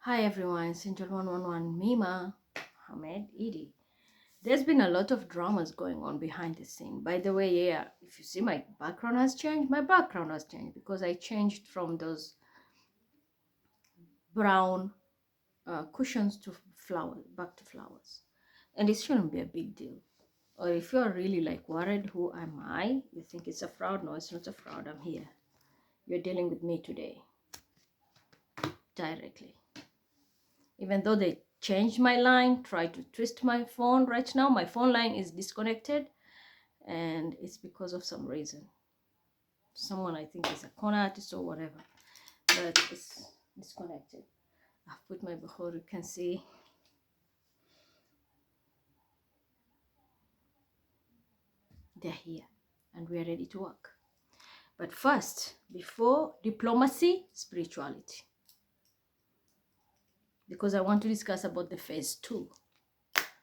Hi everyone, it's Angel 111 Mima Ahmed Edie. There's been a lot of dramas going on behind the scene. By the way, yeah, if you see my background has changed, my background has changed because I changed from those brown cushions to flowers, back to flowers. And it shouldn't be a big deal. Or if you're really like worried, who am I? You think it's a fraud? No, it's not a fraud. I'm here. You're dealing with me today directly. Even though they changed my line, try to twist my phone right now, my phone line is disconnected, and it's because of some reason. Someone, I think, is a con artist or whatever, but it's disconnected. I've put my Bukhor, you can see. They're here and we're ready to work. But first, before diplomacy, spirituality, because I want to discuss about the phase 2.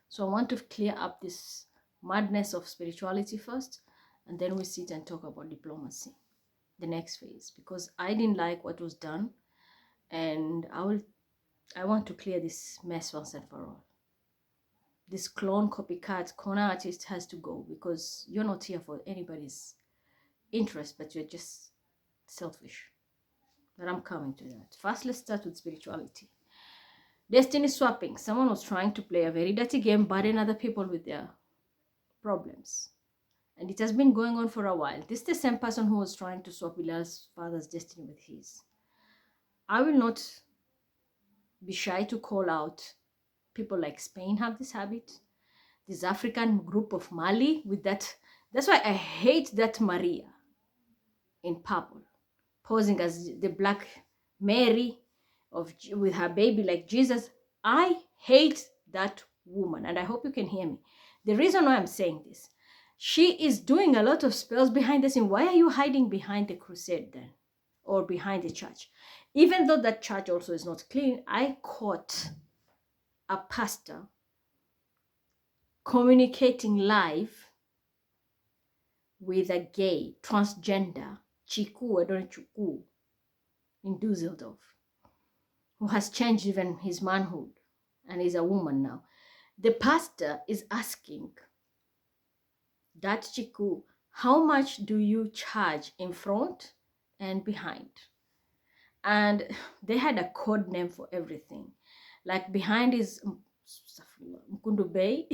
So I want to clear up this madness of spirituality first, and then we sit and talk about diplomacy, the next phase, because I didn't like what was done, and I want to clear this mess once and for all. This clone, copycat, corner artist has to go, because you're not here for anybody's interest, but you're just selfish. But I'm coming to that. First, let's start with spirituality. Destiny swapping. Someone was trying to play a very dirty game, burden other people with their problems. And it has been going on for a while. This is the same person who was trying to swap Bilal's father's destiny with his. I will not be shy to call out people like Spain have this habit. This African group of Mali with that. That's why I hate that Maria in purple, posing as the Black Mary with her baby like Jesus. I hate that woman, and I hope you can hear me. The reason why I'm saying this, she is doing a lot of spells behind the scene. Why are you hiding behind the crusade then? Or behind the church? Even though that church also is not clean, I caught a pastor communicating live with a gay, transgender, Chiku, I don't know, Chuku, in Dusseldorf, who has changed even his manhood and is a woman now. The pastor is asking that Chiku, how much do you charge in front and behind? And they had a code name for everything. Like behind is Mkundu Bay,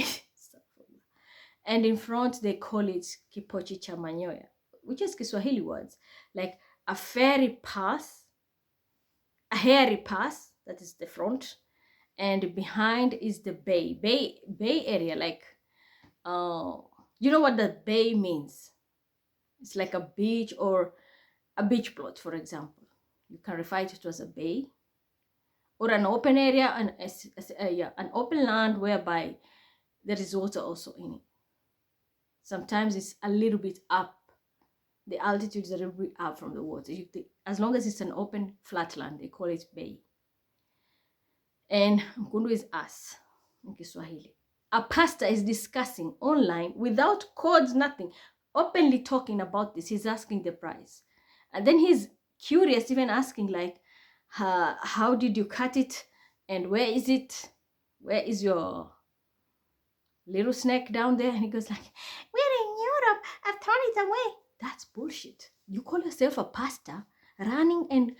and in front they call it Kipochi cha Manyoya, which is Kiswahili words, like a fairy path, a hairy path, that is the front, and behind is the bay area, like you know what the bay means? It's like a beach or a beach plot, for example. You can refer to it as a bay or an open area, an open land whereby there is water also in it. Sometimes it's a little bit up. The altitude is a little bit up from the water. As long as it's an open flat land, they call it bay. And Mkundu is us in Kiswahili. A pastor is discussing online without codes, nothing, openly talking about this. He's asking the price. And then he's curious, even asking like, how did you cut it? And where is it? Where is your little snake down there? And he goes like, we're in Europe. I've thrown it away. That's bullshit. You call yourself a pastor running and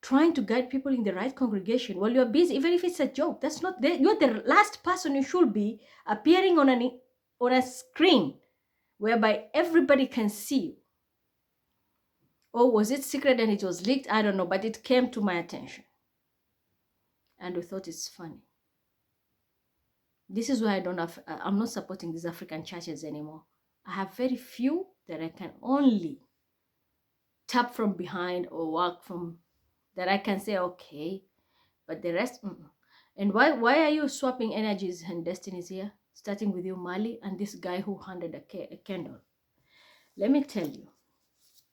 trying to guide people in the right congregation while you're busy, even if it's a joke. That's not you're the last person you should be appearing on a screen whereby everybody can see you. Or was it secret and it was leaked? I don't know, but it came to my attention. And we thought it's funny. This is why I'm not supporting these African churches anymore. I have very few that I can only tap from behind or work from, that I can say, okay, but the rest, And why are you swapping energies and destinies here? Starting with you, Mali, and this guy who handed a candle. Let me tell you,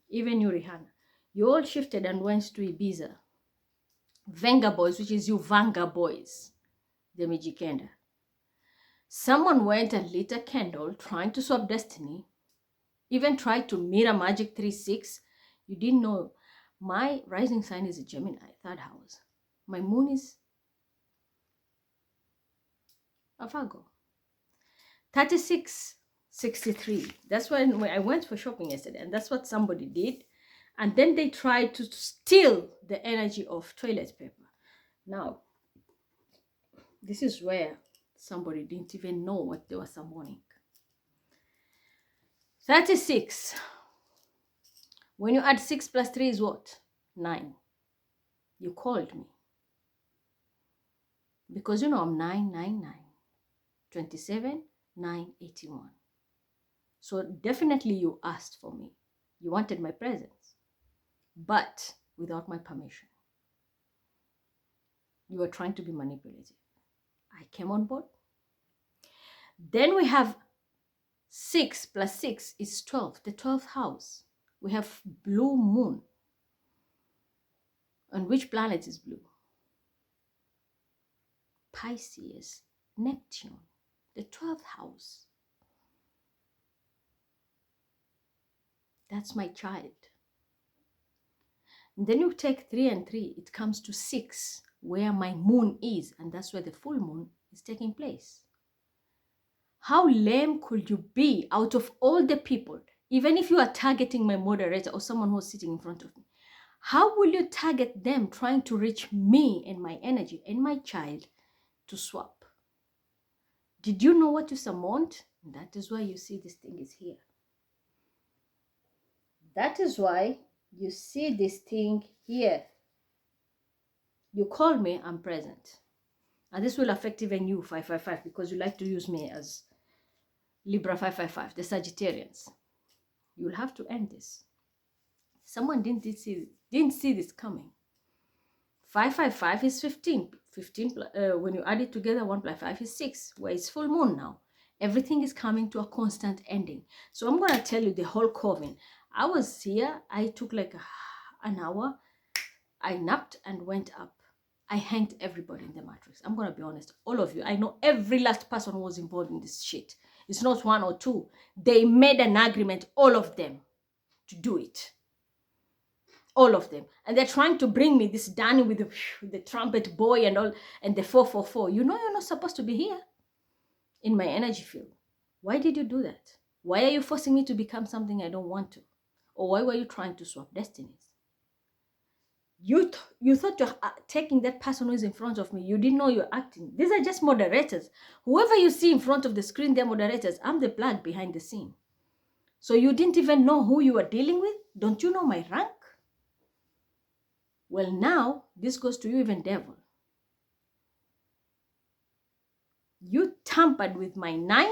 even you, Rihanna, you all shifted and went to Ibiza. Venga boys, which is you Vanga boys, the Mijikenda. Someone went and lit a candle trying to swap destiny, even tried to mirror Magic 3-6. You didn't know my rising sign is a Gemini, third house. My moon is a Virgo. 3663. That's when I went for shopping yesterday, and that's what somebody did. And then they tried to steal the energy of toilet paper. Now, this is where somebody didn't even know what they were summoning. 36. When you add 6 plus 3 is what? 9. You called me. Because you know I'm 999. 27, 981. So definitely you asked for me. You wanted my presence. But without my permission. You were trying to be manipulative. I came on board. Then we have 6 plus 6 is 12. The 12th house. We have blue moon. And which planet is blue? Pisces, Neptune, the 12th house. That's my child. And then you take 3 and 3, it comes to 6, where my moon is, and that's where the full moon is taking place. How lame could you be out of all the people, even if you are targeting my moderator or someone who's sitting in front of me? How will you target them trying to reach me and my energy and my child to swap? Did you know what you summoned? That is why you see this thing is here. That is why you see this thing here. You call me, I'm present. And this will affect even you, 555, because you like to use me as Libra 555, the Sagittarians. You'll have to end this. Someone didn't see this coming. 555 is 15. 15 when you add it together, 1 plus 5 is 6, where it's full moon now. Everything is coming to a constant ending. So I'm going to tell you the whole coven. I was here. I took like an hour. I napped and went up. I hanged everybody in the matrix. I'm going to be honest. All of you. I know every last person who was involved in this shit. It's not 1 or 2. They made an agreement, all of them, to do it. All of them. And they're trying to bring me this Danny with the trumpet boy and all, and the 444. You know you're not supposed to be here in my energy field. Why did you do that? Why are you forcing me to become something I don't want to? Or why were you trying to swap destinies? You thought you're taking that person who is in front of me. You didn't know you're acting. These are just moderators. Whoever you see in front of the screen, they're moderators. I'm the plug behind the scene. So you didn't even know who you were dealing with? Don't you know my rank? Well, now, this goes to you, even devil. You tampered with my 9.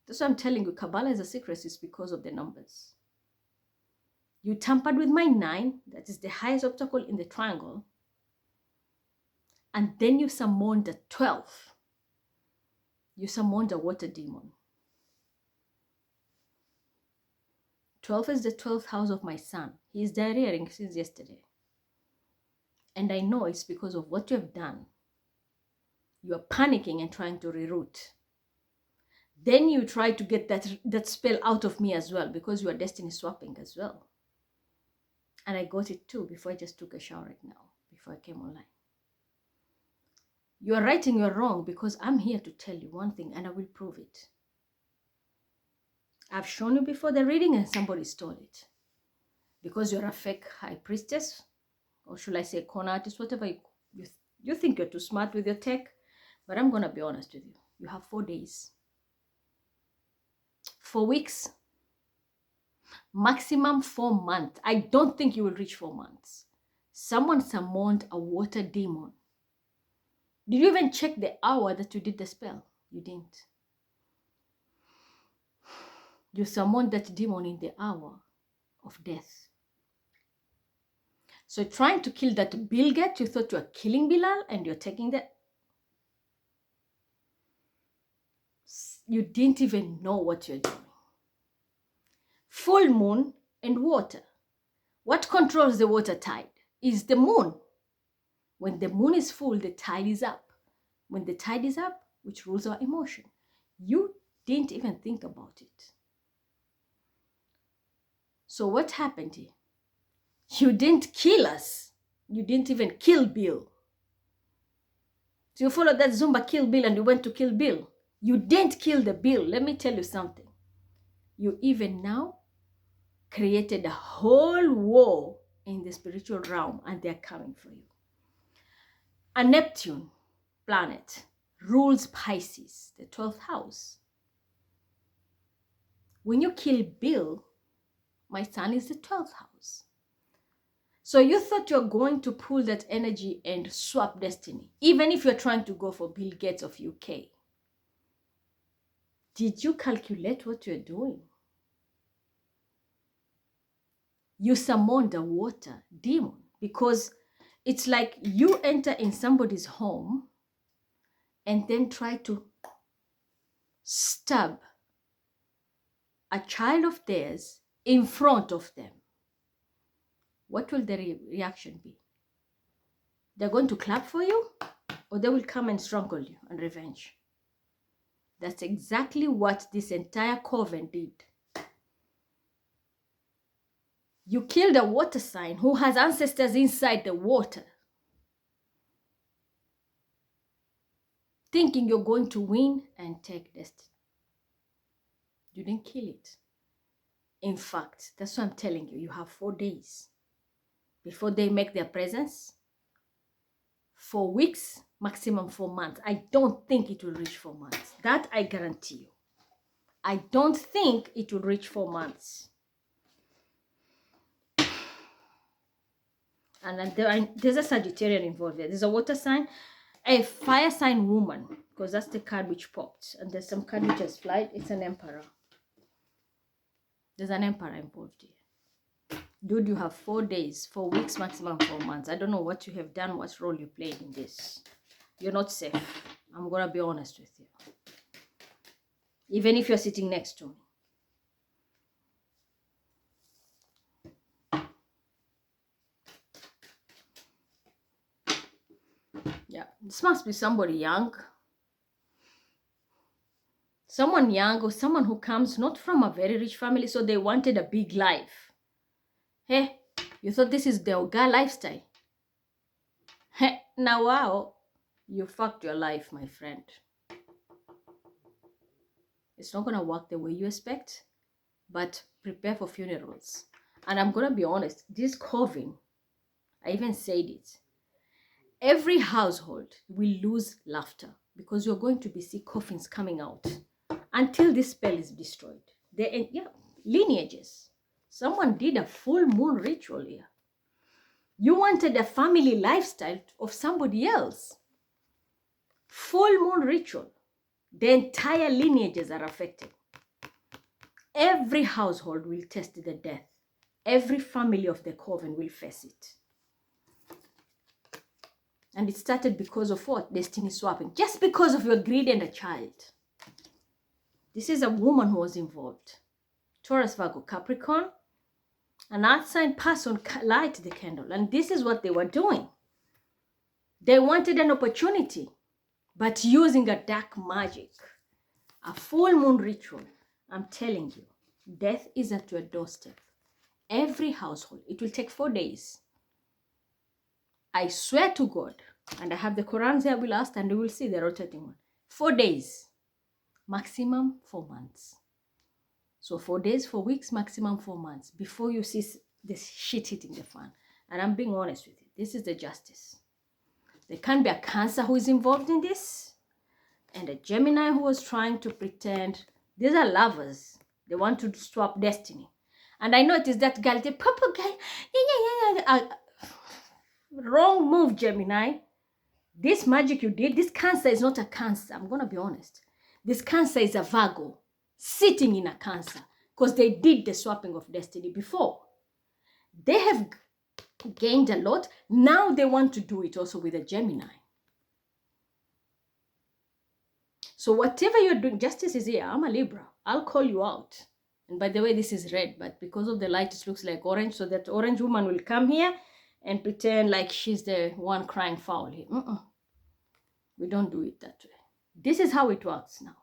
That's why I'm telling you, Kabbalah is a secret. It's because of the numbers. You tampered with my 9. That is the highest obstacle in the triangle. And then you summoned the 12. You summoned a water demon. 12 is the 12th house of my son. He is diarrheaing since yesterday. And I know it's because of what you have done. You are panicking and trying to reroute. Then you try to get that spell out of me as well, because you are destiny swapping as well. And I got it too before I just took a shower right now, before I came online. You are right and you are wrong, because I'm here to tell you one thing and I will prove it. I've shown you before the reading and somebody stole it. Because you're a fake high priestess, or should I say con artist, whatever you think you're too smart with your tech. But I'm going to be honest with you. You have 4 days. 4 weeks. Maximum 4 months. I don't think you will reach 4 months. Someone summoned a water demon. Did you even check the hour that you did the spell? You didn't. You summoned that demon in the hour of death. So trying to kill that Bilget, you thought you were killing Bilal and you're taking that. You didn't even know what you're doing. Full moon and water. What controls the water tide? Is the moon. When the moon is full, the tide is up. When the tide is up, which rules our emotion. You didn't even think about it. So what happened here? You didn't kill us. You didn't even kill Bill. So you followed that Zumba Kill Bill and you went to kill Bill. You didn't kill the Bill. Let me tell you something. You even now created a whole war in the spiritual realm, and they're coming for you. A Neptune planet rules Pisces, the 12th house. When you kill Bill, my son is the 12th house. So you thought you're going to pull that energy and swap destiny, even if you're trying to go for Bill Gates of UK. Did you calculate what you're doing? You summoned a water demon, because it's like you enter in somebody's home and then try to stab a child of theirs in front of them. What will the reaction be? They're going to clap for you, or they will come and strangle you and revenge. That's exactly what this entire coven did. You killed a water sign who has ancestors inside the water, thinking you're going to win and take destiny. You didn't kill it. In fact, that's what I'm telling you. You have 4 days before they make their presence. 4 weeks, maximum 4 months. I don't think it will reach 4 months. That I guarantee you. I don't think it will reach 4 months. And then there's a Sagittarian involved there. There's a water sign, a fire sign woman, because that's the card which popped. And there's some card which has flight. It's an emperor. There's an emperor involved here. Dude, you have 4 days, 4 weeks, maximum 4 months. I don't know what you have done, what role you played in this. You're not safe. I'm going to be honest with you. Even if you're sitting next to me. Yeah, this must be somebody young. Someone young, or someone who comes not from a very rich family, so they wanted a big life. Hey, you thought this is the Oga lifestyle? Hey, now wow, you fucked your life, my friend. It's not going to work the way you expect, but prepare for funerals. And I'm going to be honest, this coven, I even said it, every household will lose laughter, because you're going to be see coffins coming out until this spell is destroyed. Lineages. Someone did a full moon ritual here. You wanted a family lifestyle of somebody else. Full moon ritual. The entire lineages are affected. Every household will test the death. Every family of the coven will face it. And it started because of what? Destiny swapping. Just because of your greed and a child. This is a woman who was involved. Taurus, Virgo, Capricorn. An earth sign person light the candle. And this is what they were doing. They wanted an opportunity, but using a dark magic. A full moon ritual. I'm telling you, death is at your doorstep. Every household. It will take 4 days. I swear to God, and I have the Qurans here, will ask, and you will see the rotating one. 4 days, maximum 4 months. So 4 days, 4 weeks, maximum 4 months before you see this shit hitting the fan. And I'm being honest with you. This is the justice. There can be a Cancer who is involved in this, and a Gemini who was trying to pretend. These are lovers. They want to swap destiny. And I know it is that girl, the purple guy. Yeah. Wrong move, Gemini. This magic you did, this Cancer is not a Cancer. I'm going to be honest. This Cancer is a Virgo sitting in a Cancer, because they did the swapping of destiny before. They have gained a lot. Now they want to do it also with a Gemini. So whatever you're doing, justice is here. I'm a Libra. I'll call you out. And by the way, this is red, but because of the light, it looks like orange. So that orange woman will come here and pretend like she's the one crying foul here. We don't do it that way. This is how it works now.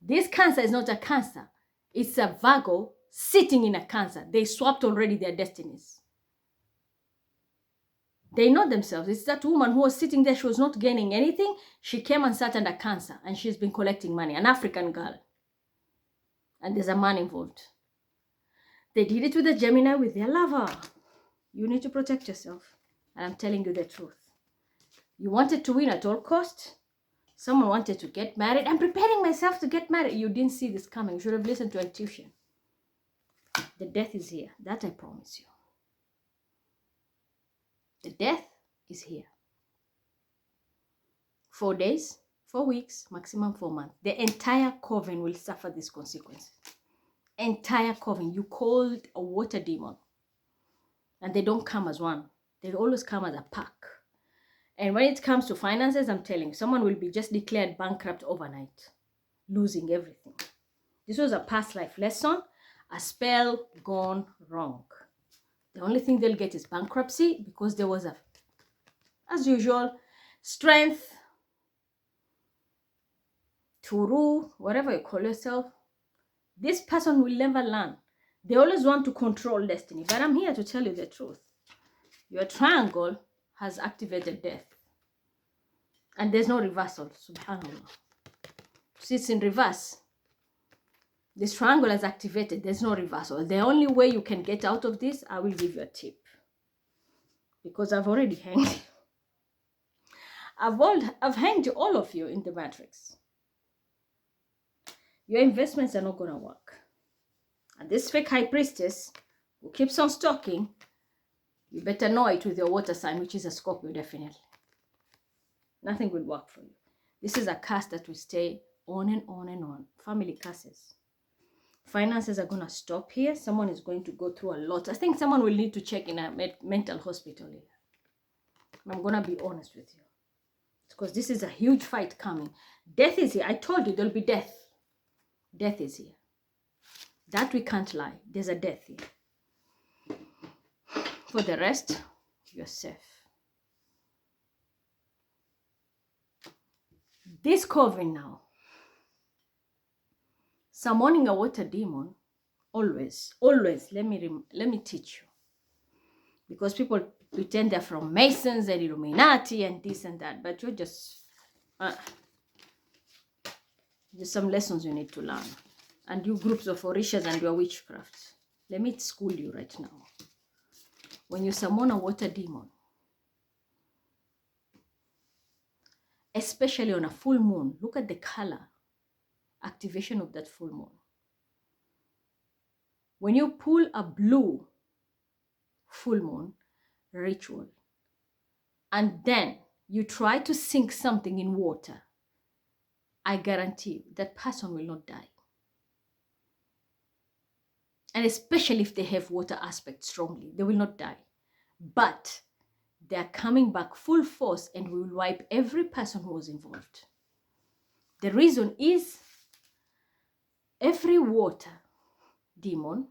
This Cancer is not a Cancer. It's a Virgo sitting in a Cancer. They swapped already their destinies. They know themselves. It's that woman who was sitting there. She was not gaining anything. She came and sat under cancer, and she's been collecting money. An African girl. And there's a man involved. They did it with the Gemini, with their lover. You need to protect yourself. And I'm telling you the truth. You wanted to win at all costs. Someone wanted to get married. I'm preparing myself to get married. You didn't see this coming. You should have listened to intuition. The death is here. That I promise you. The death is here. 4 days, 4 weeks, maximum 4 months. The entire coven will suffer these consequences. Entire coven. You called a water demon. And they don't come as one. They always come as a pack. And when it comes to finances, I'm telling you, someone will be just declared bankrupt overnight, losing everything. This was a past life lesson, a spell gone wrong. The only thing they'll get is bankruptcy because there was as usual, strength, turu, whatever you call yourself. This person will never learn. They always want to control destiny. But I'm here to tell you the truth. Your triangle has activated death. And there's no reversal, subhanAllah. See, it's in reverse. This triangle is activated. There's no reversal. The only way you can get out of this, I will give you a tip. Because I've already hanged you. I've hanged all of you in the matrix. Your investments are not going to work. And this fake high priestess who keeps on stalking, you better know it with your water sign, which is a Scorpio, definitely. Nothing will work for you. This is a curse that will stay on and on and on. Family curses. Finances are going to stop here. Someone is going to go through a lot. I think someone will need to check in a mental hospital here. And I'm going to be honest with you. Because this is a huge fight coming. Death is here. I told you there'll be death. Death is here. That we can't lie. There's a death here. For the rest, you're safe. This coven now. Summoning a water demon, always, let me teach you. Because people pretend they're from Masons and Illuminati and this and that, but you're just, there's some lessons you need to learn. And you groups of Orishas and your witchcraft. Let me school you right now. When you summon a water demon, especially on a full moon, look at the color activation of that full moon. When you pull a blue full moon ritual and then you try to sink something in water, I guarantee you that person will not die. And especially if they have water aspect strongly, they will not die. But they are coming back full force and will wipe every person who was involved. The reason is every water demon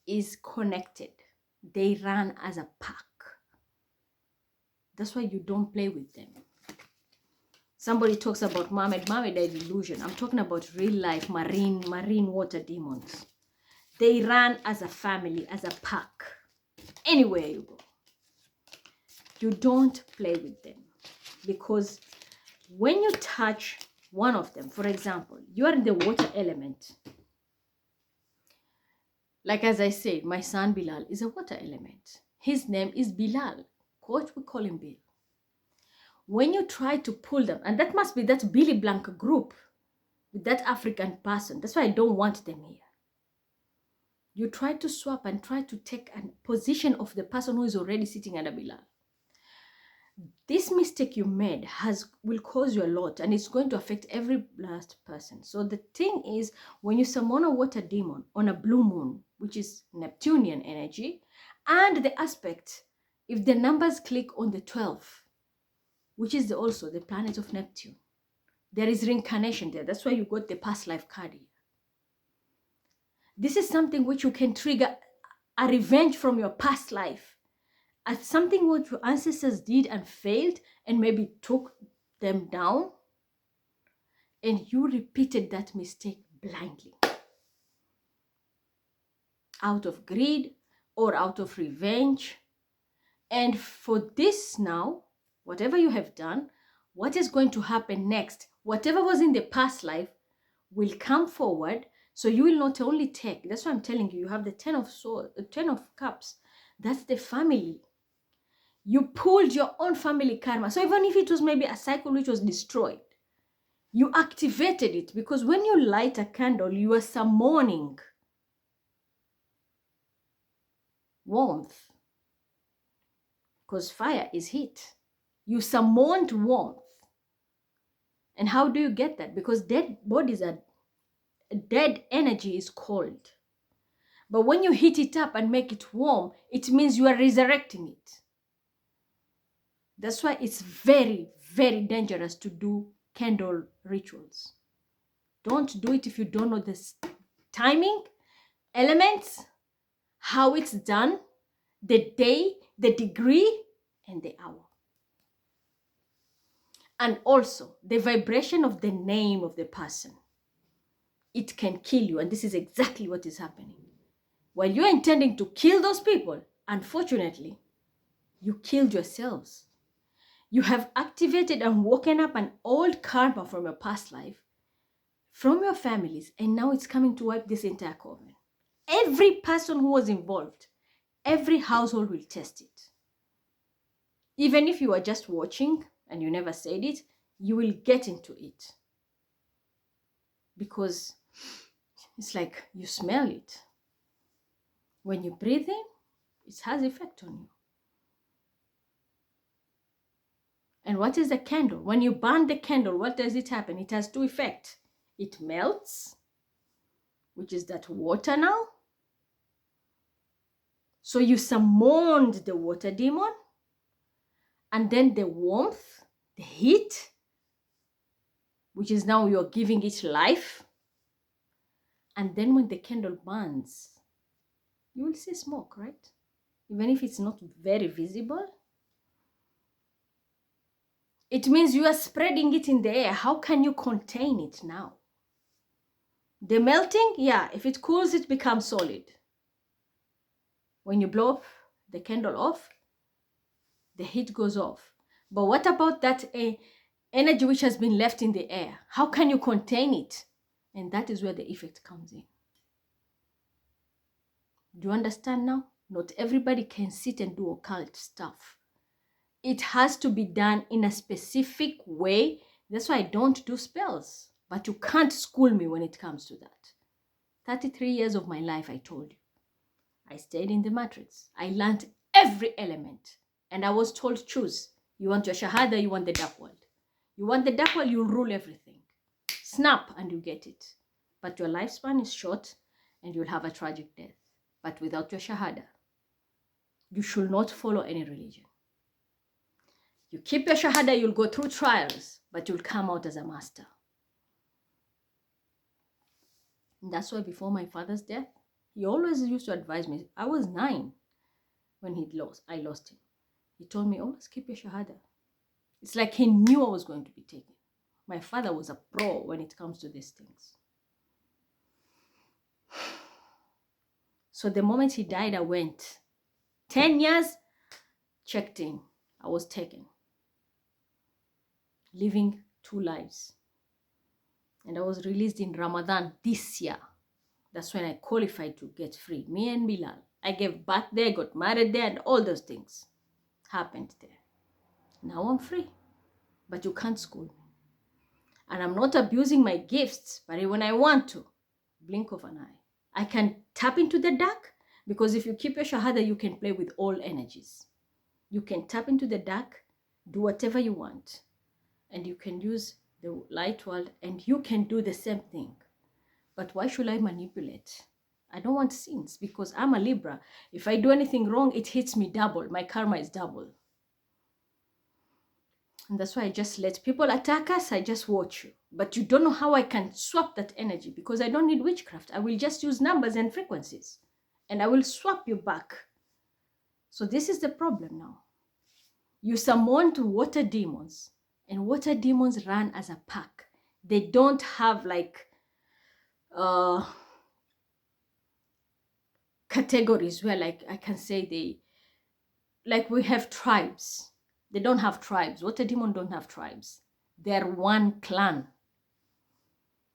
is connected. They run as a pack. That's why you don't play with them. Somebody talks about mermaid are illusion. I'm talking about real life marine water demons. They run as a family, as a pack. Anywhere you go. You don't play with them. Because when you touch one of them, for example, you are in the water element. Like as I said, my son Bilal is a water element. His name is Bilal. Coach, we call him Bill. When you try to pull them, and that must be that Billy Blanc group with that African person. That's why I don't want them here. You try to swap and try to take a position of the person who is already sitting under Bilal. This mistake you made will cause you a lot, and it's going to affect every last person. So the thing is, when you summon a water demon on a blue moon, which is Neptunian energy, and the aspect, if the numbers click on the 12, which is also the planet of Neptune, there is reincarnation there. That's why you got the past life card here. This is something which you can trigger a revenge from your past life. As something what your ancestors did and failed and maybe took them down, and you repeated that mistake blindly. Out of greed or out of revenge. And for this now, whatever you have done, what is going to happen next, whatever was in the past life will come forward. So you will not only take, that's why I'm telling you, you have the 10 of swords, 10 of cups. That's the family. You pulled your own family karma. So even if it was maybe a cycle which was destroyed, you activated it, because when you light a candle, you are summoning warmth, because fire is heat. You summoned warmth. And how do you get that? Because dead bodies are, dead energy is cold. But when you heat it up and make it warm, it means you are resurrecting it. That's why it's very, very dangerous to do candle rituals. Don't do it if you don't know the timing, elements, how it's done, the day, the degree, and the hour. And also the vibration of the name of the person. It can kill you, and this is exactly what is happening. While you're intending to kill those people, unfortunately, you killed yourselves. You have activated and woken up an old karma from your past life, from your families, and now it's coming to wipe this entire coven. Every person who was involved, every household will test it. Even if you are just watching and you never said it, you will get into it. Because it's like you smell it. When you breathe in, it has effect on you. And what is the candle? When you burn the candle, what does it happen? It has two effects. It melts, which is that water now. So you summoned the water demon. And then the warmth, the heat, which is now you're giving it life. And then when the candle burns, you will see smoke, right? Even if it's not very visible. It means you are spreading it in the air. How can you contain it now? The melting, yeah, if it cools, it becomes solid. When you blow the candle off, the heat goes off. But what about that energy which has been left in the air? How can you contain it? And that is where the effect comes in. Do you understand now? Not everybody can sit and do occult stuff. It has to be done in a specific way. That's why I don't do spells. But you can't school me when it comes to that. 33 years of my life, I told you. I stayed in the matrix. I learned every element. And I was told, choose. You want your shahada, you want the dark world. You want the dark world, you'll rule everything. Snap and you get it. But your lifespan is short and you'll have a tragic death. But without your shahada, you should not follow any religion. You keep your shahada, you'll go through trials, but you'll come out as a master. And that's why before my father's death, he always used to advise me. I was 9 when I lost him. He told me, always keep your shahada. It's like he knew I was going to be taken. My father was a pro when it comes to these things. So the moment he died, I went. 10 years, checked in. I was taken. Living 2 lives. And I was released in Ramadan this year. That's when I qualified to get free. Me and Bilal. I gave birth there, got married there, and all those things happened there. Now I'm free. But you can't school me. And I'm not abusing my gifts, but when I want to, blink of an eye. I can tap into the dark, because if you keep your shahada, you can play with all energies. You can tap into the dark, do whatever you want. And you can use the light world, and you can do the same thing. But why should I manipulate? I don't want sins, because I'm a Libra. If I do anything wrong, it hits me double. My karma is double. And that's why I just let people attack us. I just watch you. But you don't know how I can swap that energy, because I don't need witchcraft. I will just use numbers and frequencies. And I will swap you back. So this is the problem now. You summon to water demons. And water demons run as a pack. They don't have like categories where, like, I can say they like we have tribes. They don't have tribes. Waterdemons don't have tribes. They're one clan.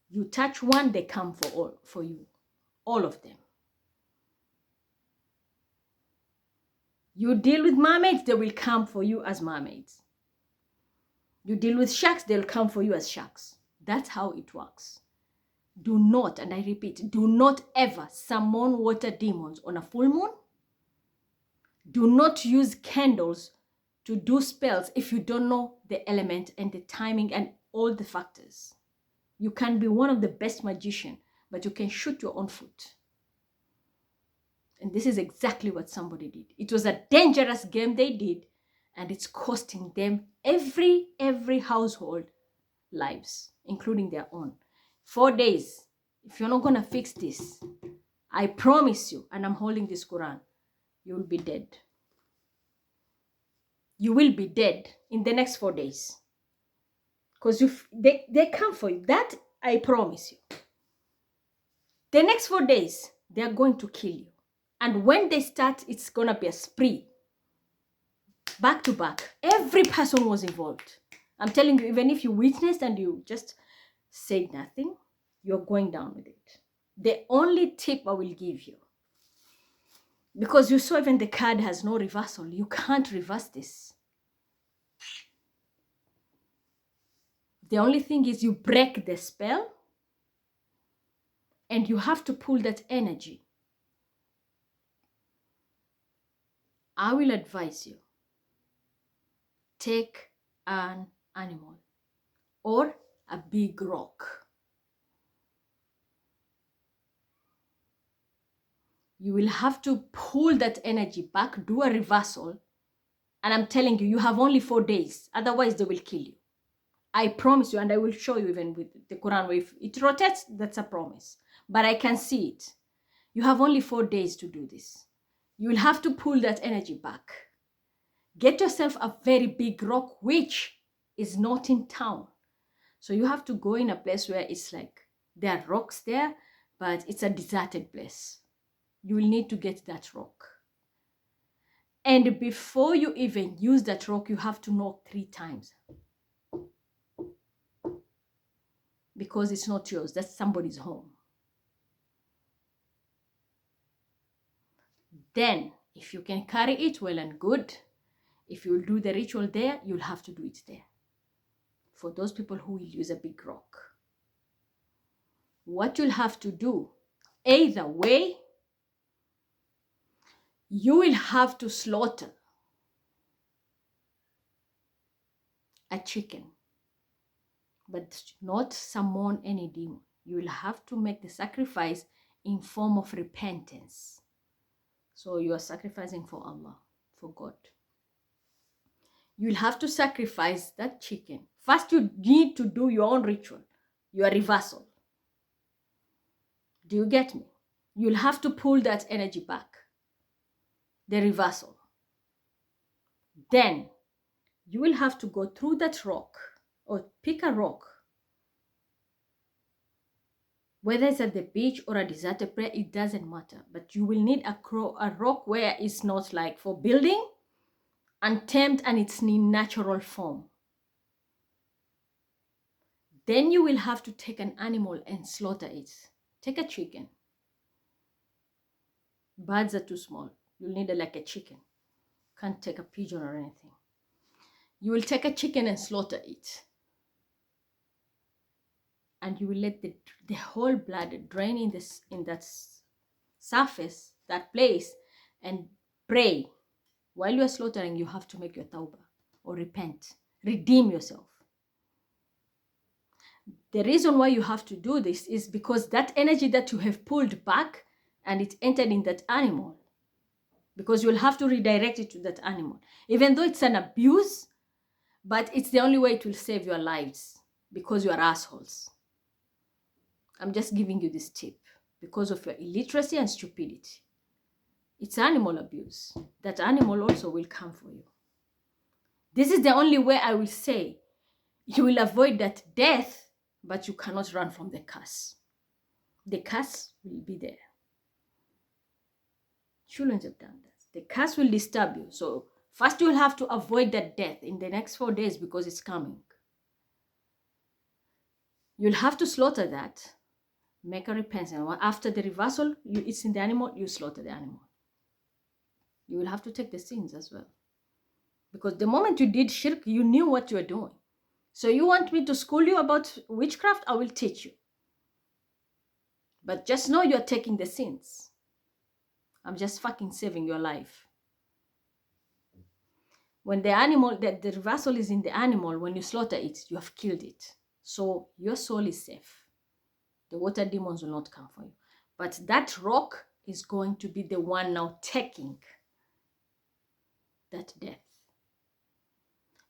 You touch one, they come for you. All of them. You deal with mermaids, they will come for you as mermaids. You deal with sharks, they'll come for you as sharks. That's how it works. Do not, and I repeat, do not ever summon waterdemons on a full moon. Do not use candles to do spells if you don't know the element and the timing and all the factors. You can be one of the best magicians, but you can shoot your own foot. And this is exactly what somebody did. It was a dangerous game they did, and it's costing them every household lives, including their own. 4 days. If you're not going to fix this, I promise you, and I'm holding this Quran, you will be dead. You will be dead in the next 4 days. Because they come for you. That I promise you. The next 4 days, they are going to kill you. And when they start, it's going to be a spree. Back to back. Every person was involved. I'm telling you, even if you witnessed and you just said nothing, you're going down with it. The only tip I will give you, because you saw even the card has no reversal. You can't reverse this. The only thing is you break the spell and you have to pull that energy. I will advise you, take an animal or a big rock. You will have to pull that energy back, do a reversal. And I'm telling you, you have only 4 days. Otherwise, they will kill you. I promise you, and I will show you even with the Quran, where if it rotates, that's a promise. But I can see it. You have only 4 days to do this. You will have to pull that energy back. Get yourself a very big rock, which is not in town. So you have to go in a place where it's like, there are rocks there, but it's a deserted place. You will need to get that rock. And before you even use that rock, you have to knock 3 times. Because it's not yours, that's somebody's home. Then, if you can carry it, well and good. If you'll do the ritual there, you'll have to do it there. For those people who will use a big rock. What you'll have to do, either way, you will have to slaughter a chicken, but not summon any demon. You will have to make the sacrifice in form of repentance. So you are sacrificing for Allah, for God. You will have to sacrifice that chicken. First, you need to do your own ritual, your reversal. Do you get me? You'll have to pull that energy back, the reversal. Then, you will have to go through that rock, or pick a rock. Whether it's at the beach or a deserted place, it doesn't matter. But you will need a rock where it's not like for building, untamed, and it's in natural form. Then you will have to take an animal and slaughter it. Take a chicken. Birds are too small. You'll need like a chicken. Can't take a pigeon or anything. You will take a chicken and slaughter it. And you will let the whole blood drain in that surface, that place, and pray. While you are slaughtering, you have to make your tawbah or repent. Redeem yourself. The reason why you have to do this is because that energy that you have pulled back and it entered in that animal, because you'll have to redirect it to that animal. Even though it's an abuse, but it's the only way it will save your lives, because you are assholes. I'm just giving you this tip because of your illiteracy and stupidity. It's animal abuse. That animal also will come for you. This is the only way I will say you will avoid that death, but you cannot run from the curse. The curse will be there. Shouldn't have done that. The curse will disturb you. So First, you'll have to avoid that death in the next 4 days because it's coming. You'll have to slaughter that, make a repentance. After the reversal, it's in the animal, you slaughter the animal. You will have to take the sins as well. Because the moment you did shirk, you knew what you were doing. So you want me to school you about witchcraft? I will teach you. But just know you're taking the sins. I'm just fucking saving your life. When the animal, the reversal is in the animal, when you slaughter it, you have killed it. So your soul is safe. The water demons will not come for you. But that rock is going to be the one now taking that death.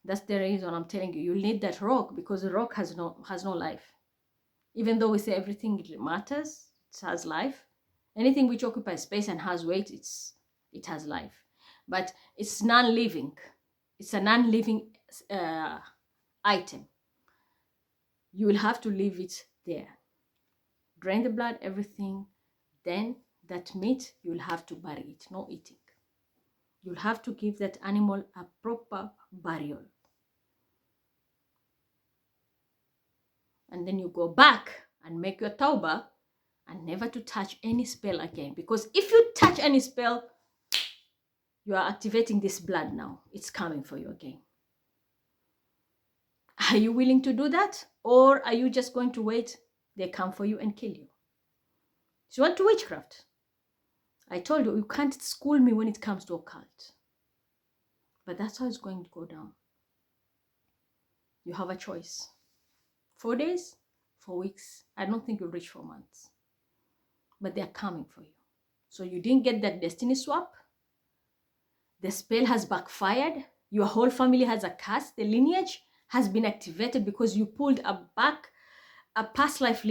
That's the reason I'm telling you, you'll need that rock, because the rock has no life. Even though we say everything matters, it has life. Anything which occupies space and has weight, it has life. But it's non-living. It's a non-living item. You will have to leave it there. Drain the blood, everything. Then that meat, you'll have to bury it, no eating. You'll have to give that animal a proper burial. And then you go back and make your tawbah and never to touch any spell again. Because if you touch any spell, you are activating this blood now. It's coming for you again. Are you willing to do that? Or are you just going to wait? They come for you and kill you. So you want to witchcraft? I told you, you can't school me when it comes to occult. But that's how it's going to go down. You have a choice. 4 days, 4 weeks. I don't think you'll reach 4 months. But they're coming for you. So you didn't get that destiny swap. The spell has backfired. Your whole family has a curse. The lineage has been activated because you pulled a past life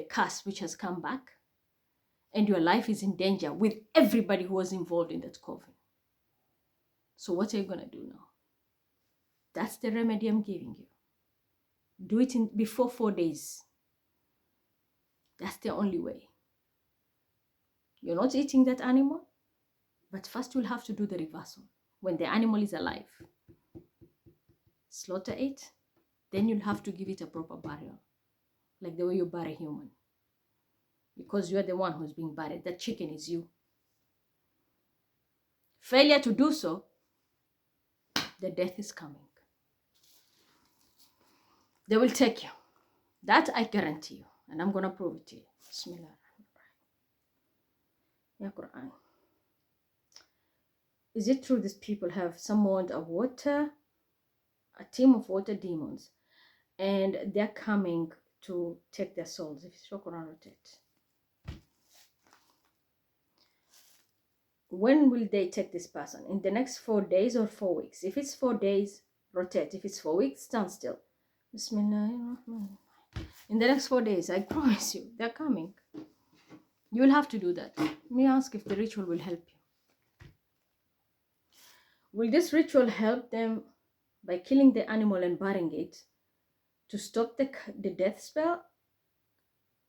curse which has come back. And your life is in danger with everybody who was involved in that coven. So what are you going to do now? That's the remedy I'm giving you. Do it before 4 days. That's the only way. You're not eating that animal, but first you'll have to do the reversal. When the animal is alive, slaughter it, then you'll have to give it a proper burial, like the way you bury a human. Because you're the one who's being buried. That chicken is you. Failure to do so, the death is coming. They will take you. That I guarantee you. And I'm going to prove it to you. Bismillah. Ya Quran. Is it true these people have summoned a team of water demons, and they're coming to take their souls? If it's Quran, rotate. When will they take this person? In the next 4 days or 4 weeks? If it's 4 days, rotate. If it's 4 weeks, stand still. Bismillahirrahmanirrahim. In the next 4 days, I promise you, they're coming. You will have to do that. Let me ask if the ritual will help you. Will this ritual help them by killing the animal and burying it to stop the death spell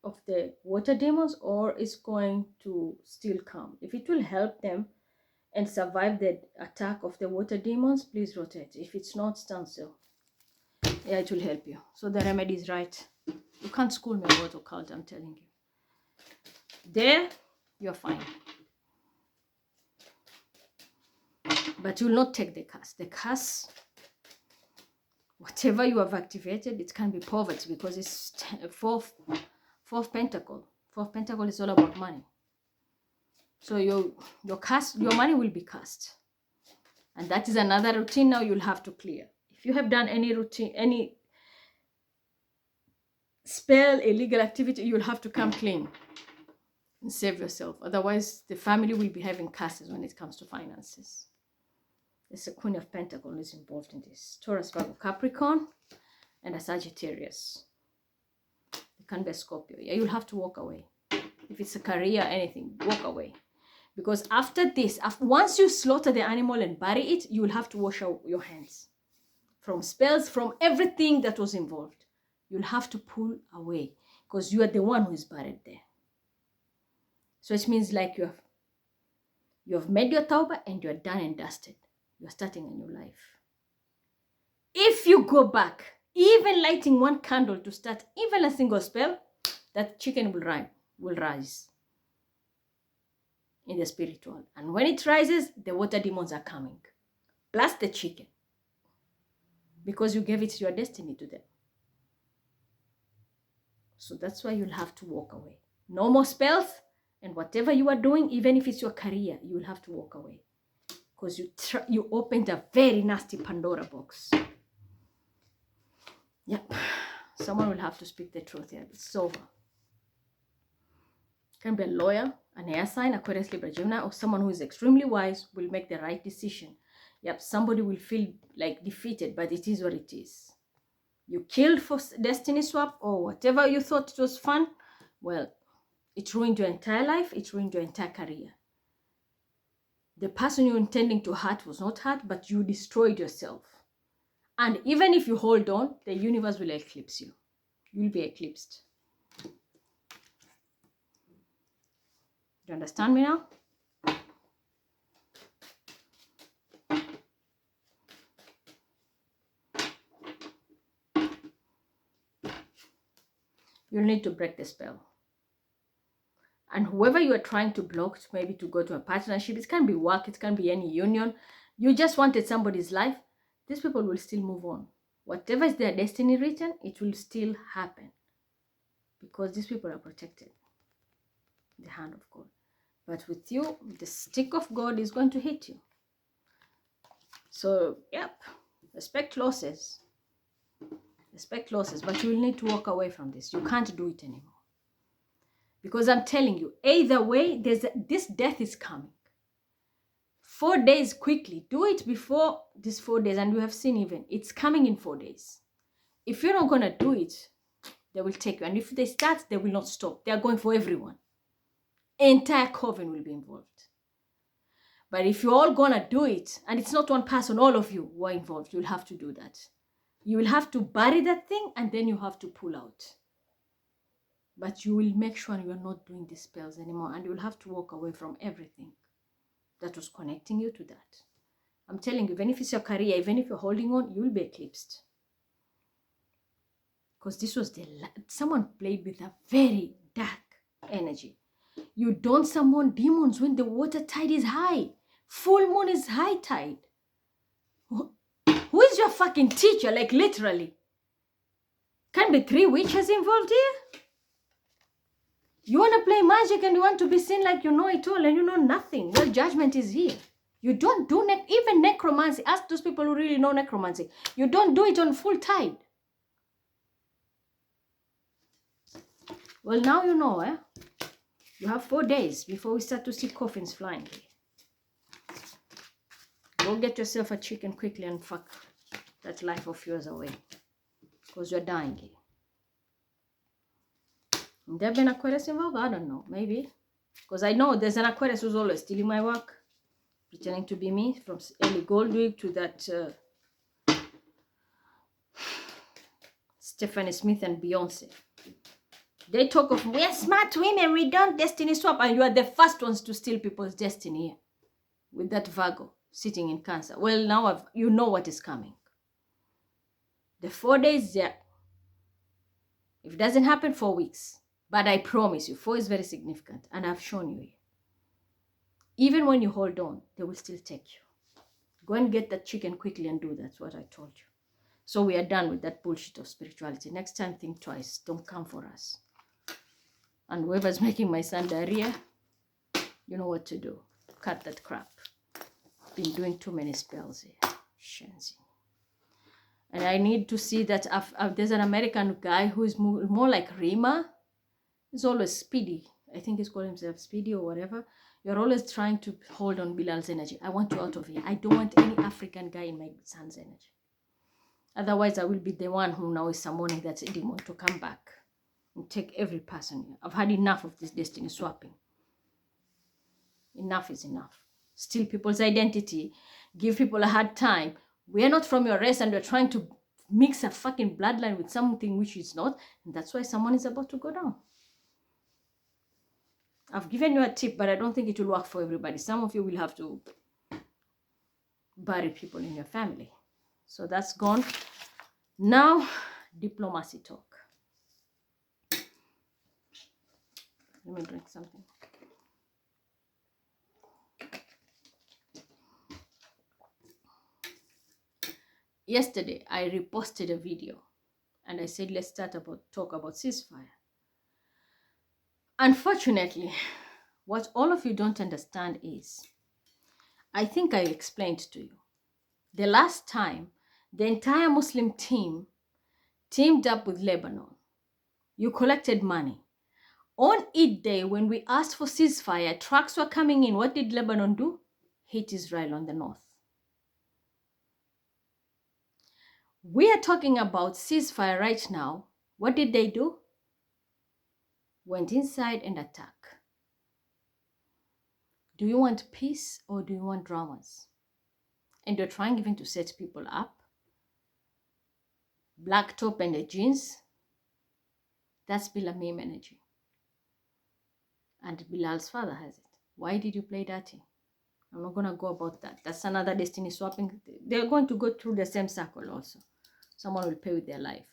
of the water demons, or is going to still come? If it will help them and survive the attack of the water demons, please rotate. If it's not, stand still. Yeah, it will help you. So the remedy is right. You can't school me about occult, I'm telling you. There, you're fine. But you will not take the curse. The curse, whatever you have activated, it can be poverty, because it's fourth pentacle. Fourth pentacle is all about money. So your money will be cursed. And that is another routine now you'll have to clear. If you have done any routine, any spell, illegal activity, you'll have to come clean and save yourself. Otherwise, the family will be having curses when it comes to finances. There's a Queen of Pentacles is involved in this. Taurus, Virgo, Capricorn, and a Sagittarius. It can be a Scorpio. Yeah, you'll have to walk away. If it's a career, anything, walk away. Because after this, once you slaughter the animal and bury it, you will have to wash out your hands. From spells, from everything that was involved. You'll have to pull away. Because you are the one who is buried there. So it means like you have made your tawbah and you're done and dusted. you're starting a new life. If you go back, even lighting one candle to start even a single spell, that chicken will rise in the spiritual. And when it rises, the water demons are coming. Plus the chicken. Because you gave it your destiny to them. So that's why you'll have to walk away. No more spells, and whatever you are doing, even if it's your career, you'll have to walk away. Because you opened a very nasty Pandora box. Yep. Someone will have to speak the truth here. It's over. Can be a lawyer, an air sign, Aquarius, Libra, Gemini, or someone who is extremely wise will make the right decision. Yep, somebody will feel like defeated, but it is what it is. You killed for destiny swap or whatever you thought it was fun. Well, it ruined your entire life. It ruined your entire career. The person you're intending to hurt was not hurt, but you destroyed yourself. And even if you hold on, the universe will eclipse you. You'll be eclipsed. Do you understand me now? You'll need to break the spell. And whoever you are trying to block, maybe to go to a partnership, it can be work, it can be any union. You just wanted somebody's life. These people will still move on. Whatever is their destiny written, it will still happen. Because these people are protected. The hand of God. But with you, the stick of God is going to hit you. So, yep. Respect losses. Respect losses. But you will need to walk away from this. You can't do it anymore. Because I'm telling you, either way, this death is coming. 4 days quickly. Do it before these 4 days. And you have seen even, it's coming in 4 days. If you're not going to do it, they will take you. And if they start, they will not stop. They are going for everyone. Entire coven will be involved. But if you're all going to do it, and it's not one person, all of you who are involved, you'll have to do that. You will have to bury that thing, and then you have to pull out. But you will make sure you are not doing these spells anymore, and you'll have to walk away from everything that was connecting you to that. I'm telling you, even if it's your career, even if you're holding on, you'll be eclipsed. Because this was someone played with a very dark energy. You don't summon demons when the water tide is high. Full moon is high tide. Who is your fucking teacher? Like literally. Can be 3 witches involved here? You want to play magic and you want to be seen like you know it all and you know nothing. Well, judgment is here. You don't do even necromancy. Ask those people who really know necromancy. You don't do it on full tide. Well, now you know, eh? You have 4 days before we start to see coffins flying. Go get yourself a chicken quickly and fuck that life of yours away. Because you're dying. There been Aquarius involved? I don't know. Maybe. Because I know there's an Aquarius who's always stealing my work. Pretending to be me. From Ellie Goldwig to that Stephanie Smith and Beyonce. They talk of, we're smart women, we don't destiny swap. And you are the first ones to steal people's destiny here. With that Virgo sitting in Cancer. Well, now you know what is coming. The 4 days, yeah. If it doesn't happen, 4 weeks. But I promise you, 4 is very significant. And I've shown you here. Even when you hold on, they will still take you. Go and get that chicken quickly and do that. That's what I told you. So we are done with that bullshit of spirituality. Next time, think twice. Don't come for us. And whoever's making my son diarrhea, you know what to do. Cut that crap. Been doing too many spells here. Shenzi. And I need to see that there's an American guy who is more like Rima. He's always Speedy. I think he's called himself Speedy or whatever. You're always trying to hold on Bilal's energy. I want you out of here. I don't want any African guy in my son's energy. Otherwise, I will be the one who now is summoning that demon to come back and take every person here. I've had enough of this destiny swapping. Enough is enough. Steal people's identity. Give people a hard time. We're not from your race and we're trying to mix a fucking bloodline with something which is not. And that's why someone is about to go down. I've given you a tip, but I don't think it will work for everybody. Some of you will have to bury people in your family. So that's gone. Now, diplomacy talk. Let me drink something. Yesterday, I reposted a video and I said, let's talk about ceasefire. Unfortunately, what all of you don't understand is, I think I explained to you, the last time the entire Muslim team teamed up with Lebanon, you collected money. On Eid Day, when we asked for ceasefire, trucks were coming in. What did Lebanon do? Hit Israel on the north. We are talking about ceasefire right now. What did they do? Went inside and attacked. Do you want peace or do you want dramas? And you're trying even to set people up. Black top and the jeans. That's Bilamim energy. And Bilal's father has it. Why did you play dirty? I'm not going to go about that. That's another destiny swapping. They're going to go through the same circle also. Someone will pay with their life.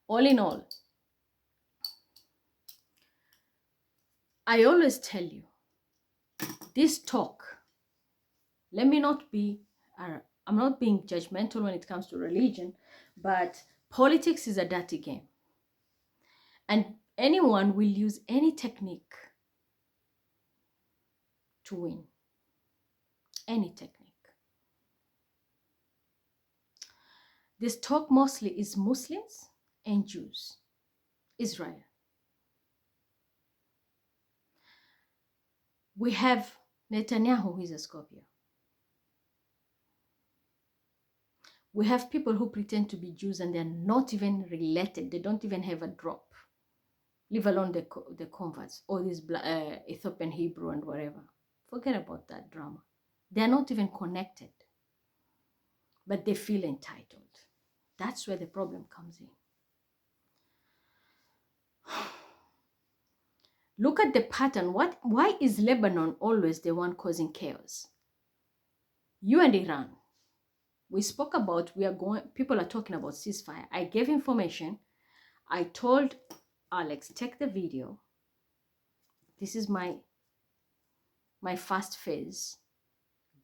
All in all, I always tell you, this talk, let me not be, I'm not being judgmental when it comes to religion, but politics is a dirty game. And anyone will use any technique to win. Any technique. This talk mostly is Muslims and Jews. Israel. We have Netanyahu, who is a Scorpio. We have people who pretend to be Jews and they're not even related. They don't even have a drop. Leave alone the converts, all these Ethiopian Hebrew and whatever. Forget about that drama. They're not even connected. But they feel entitled. That's where the problem comes in. Look at the pattern. Why is Lebanon always the one causing chaos? You and Iran. We spoke about, people are talking about ceasefire. I gave information. I told Alex, take the video. This is my first phase.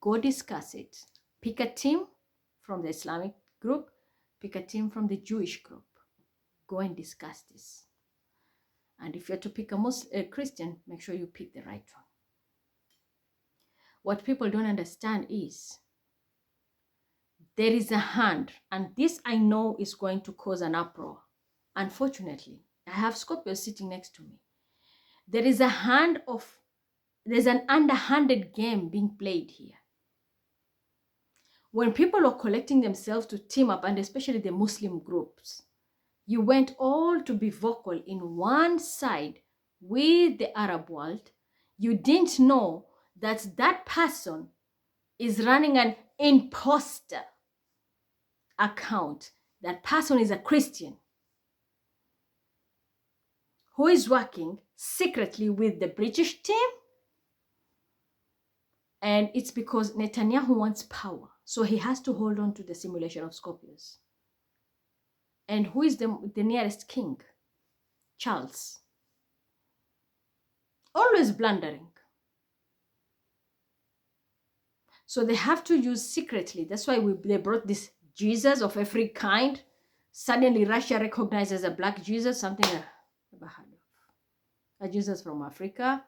Go discuss it. Pick a team from the Islamic group. Pick a team from the Jewish group. Go and discuss this. And if you're to pick a Christian, make sure you pick the right one. What people don't understand is there is a hand, and this I know is going to cause an uproar. Unfortunately, I have Scorpios sitting next to me. There's an underhanded game being played here. When people are collecting themselves to team up, and especially the Muslim groups, you went all to be vocal in one side with the Arab world. You didn't know that person is running an imposter account. That person is a Christian who is working secretly with the British team. And it's because Netanyahu wants power. So he has to hold on to the simulation of Scorpios. And who is the nearest king? Charles. Always blundering. So they have to use secretly. That's why they brought this Jesus of every kind. Suddenly Russia recognizes a black Jesus, something I never heard of. A Jesus from Africa.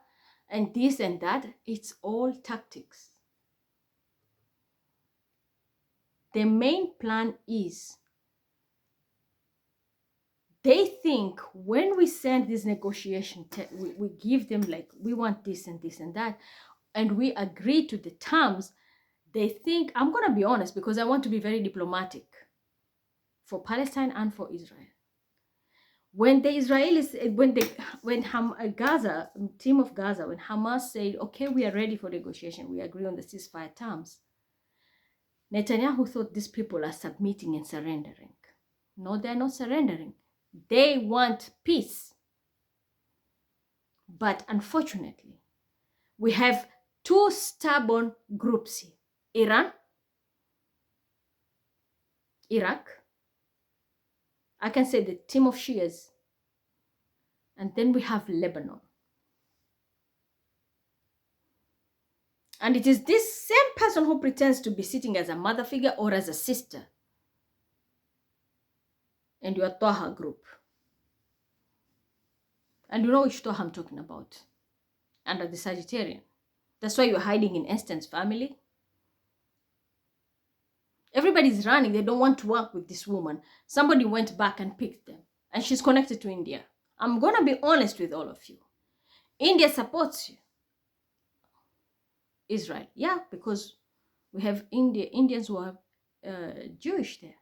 And this and that. It's all tactics. The main plan is they think when we send this negotiation, we give them like, we want this and this and that, and we agree to the terms, they think, I'm going to be honest because I want to be very diplomatic for Palestine and for Israel. When the Israelis, when Gaza, team of Gaza, when Hamas said, okay, we are ready for negotiation, we agree on the ceasefire terms, Netanyahu thought these people are submitting and surrendering. No, they're not surrendering. They want peace. But unfortunately, we have two stubborn groups here. Iran Iraq. I can say the team of Shias. And then we have Lebanon. And it is this same person who pretends to be sitting as a mother figure or as a sister in your Taha group. And you know which Taha I'm talking about. Under the Sagittarian. That's why you're hiding in Estan's family. Everybody's running. They don't want to work with this woman. Somebody went back and picked them. And she's connected to India. I'm going to be honest with all of you. India supports you. Israel. Yeah, because we have Indians who are Jewish there.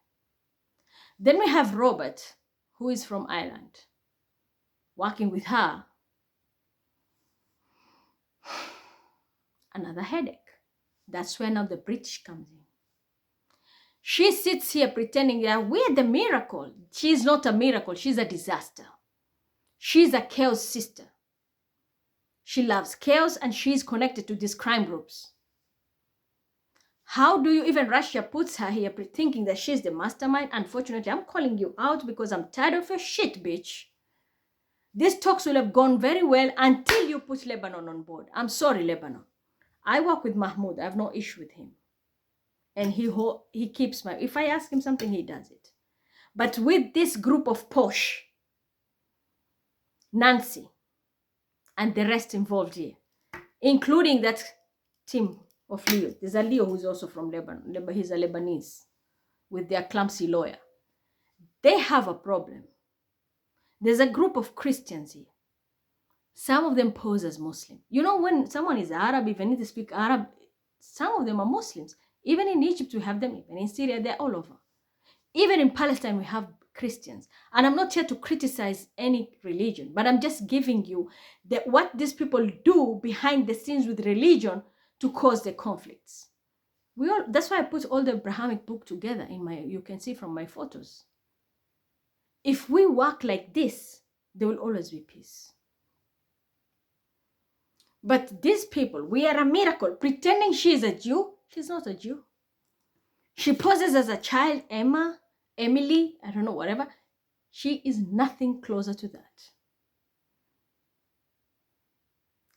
Then we have Robert, who is from Ireland, working with her. Another headache. That's where now the British comes in. She sits here pretending that we're the miracle. She's not a miracle. She's a disaster. She's a chaos sister. She loves chaos and she's connected to these crime groups. How do you even Russia puts her here thinking that she's the mastermind? Unfortunately, I'm calling you out because I'm tired of your shit, bitch. These talks will have gone very well until you put Lebanon on board. I'm sorry, Lebanon. I work with Mahmoud. I have no issue with him. And he keeps my... If I ask him something, he does it. But with this group of posh, Nancy, and the rest involved here, including that team of Leo. There's a Leo who's also from Lebanon. He's a Lebanese with their clumsy lawyer. They have a problem. There's a group of Christians here. Some of them pose as Muslim. You know, when someone is Arab, even if they speak Arab, some of them are Muslims. Even in Egypt, we have them. Even in Syria, they're all over. Even in Palestine, we have Christians. And I'm not here to criticize any religion, but I'm just giving you what these people do behind the scenes with religion to cause the conflicts. That's why I put all the Abrahamic book together you can see from my photos. If we work like this, there will always be peace. But these people, we are a miracle, pretending she is a Jew. She's not a Jew. She poses as a child, Emily, I don't know, whatever. She is nothing closer to that.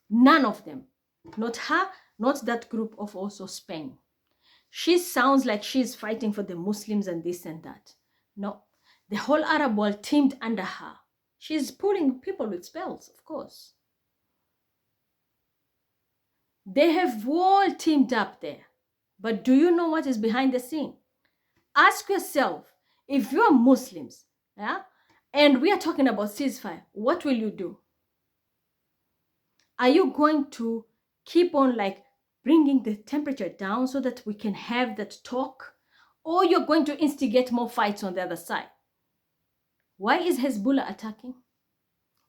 None of them. Not her, not that group of also Spain. She sounds like she's fighting for the Muslims and this and that. No, the whole Arab world teamed under her. She's pulling people with spells, of course. They have all teamed up there. But do you know what is behind the scene? Ask yourself, if you're Muslims, yeah, and we are talking about ceasefire, what will you do? Are you going to keep on like bringing the temperature down so that we can have that talk? Or you're going to instigate more fights on the other side? Why is Hezbollah attacking?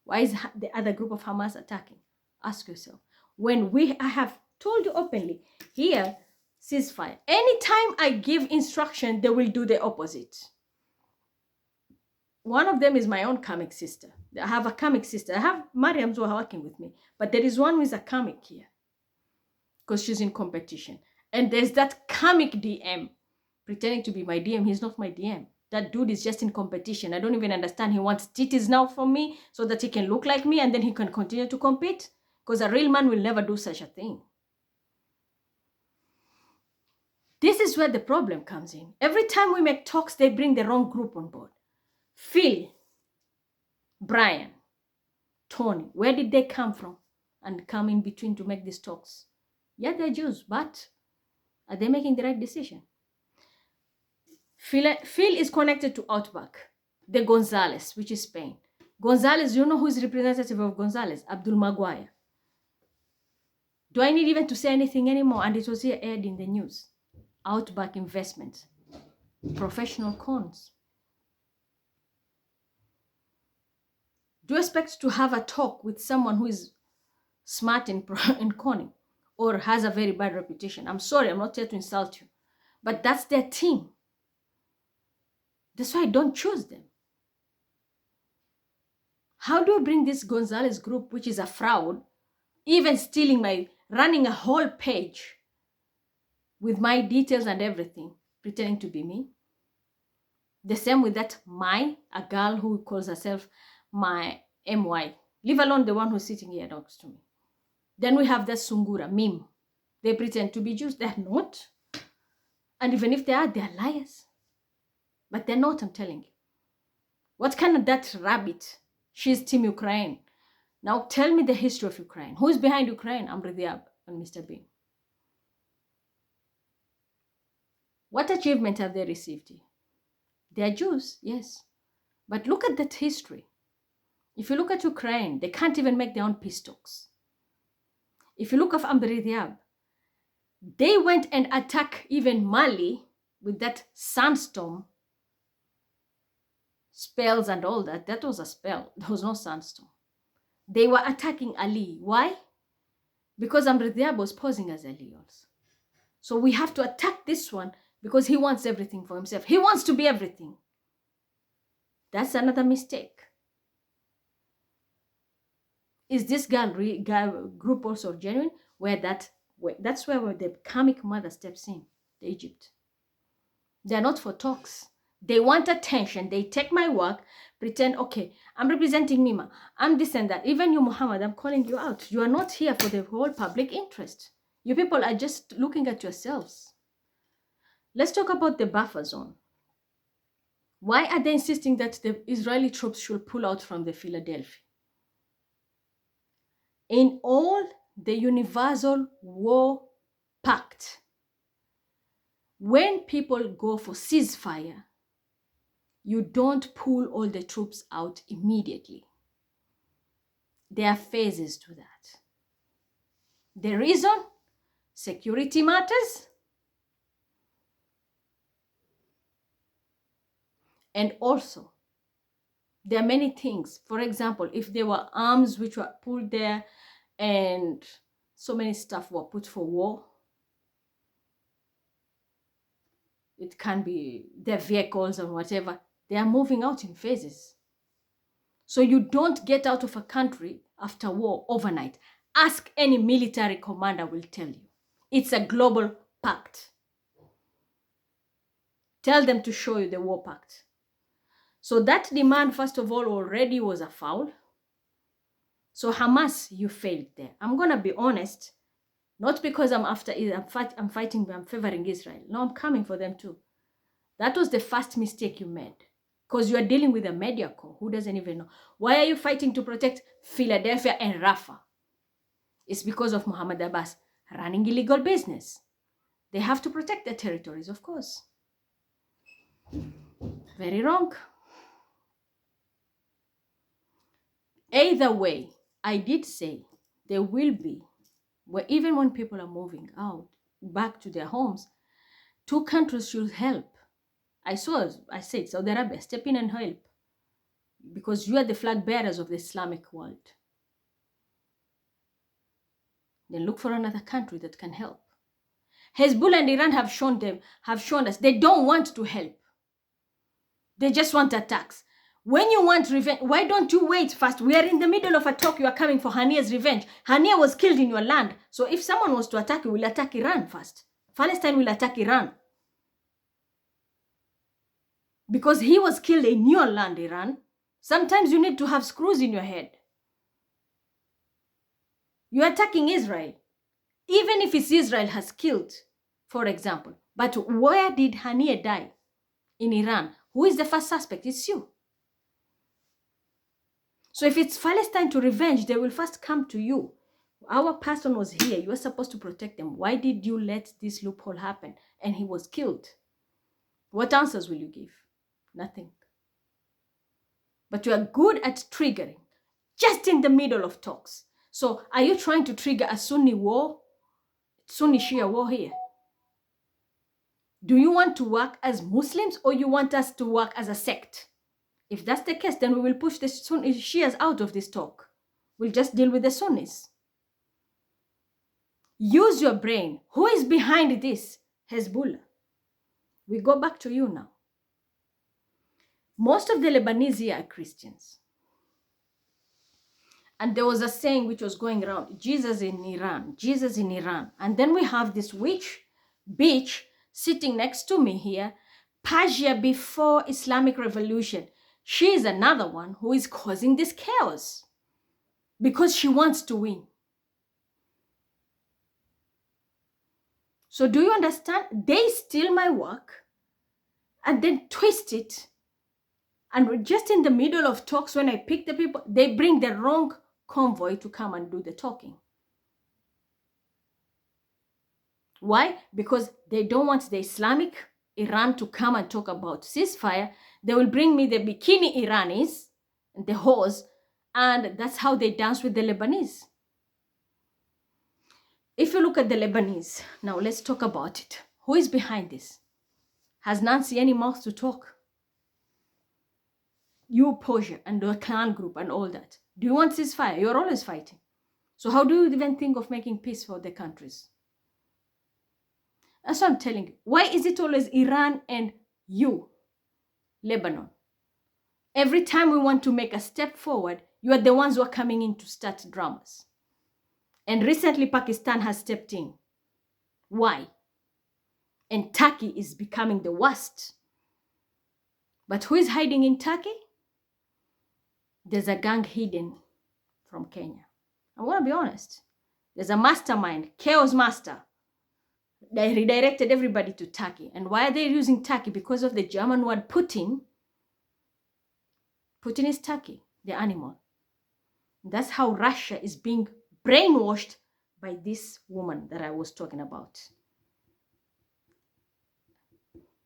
Why is the other group of Hamas attacking? Ask yourself. When I have told you openly, here, ceasefire. Anytime I give instruction, they will do the opposite. One of them is my own comic sister. I have a comic sister. I have Mariams who are working with me. But there is one who is a comic here. Because she's in competition. And there's that comic DM. Pretending to be my DM. He's not my DM. That dude is just in competition. I don't even understand. He wants titties now from me so that he can look like me and then he can continue to compete. Because a real man will never do such a thing. This is where the problem comes in. Every time we make talks, they bring the wrong group on board. Phil, Brian, Tony, where did they come from and come in between to make these talks? Yeah, they're Jews, but are they making the right decision? Phil is connected to Outback, the Gonzalez, which is Spain. Gonzalez, you know who is representative of Gonzalez? Abdul Maguire. Do I need even to say anything anymore? And it was here aired in the news. Outback Investments, professional cons. Do you expect to have a talk with someone who is smart in conning or has a very bad reputation? I'm sorry, I'm not here to insult you, but that's their team. That's why I don't choose them. How do I bring this Gonzalez group, which is a fraud, even running a whole page with my details and everything, pretending to be me? The same with that a girl who calls herself my MY. Leave alone the one who's sitting here next to me. Then we have the Sungura, meme. They pretend to be Jews. They're not. And even if they are liars. But they're not, I'm telling you. What kind of that rabbit? She's Team Ukraine. Now tell me the history of Ukraine. Who is behind Ukraine? Amr Diab and Mr. Bean. What achievement have they received? They are Jews, yes. But look at that history. If you look at Ukraine, they can't even make their own peace talks. If you look at Amr Diab, they went and attacked even Mali with that sandstorm spells and all that. That was a spell. There was no sandstorm. They were attacking Ali. Why? Because Amr Diab was posing as Ali also. So we have to attack this one because he wants everything for himself. He wants to be everything. That's another mistake. Is this group also genuine? That's where the karmic mother steps in, Egypt. They're not for talks. They want attention. They take my work, pretend, okay, I'm representing Mima. I'm this and that. Even you, Muhammad, I'm calling you out. You are not here for the whole public interest. You people are just looking at yourselves. Let's talk about the buffer zone. Why are they insisting that the Israeli troops should pull out from the Philadelphia? In all the Universal War Pact, when people go for ceasefire, you don't pull all the troops out immediately. There are phases to that. The reason? Security matters. And also, there are many things. For example, if there were arms which were pulled there and so many stuff were put for war, it can be their vehicles or whatever. They are moving out in phases. So you don't get out of a country after war overnight. Ask any military commander will tell you. It's a global pact. Tell them to show you the war pact. So that demand, first of all, already was a foul. So Hamas, you failed there. I'm going to be honest. Not because I'm favoring Israel. No, I'm coming for them too. That was the first mistake you made. Because you are dealing with a media corps who doesn't even know. Why are you fighting to protect Philadelphia and Rafah? It's because of Mohammed Abbas running illegal business. They have to protect their territories, of course. Very wrong. Either way, I did say there will be, even when people are moving out, back to their homes, two countries should help. I said, Saudi Arabia, step in and help. Because you are the flag bearers of the Islamic world. Then look for another country that can help. Hezbollah and Iran have shown us they don't want to help. They just want attacks. When you want revenge, why don't you wait first? We are in the middle of a talk. You are coming for Hania's revenge. Hania was killed in your land. So if someone was to attack you, will attack Iran first. Palestine will attack Iran. Because he was killed in your land, Iran. Sometimes you need to have screws in your head. You're attacking Israel. Even if it's Israel has killed, for example. But where did Hania die? In Iran. Who is the first suspect? It's you. So if it's Palestine to revenge, they will first come to you. Our person was here. You were supposed to protect them. Why did you let this loophole happen? And he was killed. What answers will you give? Nothing. But you are good at triggering. Just in the middle of talks. So are you trying to trigger a Sunni war? Sunni Shia war here? Do you want to work as Muslims or you want us to work as a sect? If that's the case, then we will push the Sunni Shias out of this talk. We'll just deal with the Sunnis. Use your brain. Who is behind this? Hezbollah. We go back to you now. Most of the Lebanese here are Christians. And there was a saying which was going around, Jesus in Iran, Jesus in Iran. And then we have this bitch sitting next to me here, Persia before Islamic revolution. She is another one who is causing this chaos because she wants to win. So do you understand? They steal my work and then twist it. And just in the middle of talks, when I pick the people, they bring the wrong convoy to come and do the talking. Why? Because they don't want the Islamic Iran to come and talk about ceasefire. They will bring me the bikini Iranis, the whores, and that's how they dance with the Lebanese. If you look at the Lebanese, now let's talk about it. Who is behind this? Has Nancy any mouth to talk? You, Persia, and the clan group and all that. Do you want ceasefire? You're always fighting. So how do you even think of making peace for the countries? That's what I'm telling you. Why is it always Iran and you, Lebanon? Every time we want to make a step forward, you are the ones who are coming in to start dramas. And recently, Pakistan has stepped in. Why? And Turkey is becoming the worst. But who is hiding in Turkey? There's a gang hidden from Kenya. I want to be honest. There's a mastermind, chaos master. They redirected everybody to Turkey. And why are they using Turkey? Because of the German word Putin. Putin is Turkey, the animal. That's how Russia is being brainwashed by this woman that I was talking about,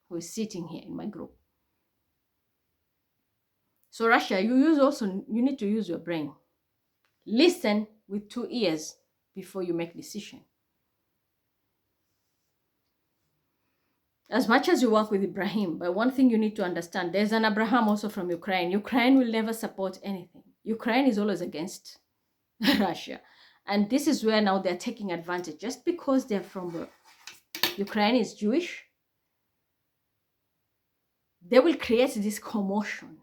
who is sitting here in my group. So Russia, you need to use your brain. Listen with 2 ears before you make decision. As much as you work with Ibrahim, but one thing you need to understand, there's an Abraham also from Ukraine. Ukraine will never support anything. Ukraine is always against Russia. And this is where now they're taking advantage. Just because they're from Ukraine is Jewish, they will create this commotion.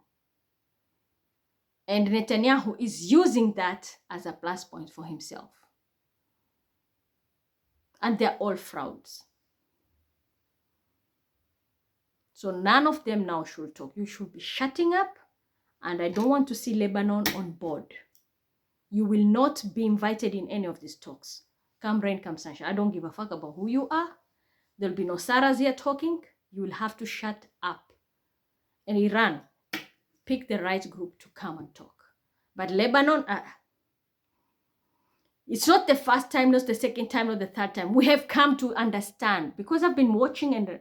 And Netanyahu is using that as a plus point for himself. And they're all frauds. So none of them now should talk. You should be shutting up. And I don't want to see Lebanon on board. You will not be invited in any of these talks. Come rain, come sunshine. I don't give a fuck about who you are. There'll be no Sarahs here talking. You will have to shut up. And Iran, pick the right group to come and talk. But Lebanon, it's not the first time, not the second time, not the third time. We have come to understand, because I've been watching and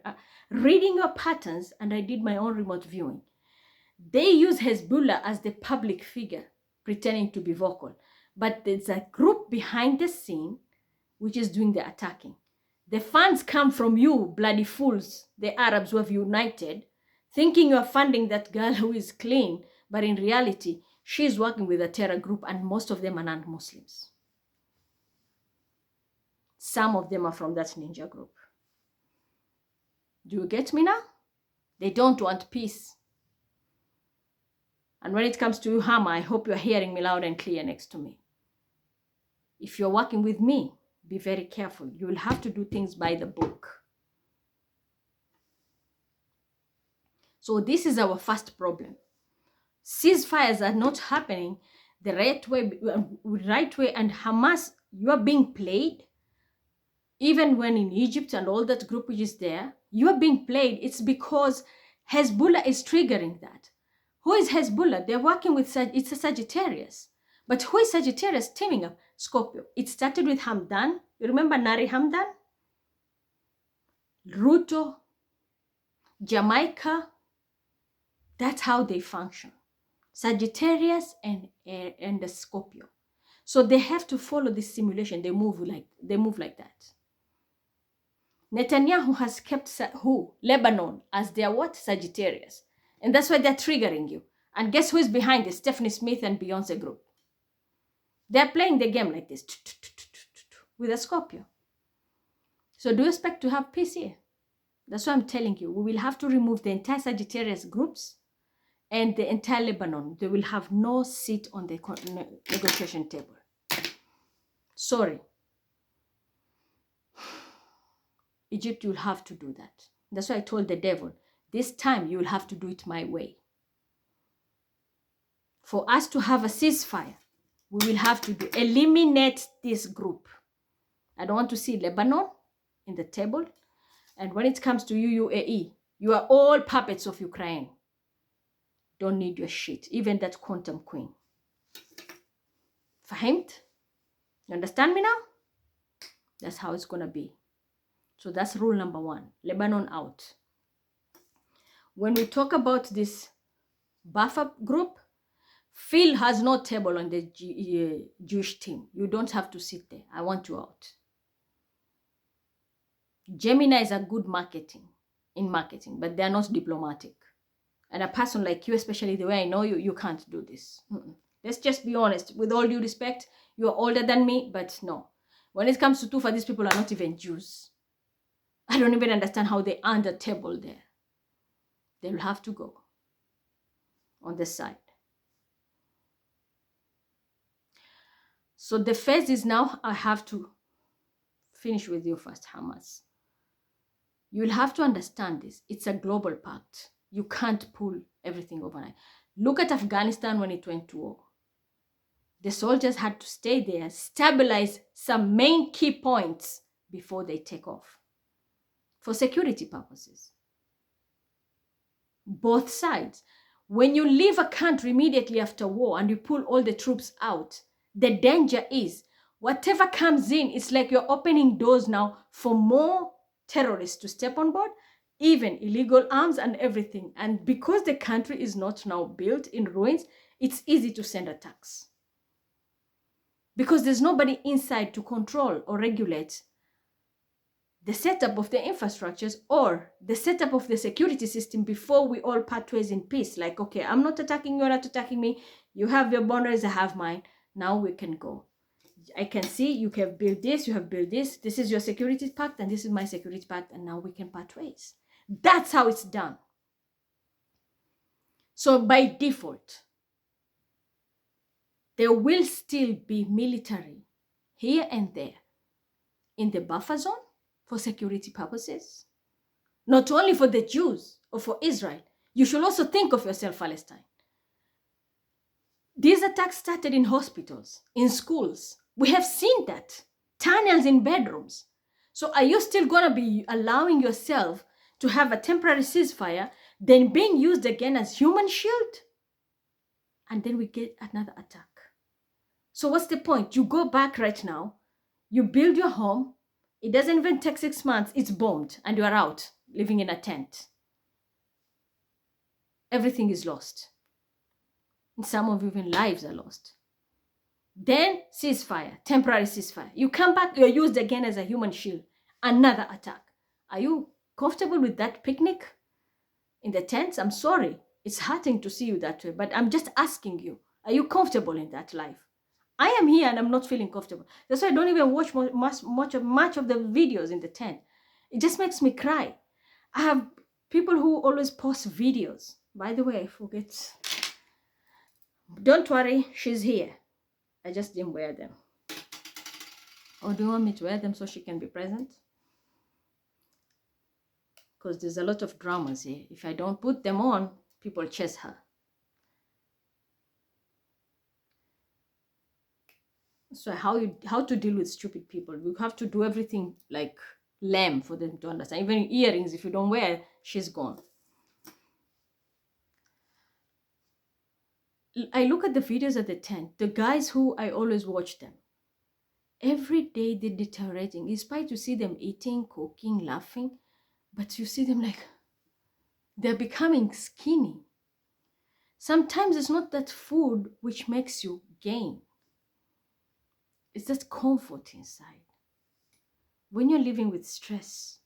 reading your patterns, and I did my own remote viewing. They use Hezbollah as the public figure, pretending to be vocal. But there's a group behind the scene which is doing the attacking. The funds come from you, bloody fools, the Arabs who have united, thinking you're funding that girl who is clean, but in reality, she's working with a terror group, and most of them are non-Muslims. Some of them are from that ninja group. Do you get me now? They don't want peace. And when it comes to you, Hama, I hope you're hearing me loud and clear next to me. If you're working with me, be very careful. You will have to do things by the book. So this is our first problem. Ceasefires are not happening the right way, and Hamas, you are being played. Even when in Egypt and all that group which is there, you are being played. It's because Hezbollah is triggering that. Who is Hezbollah? They're working with, it's a Sagittarius. But who is Sagittarius teaming up? Scorpio. It started with Hamdan. You remember Nari Hamdan? Ruto, Jamaica. That's how they function. Sagittarius and the Scorpio. So they have to follow this simulation. They move like that. Netanyahu has kept Lebanon as their what? Sagittarius. And that's why they're triggering you. And guess who is behind this? Stephanie Smith and Beyonce group. They're playing the game like this with a Scorpio. So do you expect to have peace here? That's what I'm telling you. We will have to remove the entire Sagittarius groups and the entire Lebanon. They will have no seat on the negotiation table. Sorry. Egypt, you'll have to do that. That's why I told the devil, This time you will have to do it my way. For us to have a ceasefire, we will have to eliminate this group. I don't want to see Lebanon in the table. And when it comes to you, UAE, you are all puppets of Ukraine. Don't need your shit. Even that quantum queen. Fahimt? You understand me now? That's how it's going to be. So that's rule number 1. Lebanon out. When we talk about this buffer group, Phil has no table on the Jewish team. You don't have to sit there. I want you out. Gemini is a good in marketing, but they're not diplomatic. And a person like you, especially the way I know you, you can't do this. Let's just be honest. With all due respect, you're older than me, but no. When it comes to Tufa, these people are not even Jews. I don't even understand how they earn the table there. They'll have to go on the side. So the phase is now, I have to finish with you first, Hamas. You'll have to understand this. It's a global pact. You can't pull everything overnight. Look at Afghanistan when it went to war. The soldiers had to stay there, stabilize some main key points before they take off for security purposes. Both sides. When you leave a country immediately after war and you pull all the troops out, the danger is whatever comes in, it's like you're opening doors now for more terrorists to step on board, even illegal arms and everything. And because the country is not now built in ruins, it's easy to send attacks. Because there's nobody inside to control or regulate the setup of the infrastructures or the setup of the security system before we all part ways in peace. Like, okay, I'm not attacking you, you're not attacking me. You have your boundaries, I have mine. Now we can go. I can see you have built this, you have built this. This is your security pact and this is my security pact, and now we can part ways. That's how it's done. So by default, there will still be military here and there in the buffer zone for security purposes. Not only for the Jews or for Israel. You should also think of yourself, Palestine. These attacks started in hospitals, in schools. We have seen that. Tunnels in bedrooms. So are you still going to be allowing yourself to have a temporary ceasefire, then being used again as human shield? And then we get another attack. So what's the point? You go back right now, you build your home, it doesn't even take 6 months, it's bombed, and you are out, living in a tent. Everything is lost. And some of even lives are lost. Then ceasefire, temporary ceasefire. You come back, you're used again as a human shield. Another attack. Are you comfortable with that picnic in the tents? I'm sorry. It's hurting to see you that way, but I'm just asking you, are you comfortable in that life? I am here and I'm not feeling comfortable. That's why I don't even watch much of the videos in the tent. It just makes me cry. I have people who always post videos. By the way, I forget. Don't worry, she's here. I just didn't wear them. Or do you want me to wear them so she can be present? Because there's a lot of dramas here. If I don't put them on, people chase her. So how to deal with stupid people? We have to do everything like lamb for them to understand. Even earrings, if you don't wear, she's gone. I look at the videos at the tent. The guys who I always watch them. Every day they're deteriorating. In spite you see them eating, cooking, laughing, but you see them like they're becoming skinny. Sometimes it's not that food which makes you gain. It's that comfort inside. When you're living with stress,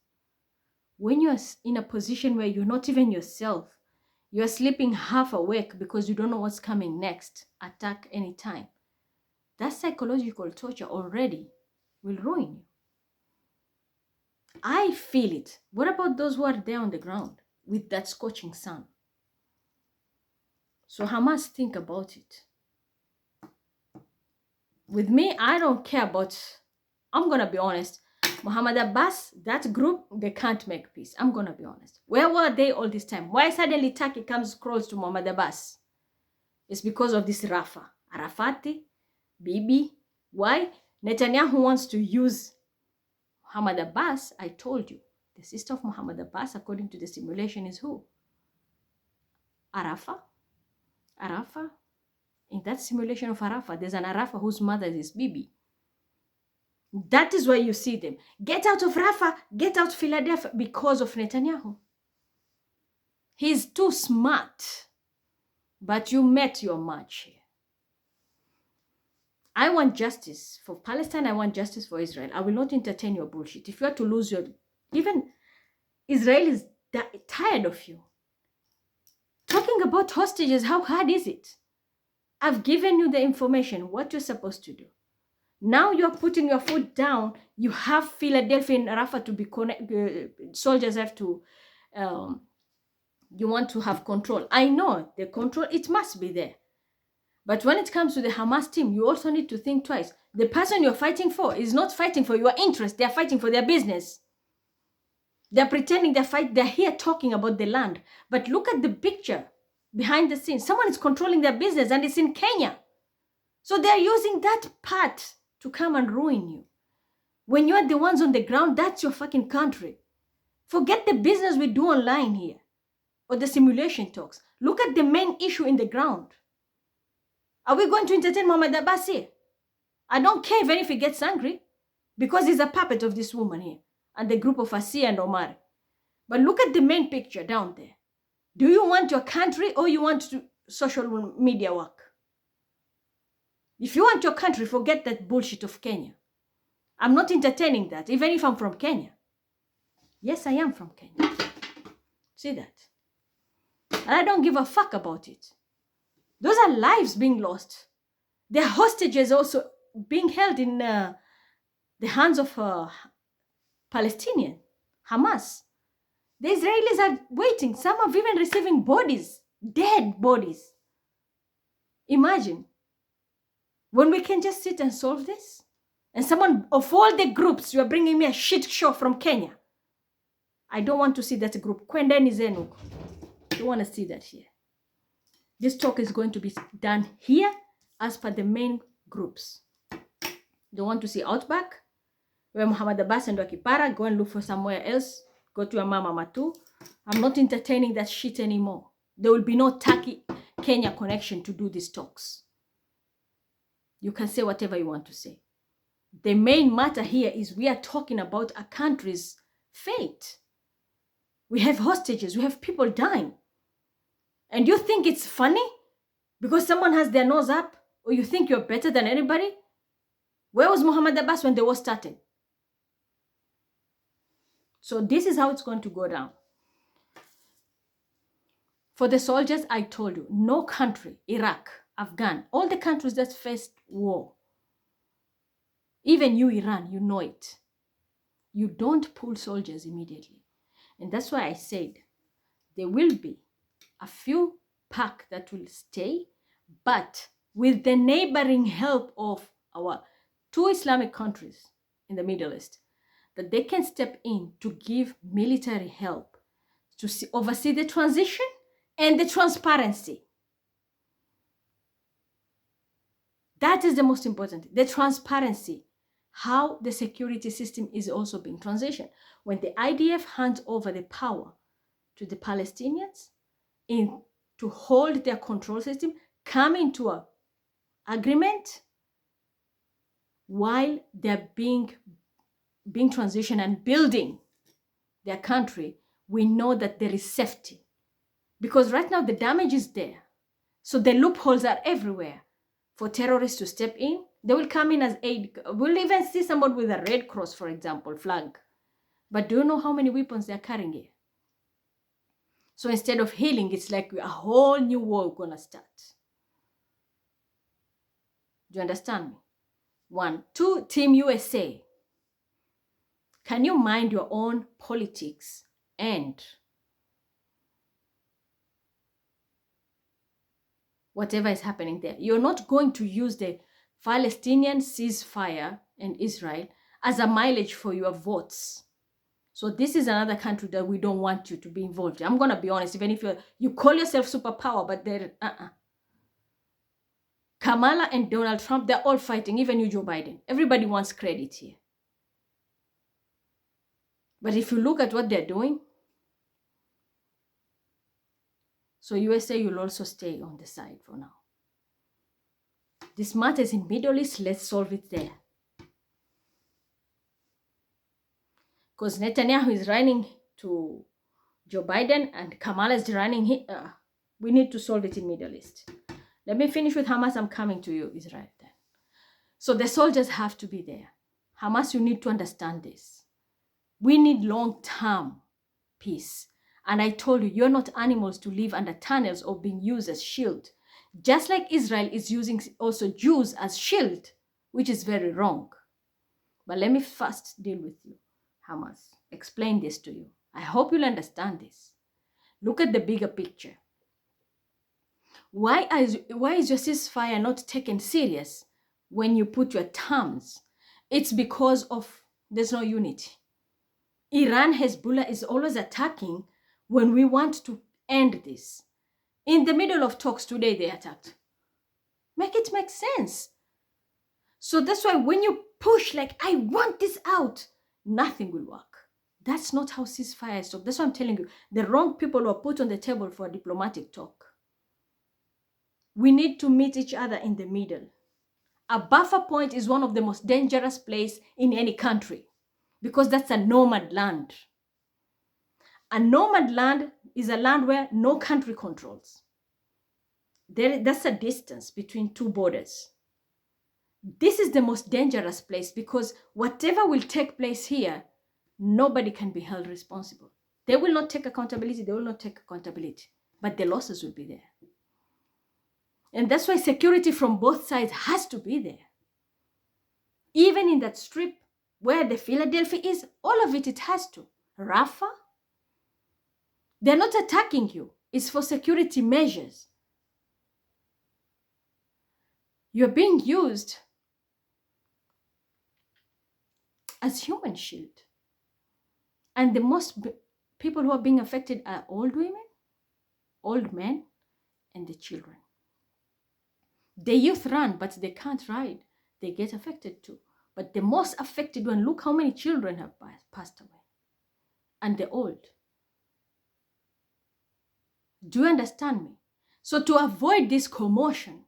when you're in a position where you're not even yourself, you're sleeping half awake because you don't know what's coming next, attack anytime. That psychological torture already will ruin you. I feel it. What about those who are there on the ground with that scorching sun? So Hamas, think about it. With me, I don't care about, I'm going to be honest, Muhammad Abbas, that group, they can't make peace. I'm going to be honest. Where were they all this time? Why suddenly Turkey comes close to Muhammad Abbas? It's because of this Rafah. Arafati, Bibi. Why? Netanyahu wants to use Muhammad Abbas. I told you. The sister of Muhammad Abbas, according to the simulation, is who? Arafah. Arafah. In that simulation of Arafah, there's an Arafah whose mother is Bibi. That is why you see them. Get out of Rafah, get out of Philadelphia, because of Netanyahu. He's too smart. But you met your match here. I want justice for Palestine. I want justice for Israel. I will not entertain your bullshit. If you are to lose your... Even Israel is tired of you. Talking about hostages, how hard is it? I've given you the information, what you're supposed to do. Now you're putting your foot down. You have Philadelphia and Rafah to be connected. Soldiers have to... you want to have control. I know the control, it must be there. But when it comes to the Hamas team, you also need to think twice. The person you're fighting for is not fighting for your interest. They're fighting for their business. They're pretending they're here talking about the land. But look at the picture behind the scenes. Someone is controlling their business and it's in Kenya. So they're using that part to come and ruin you. When you're the ones on the ground, that's your fucking country. Forget the business we do online here. Or the simulation talks. Look at the main issue in the ground. Are we going to entertain Muhammad Abbas here? I don't care even if he gets angry, because he's a puppet of this woman here and the group of Asiya and Omar. But look at the main picture down there. Do you want your country or you want to social media work? If you want your country, forget that bullshit of Kenya. I'm not entertaining that, even if I'm from Kenya. Yes, I am from Kenya. See that? And I don't give a fuck about it. Those are lives being lost. There are hostages also being held in the hands of Palestinian, Hamas. The Israelis are waiting. Some are even receiving bodies, dead bodies. Imagine. When we can just sit and solve this. And someone, of all the groups, you are bringing me a shit show from Kenya. I don't want to see that group. Kwendeni zenu. I don't want to see that here. This talk is going to be done here as per the main groups. Don't want to see Outback, where Muhammad Abbas and Wakipara, go and look for somewhere else. Go to your mama Matu. I'm not entertaining that shit anymore. There will be no Turkey-Kenya connection to do these talks. You can say whatever you want to say. The main matter here is we are talking about a country's fate. We have hostages. We have people dying. And you think it's funny because someone has their nose up, or you think you're better than anybody? Where was Muhammad Abbas when the war started? So this is how it's going to go down. For the soldiers, I told you, no country, Iraq, Afghan, all the countries that faced war, even you, Iran, you know it. You don't pull soldiers immediately. And that's why I said there will be a few pack that will stay, but with the neighboring help of our 2 Islamic countries in the Middle East, that they can step in to give military help to oversee the transition and the transparency. That is the most important, the transparency, how the security system is also being transitioned. When the IDF hands over the power to the Palestinians, to hold their control system, come into an agreement while they're being transitioned and building their country, we know that there is safety. Because right now the damage is there. So the loopholes are everywhere for terrorists to step in. They will come in as aid. We'll even see someone with a Red Cross, for example, flag. But do you know how many weapons they're carrying here? So instead of healing, it's like a whole new war gonna start. Do you understand me? 1. 2, Team USA. Can you mind your own politics and whatever is happening there? You're not going to use the Palestinian ceasefire and Israel as a mileage for your votes. So this is another country that we don't want you to be involved in. I'm going to be honest, even if you call yourself superpower, but they're, Kamala and Donald Trump, they're all fighting, even you, Joe Biden. Everybody wants credit here. But if you look at what they're doing, so USA will also stay on the side for now. This matters in Middle East, let's solve it there. Because Netanyahu is running to Joe Biden and Kamala is running here. We need to solve it in Middle East. Let me finish with Hamas. I'm coming to you, Israel, then. So the soldiers have to be there. Hamas, you need to understand this. We need long-term peace. And I told you, you're not animals to live under tunnels or being used as shield. Just like Israel is using also Jews as shield, which is very wrong. But let me first deal with you, Hamas. Explain this to you. I hope you'll understand this. Look at the bigger picture. Why is your ceasefire not taken serious when you put your terms? It's because of there's no unity. Iran, Hezbollah is always attacking when we want to end this. In the middle of talks today, they attacked. Make it make sense. So that's why when you push like, I want this out, nothing will work. That's not how ceasefire is talked. That's why I'm telling you, the wrong people were put on the table for a diplomatic talk. We need to meet each other in the middle. A buffer point is one of the most dangerous places in any country because that's a nomad land. A nomad land is a land where no country controls. That's a distance between two borders. This is the most dangerous place because whatever will take place here, nobody can be held responsible. They will not take accountability. But the losses will be there. And that's why security from both sides has to be there. Even in that strip where the Philadelphia is, all of it has to. Rafah, they're not attacking you. It's for security measures. You're being used as human shield. And the most people who are being affected are old women, old men, and the children. The youth run, but they can't ride. They get affected too. But the most affected one, look how many children have passed away. And the old. Do you understand me? So to avoid this commotion,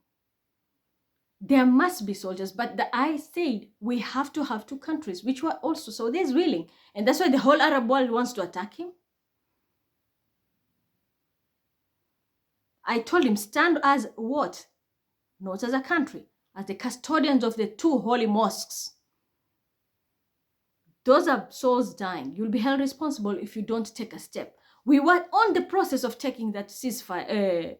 there must be soldiers. But I said we have to have two countries, which were also, so there's willing. And that's why the whole Arab world wants to attack him. I told him, stand as what? Not as a country, as the custodians of the two holy mosques. Those are souls dying. You'll be held responsible if you don't take a step. We were on the process of taking that ceasefire.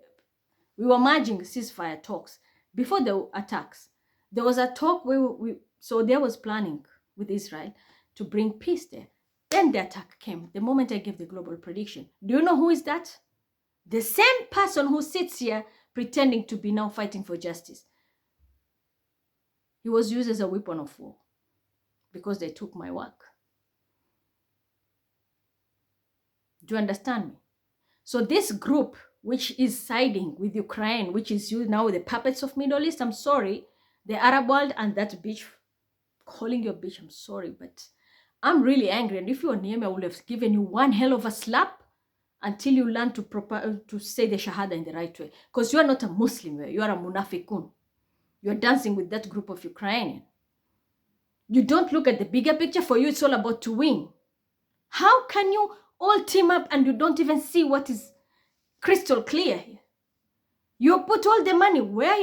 We were merging ceasefire talks before the attacks. There was a talk where so there was planning with Israel to bring peace there. Then the attack came. The moment I gave the global prediction. Do you know who is that? The same person who sits here pretending to be now fighting for justice. He was used as a weapon of war because they took my work. Do you understand me? So this group, which is siding with Ukraine, which is you now the puppets of Middle East, I'm sorry, the Arab world and that bitch, calling your bitch, I'm sorry, but I'm really angry. And if you were near me, I would have given you one hell of a slap until you learn to say the Shahada in the right way. Because you are not a Muslim, you are a munafiqun. You are dancing with that group of Ukrainian. You don't look at the bigger picture. For you, it's all about to win. How can you all team up and you don't even see what is crystal clear here? You put all the money.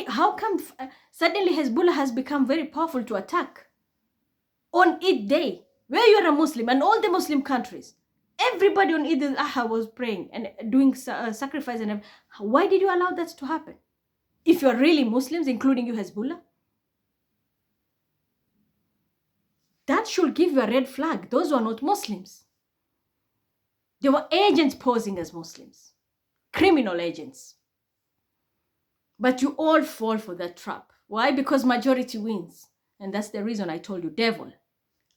How come suddenly Hezbollah has become very powerful to attack? On Eid day, where you are a Muslim and all the Muslim countries, everybody on Eid al-Adha was praying and doing sacrifice. And why did you allow that to happen? If you are really Muslims, including you, Hezbollah, that should give you a red flag. Those were not Muslims. They were agents posing as Muslims, criminal agents. But you all fall for that trap. Why? Because majority wins. And that's the reason I told you, devil.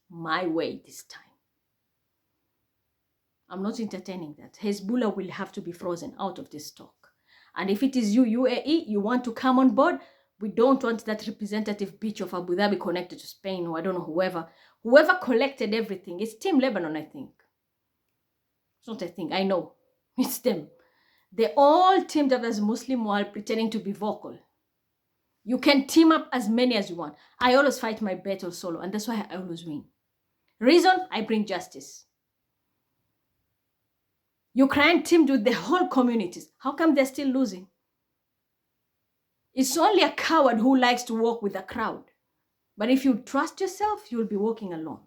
my way this time. I'm not entertaining that. Hezbollah will have to be frozen out of this talk. And if it is you, UAE, you want to come on board, we don't want that representative bitch of Abu Dhabi connected to Spain, or I don't know, whoever collected everything. It's Team Lebanon, I think. It's not a thing, I know. It's them. They all teamed up as Muslim while pretending to be vocal. You can team up as many as you want. I always fight my battle solo, and that's why I always win. Reason, I bring justice. Ukraine teamed with the whole communities. How come they're still losing? It's only a coward who likes to walk with a crowd. But if you trust yourself, you'll be walking alone.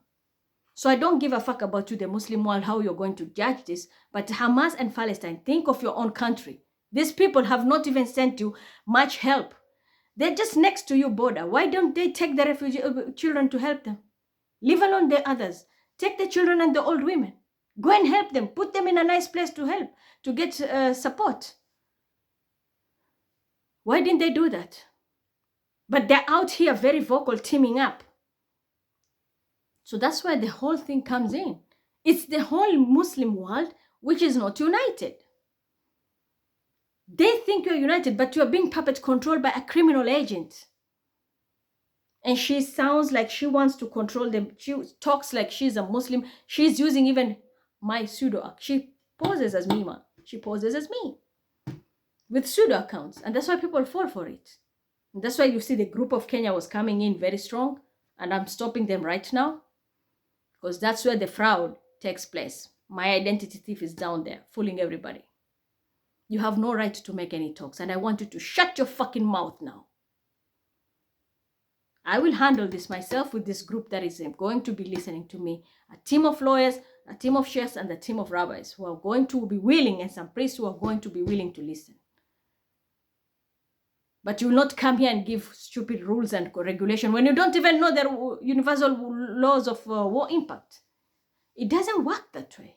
So I don't give a fuck about you, the Muslim world, how you're going to judge this. But Hamas and Palestine, think of your own country. These people have not even sent you much help. They're just next to your border. Why don't they take the refugee children to help them? Leave alone the others. Take the children and the old women. Go and help them. Put them in a nice place to help, to get support. Why didn't they do that? But they're out here very vocal, teaming up. So that's where the whole thing comes in. It's the whole Muslim world which is not united. They think you're united, but you're being puppet controlled by a criminal agent. And she sounds like she wants to control them. She talks like she's a Muslim. She's using even my pseudo. She poses as me, man. She poses as me with pseudo accounts. And that's why people fall for it. And that's why you see the group of Kenya was coming in very strong. And I'm stopping them right now. Because that's where the fraud takes place. My identity thief is down there, fooling everybody. You have no right to make any talks. And I want you to shut your fucking mouth now. I will handle this myself with this group that is going to be listening to me. A team of lawyers, a team of sheikhs, and a team of rabbis who are going to be willing, and some priests who are going to be willing to listen. But you will not come here and give stupid rules and regulation when you don't even know the universal laws of war impact. It doesn't work that way.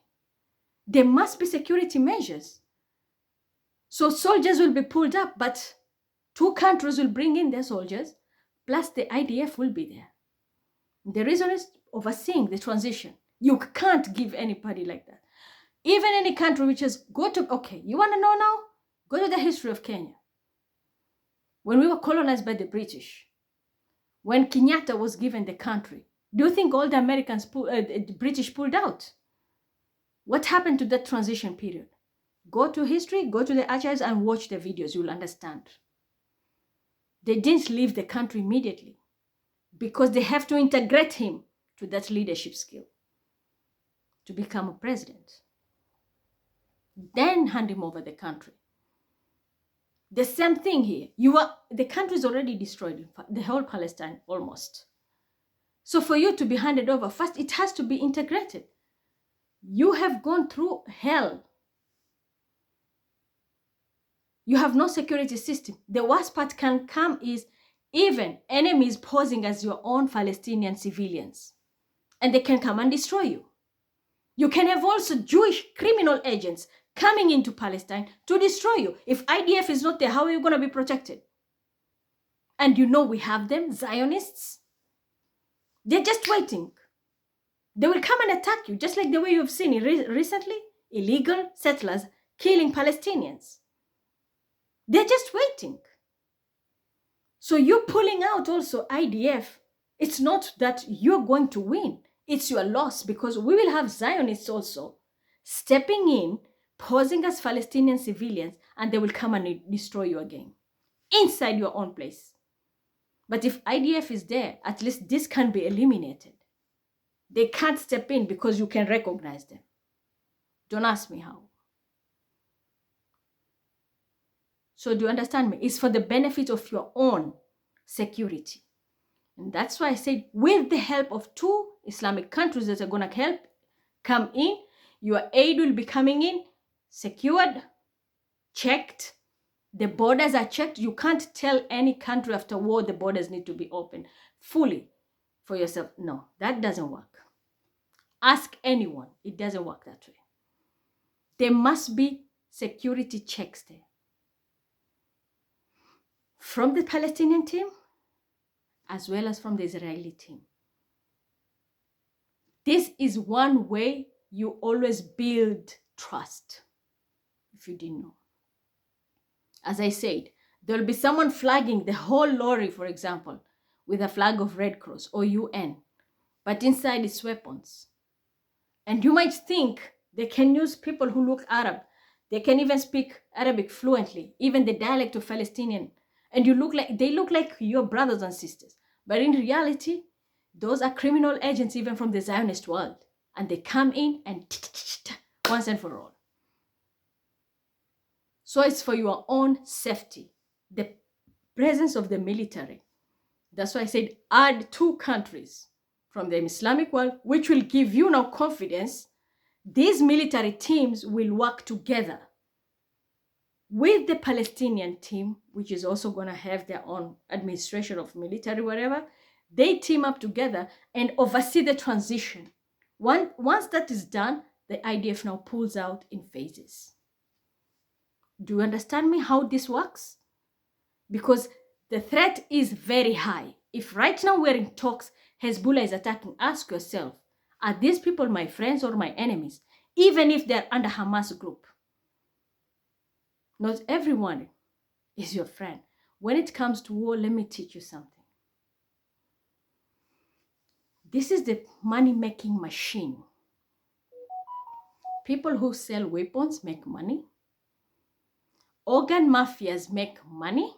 There must be security measures. So soldiers will be pulled up, but 2 countries will bring in their soldiers, plus the IDF will be there. The reason is overseeing the transition. You can't give anybody like that. Even any country which is, okay, you want to know now? Go to the history of Kenya. When we were colonized by the British, when Kenyatta was given the country, do you think all the British pulled out? What happened to that transition period? Go to history, go to the archives and watch the videos, you'll understand. They didn't leave the country immediately because they have to integrate him to that leadership skill to become a president. Then hand him over the country. The same thing here. The country is already destroyed, the whole Palestine almost. So for you to be handed over, first it has to be integrated. You have gone through hell. You have no security system. The worst part can come is even enemies posing as your own Palestinian civilians. And they can come and destroy you. You can have also Jewish criminal agents coming into Palestine to destroy you. If IDF is not there, how are you going to be protected? And you know we have them, Zionists. They're just waiting. They will come and attack you, just like the way you have seen it recently. Illegal settlers killing Palestinians. They're just waiting. So you pulling out also IDF, it's not that you're going to win. It's your loss because we will have Zionists also stepping in, posing as Palestinian civilians, and they will come and destroy you again inside your own place. But if IDF is there, at least this can be eliminated. They can't step in because you can recognize them. Don't ask me how. So do you understand me? It's for the benefit of your own security. And that's why I said, with the help of 2 Islamic countries that are going to come in, your aid will be coming in, secured, checked. The borders are checked. You can't tell any country after war the borders need to be open fully for yourself. No, that doesn't work. Ask anyone. It doesn't work that way. There must be security checks there. From the Palestinian team, as well as from the Israeli team. This is one way you always build trust, if you didn't know. As I said, there'll be someone flagging the whole lorry, for example, with a flag of Red Cross or UN, but inside it's weapons. And you might think they can use people who look Arab. They can even speak Arabic fluently, even the dialect of Palestinian. And they look like your brothers and sisters. But in reality, those are criminal agents even from the Zionist world. And they come in and once and for all. So it's for your own safety. The presence of the military. That's why I said add 2 countries from the Islamic world, which will give you now confidence. These military teams will work together with the Palestinian team, which is also going to have their own administration of military, whatever. They team up together and oversee the transition. Once that is done, the IDF now pulls out in phases. Do you understand me how this works? Because the threat is very high. If right now we're in talks, Hezbollah is attacking, ask yourself, are these people my friends or my enemies? Even if they're under Hamas group. Not everyone is your friend. When it comes to war, let me teach you something. This is the money-making machine. People who sell weapons make money. Organ mafias make money.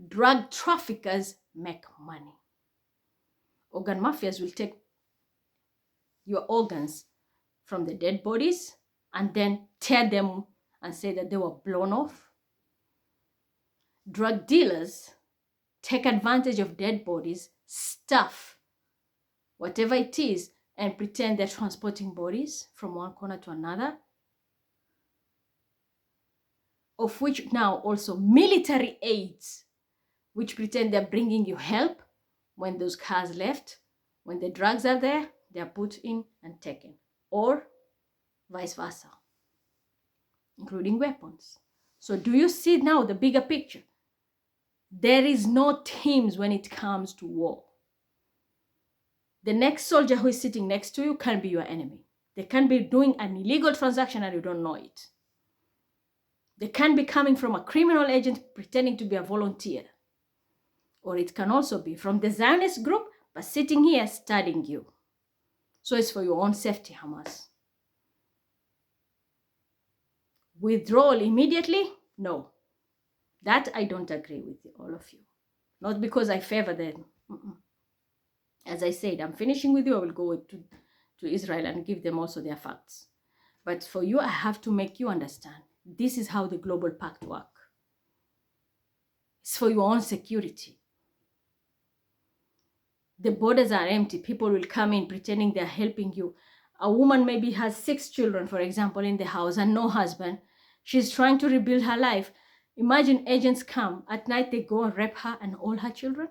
Drug traffickers make money. Organ mafias will take your organs from the dead bodies and then tear them and say that they were blown off. Drug dealers take advantage of dead bodies, stuff whatever it is, and pretend they're transporting bodies from one corner to another. Of which now also military aids, which pretend they're bringing you help when those cars left. When the drugs are there, they're put in and taken. Or vice versa, including weapons. So do you see now the bigger picture? There is no teams when it comes to war. The next soldier who is sitting next to you can be your enemy. They can be doing an illegal transaction and you don't know it. They can be coming from a criminal agent pretending to be a volunteer. Or it can also be from the Zionist group, but sitting here studying you. So it's for your own safety, Hamas. Withdrawal immediately? No. That I don't agree with all of you. Not because I favor them. As I said, I'm finishing with you. I will go to Israel and give them also their facts. But for you, I have to make you understand. This is how the global pact works. It's for your own security. The borders are empty. People will come in pretending they're helping you. A woman maybe has 6 children, for example, in the house and no husband. She's trying to rebuild her life. Imagine agents come. At night, they go and rape her and all her children.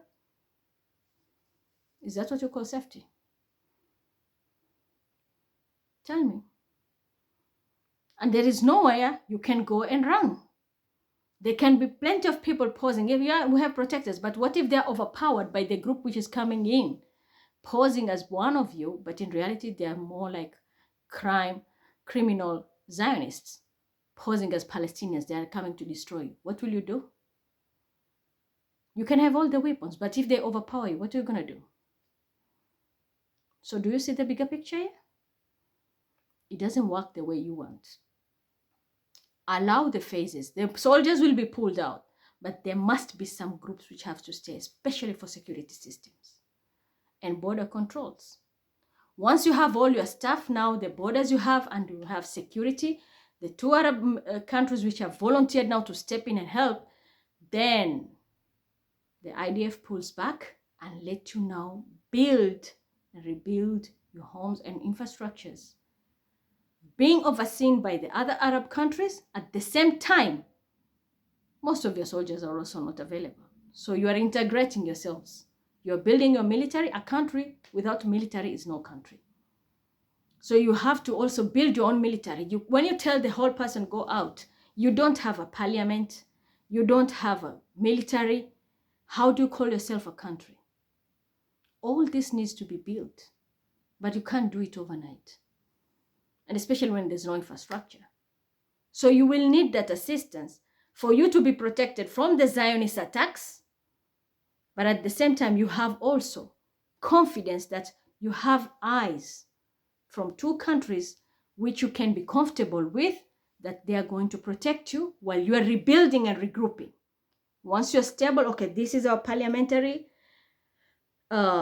Is that what you call safety? Tell me. And there is nowhere you can go and run. There can be plenty of people posing. Yeah, we have protectors, but what if they're overpowered by the group which is coming in, posing as one of you, but in reality they're more like criminal Zionists, posing as Palestinians. They are coming to destroy you. What will you do? You can have all the weapons, but if they overpower you, what are you going to do? So do you see the bigger picture here? It doesn't work the way you want. Allow the phases. The soldiers will be pulled out, but there must be some groups which have to stay, especially for security systems and border controls. Once you have all your stuff, now the borders you have and you have security, the 2 Arab countries which have volunteered now to step in and help, then the IDF pulls back and let you now build and rebuild your homes and infrastructures. Being overseen by the other Arab countries at the same time, most of your soldiers are also not available. So you are integrating yourselves. You're building your military. A country without military is no country. So you have to also build your own military. When you tell the whole person go out, you don't have a parliament. You don't have a military. How do you call yourself a country? All this needs to be built. but you can't do it overnight. And especially when there's no infrastructure. So you will need that assistance for you to be protected from the Zionist attacks. But at the same time, you have also confidence that you have eyes from two countries which you can be comfortable with, that they are going to protect you while you are rebuilding and regrouping. Once you're stable, okay, this is our parliamentary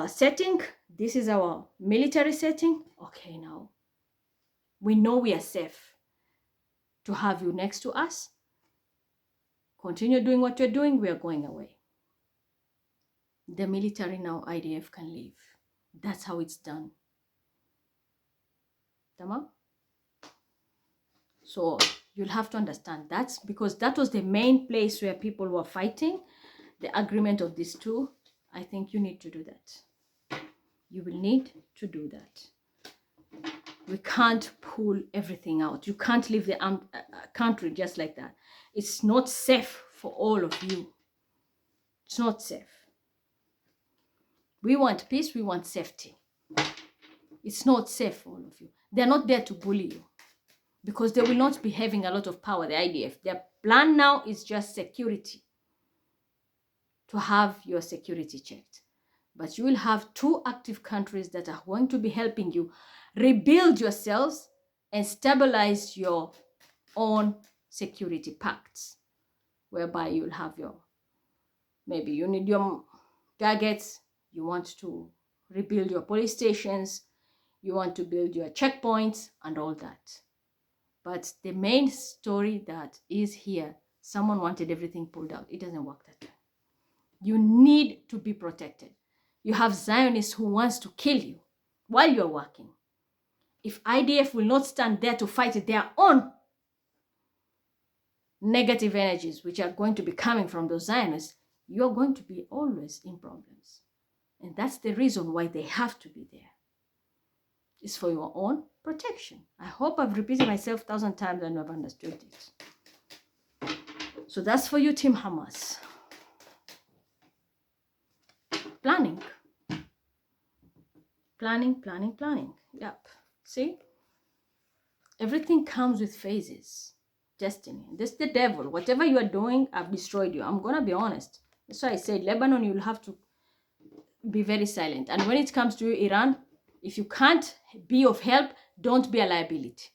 setting, this is our military setting. Okay, now we know we are safe to have you next to us. Continue doing what you're doing, we are going away. The military now, IDF can leave. That's how it's done. Tamam? So you'll have to understand that's because that was the main place where people were fighting. The agreement of these two, I think you need to do that. You will need to do that. We can't pull everything out. You can't leave the country just like that. It's not safe for all of you. It's not safe. We want peace, we want safety. It's not safe for all of you. They're not there to bully you because they will not be having a lot of power, the IDF. Their plan now is just security, to have your security checked. But you will have two active countries that are going to be helping you rebuild yourselves and stabilize your own security pacts, whereby you'll have your, maybe you need your targets, you want to rebuild your police stations, you want to build your checkpoints and all that. But the main story that is here, someone wanted everything pulled out. It doesn't work that way. You need to be protected. You have Zionists who wants to kill you while you're working. If IDF will not stand there to fight their own negative energies, which are going to be coming from those Zionists, you're going to be always in problems. And that's the reason why they have to be there. It's for your own protection. I hope I've repeated myself 1,000 times and I've understood it. So that's for you, Team Hamas. Planning. Planning. Yep. See? Everything comes with phases. Destiny. This is the devil. Whatever you are doing, I've destroyed you. I'm going to be honest. That's why I said, Lebanon, you'll have to be very silent. And when it comes to you, Iran, if you can't be of help, don't be a liability.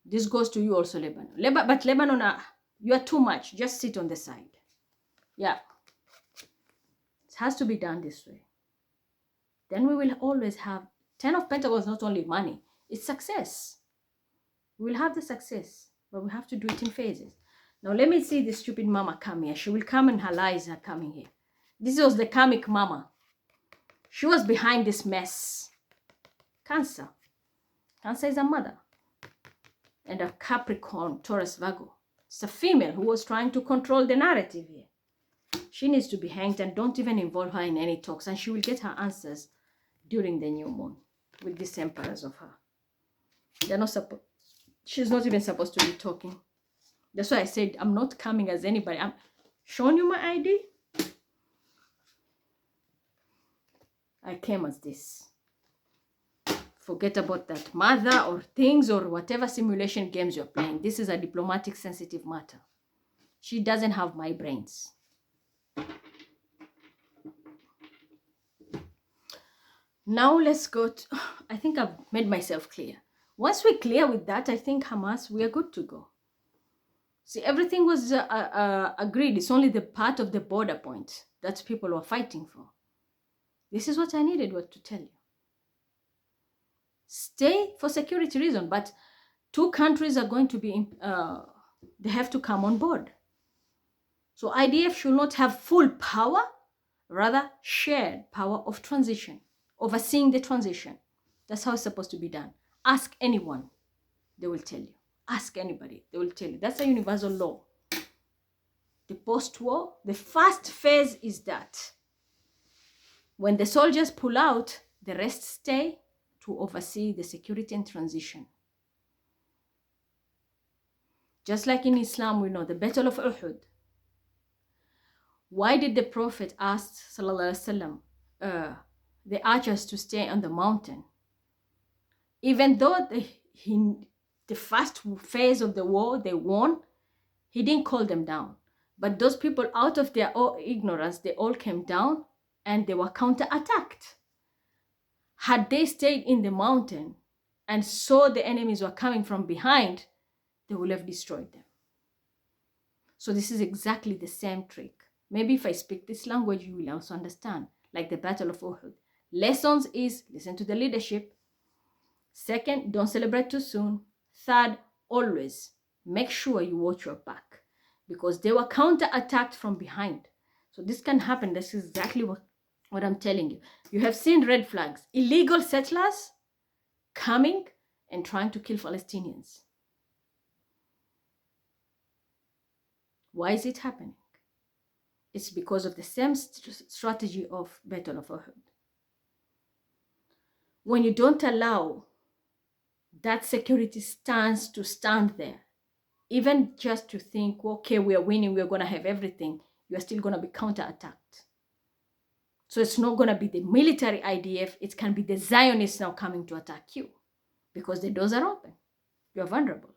This goes to you also, Lebanon. But Lebanon, you are too much. Just sit on the side. Yeah. It has to be done this way. Then we will always have 10 of Pentacles, not only money, it's success. We will have the success, but we have to do it in phases. Now, let me see this stupid mama come here. She will come and her lies are coming here. This was the karmic mama. She was behind this mess. Cancer. Cancer is a mother. And a Capricorn, Taurus, Virgo. It's a female who was trying to control the narrative here. She needs to be hanged and don't even involve her in any talks. And she will get her answers during the new moon with these emperors of her. They're not supposed. She's not even supposed to be talking. That's why I said I'm not coming as anybody. I'm showing you my ID. I came as this. Forget about that mother or things or whatever simulation games you're playing. This is a diplomatic sensitive matter. She doesn't have my brains. Now let's go to, I think I've made myself clear. Once we're clear with that, I think Hamas, we are good to go. See, everything was agreed. It's only the part of the border point that people were fighting for. This is what I needed to tell you. Stay for security reason, but two countries are going to be, they have to come on board. So IDF should not have full power, rather shared power of transition, overseeing the transition. That's how it's supposed to be done. Ask anyone, they will tell you. Ask anybody, they will tell you. That's a universal law. The post-war, the first phase is that when the soldiers pull out, the rest stay to oversee the security and transition. Just like in Islam, we know the Battle of Uhud. Why did the Prophet ask, Sallallahu Alaihi Wasallam, the archers to stay on the mountain. Even though the first phase of the war, they won, he didn't call them down. But those people, out of their ignorance, they all came down and they were counterattacked. Had they stayed in the mountain and saw the enemies were coming from behind, they would have destroyed them. So this is exactly the same trick. Maybe if I speak this language, you will also understand, like the Battle of Uhud. Lessons is listen to the leadership. Second, don't celebrate too soon. Third, always make sure you watch your back, because they were counter-attacked from behind. So this can happen. This is exactly what I'm telling you. You have seen red flags, illegal settlers coming and trying to kill Palestinians. Why is it happening? It's because of the same strategy of Battle of Uhud. When you don't allow that security stance to stand there, even just to think, okay, we are winning, we're going to have everything, you are still going to be counterattacked. So it's not going to be the military IDF, it can be the Zionists now coming to attack you, because the doors are open. You're vulnerable.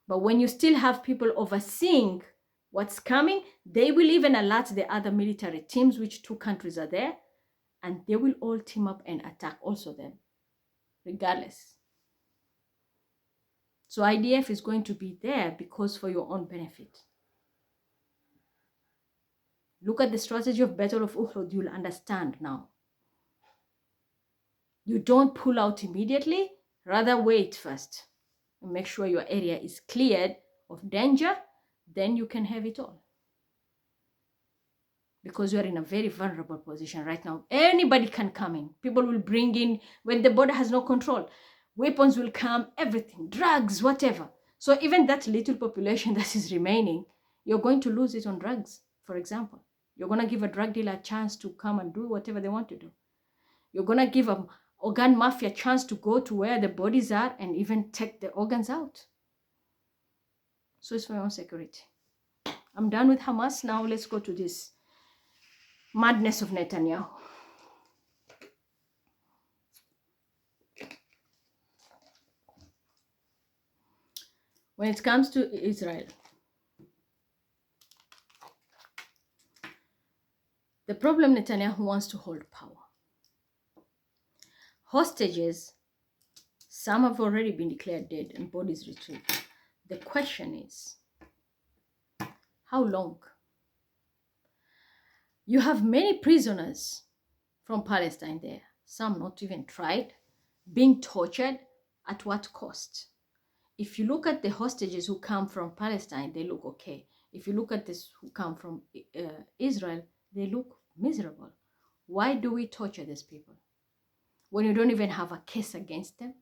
But when you still have people overseeing what's coming, they will even alert the other military teams, which 2 countries are there, and they will all team up and attack also them, regardless. So IDF is going to be there because for your own benefit. Look at the strategy of Battle of Uhud, you'll understand now. You don't pull out immediately, rather wait first and make sure your area is cleared of danger, then you can have it all. Because you are in a very vulnerable position right now. Anybody can come in. People will bring in, when the border has no control, weapons will come, everything, drugs, whatever. So even that little population that is remaining, you're going to lose it on drugs, for example. You're going to give a drug dealer a chance to come and do whatever they want to do. You're going to give an organ mafia a chance to go to where the bodies are and even take the organs out. So it's for your own security. I'm done with Hamas. Now let's go to this madness of Netanyahu. When it comes to Israel, the problem, Netanyahu wants to hold power. Hostages, some have already been declared dead and bodies retrieved. The question is, how long? You have many prisoners from Palestine there, some not even tried, being tortured. At what cost? If you look at the hostages who come from Palestine, they look okay. If you look at this who come from Israel, they look miserable. Why do we torture these people when you don't even have a case against them?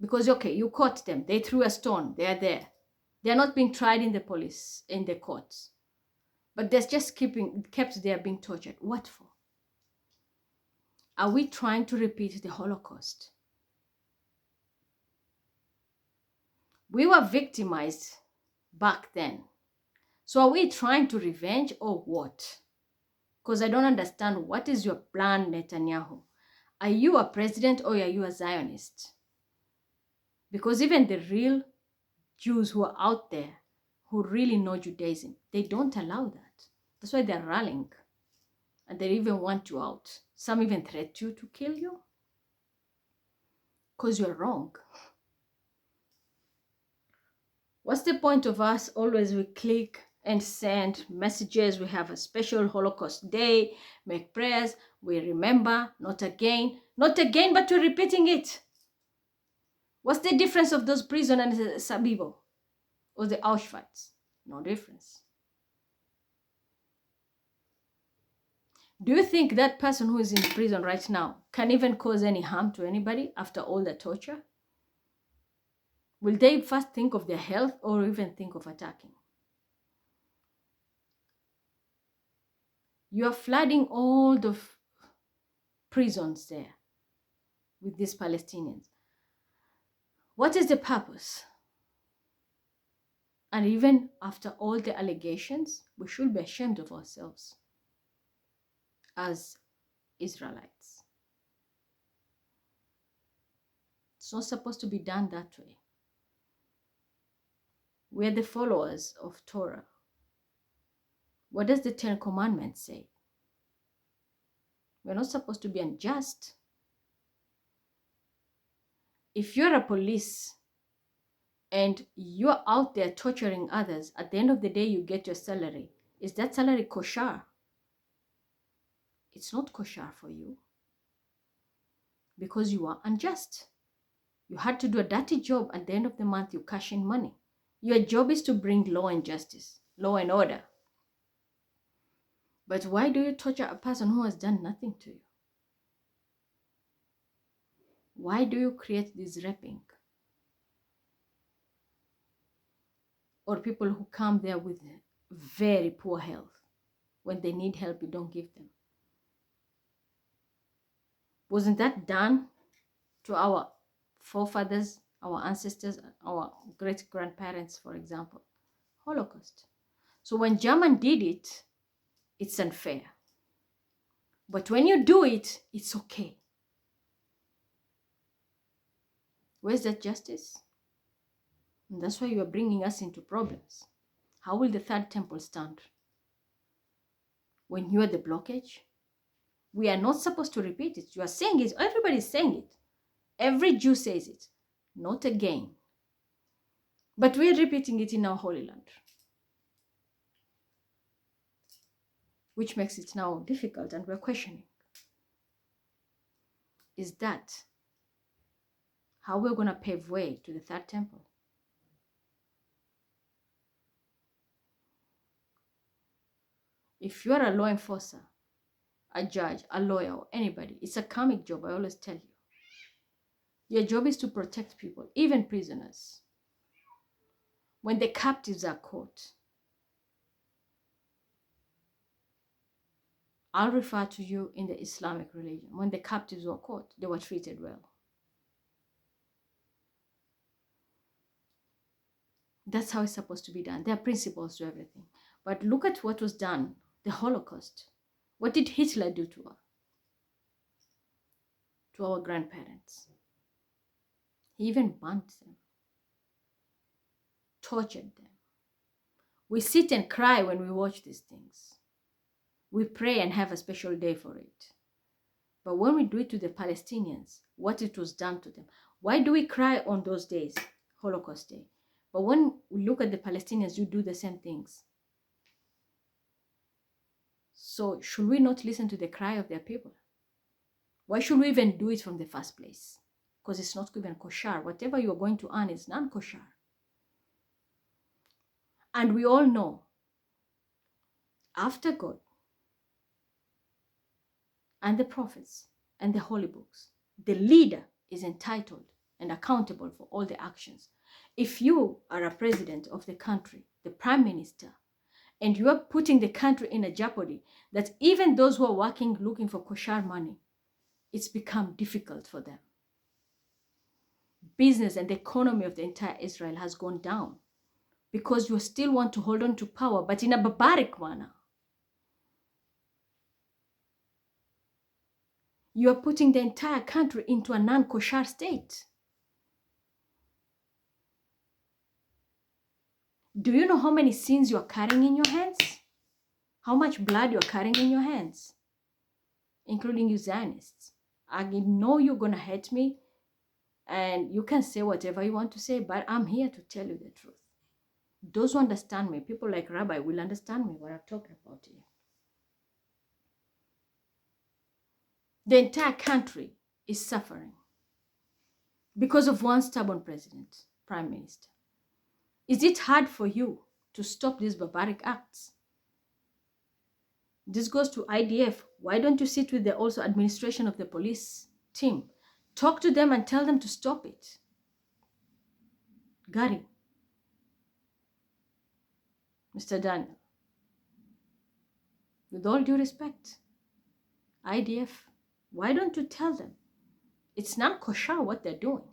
Because, okay, you caught them, they threw a stone, they are there. They are not being tried in the police, in the courts. But they're just kept there being tortured. What for? Are we trying to repeat the Holocaust? We were victimized back then. So are we trying to revenge or what? Because I don't understand. What is your plan, Netanyahu? Are you a president or are you a Zionist? Because even the real Jews who are out there, who really know Judaism, they don't allow that. That's why they're rallying. And they even want you out. Some even threaten you to kill you. Because you're wrong. What's the point of us always we click and send messages? We have a special Holocaust day, make prayers, we remember, not again, but we're repeating it. What's the difference of those prisoners in Sabibo or the Auschwitz? No difference. Do you think that person who is in prison right now can even cause any harm to anybody after all the torture? Will they first think of their health or even think of attacking? You are flooding all the prisons there with these Palestinians. What is the purpose? And even after all the allegations, we should be ashamed of ourselves as Israelites. It's not supposed to be done that way. We are the followers of Torah. What does the Ten Commandments say? We're not supposed to be unjust. If you're a police and you're out there torturing others, at the end of the day, you get your salary. Is that salary kosher? It's not kosher for you because you are unjust. You had to do a dirty job. At the end of the month, you cash in money. Your job is to bring law and justice, law and order. But why do you torture a person who has done nothing to you? Why do you create this raping? Or people who come there with very poor health. When they need help, you don't give them. Wasn't that done to our forefathers, our ancestors, our great-grandparents, for example? Holocaust. So when German did it, it's unfair. But when you do it, it's okay. Where's that justice? And that's why you are bringing us into problems. How will the third temple stand? When you are the blockage? We are not supposed to repeat it. You are saying it. Everybody's saying it. Every Jew says it. Not again. But we are repeating it in our Holy Land. Which makes it now difficult, and we're questioning. Is that how we're going to pave way to the third temple? If you're a law enforcer, a judge, a lawyer, or anybody, it's a karmic job, I always tell you. Your job is to protect people, even prisoners. When the captives are caught, I'll refer to you in the Islamic religion. When the captives were caught, they were treated well. That's how it's supposed to be done. There are principles to everything. But look at what was done, the Holocaust. What did Hitler do to us? To our grandparents? He even burnt them, tortured them. We sit and cry when we watch these things. We pray and have a special day for it. But when we do it to the Palestinians, what it was done to them, why do we cry on those days, Holocaust Day? But when we look at the Palestinians, you do the same things. So should we not listen to the cry of their people? Why should we even do it from the first place? Because it's not even kosher. Whatever you're going to earn is non-kosher. And we all know, after God and the prophets and the holy books, the leader is entitled and accountable for all the actions. If you are a president of the country, the prime minister, and you are putting the country in a jeopardy, that even those who are working, looking for kosher money, it's become difficult for them. Business and the economy of the entire Israel has gone down because you still want to hold on to power, but in a barbaric manner. You are putting the entire country into a non-kosher state. Do you know how many sins you are carrying in your hands? How much blood you are carrying in your hands? Including you Zionists. I know you're going to hate me and you can say whatever you want to say, but I'm here to tell you the truth. Those who understand me, people like Rabbi will understand me what I'm talking about here. The entire country is suffering because of one stubborn president, prime minister. Is it hard for you to stop these barbaric acts? This goes to IDF. Why don't you sit with the also administration of the police team? Talk to them and tell them to stop it. Gary, Mr. Daniel, with all due respect, IDF, why don't you tell them? It's not kosher what they're doing.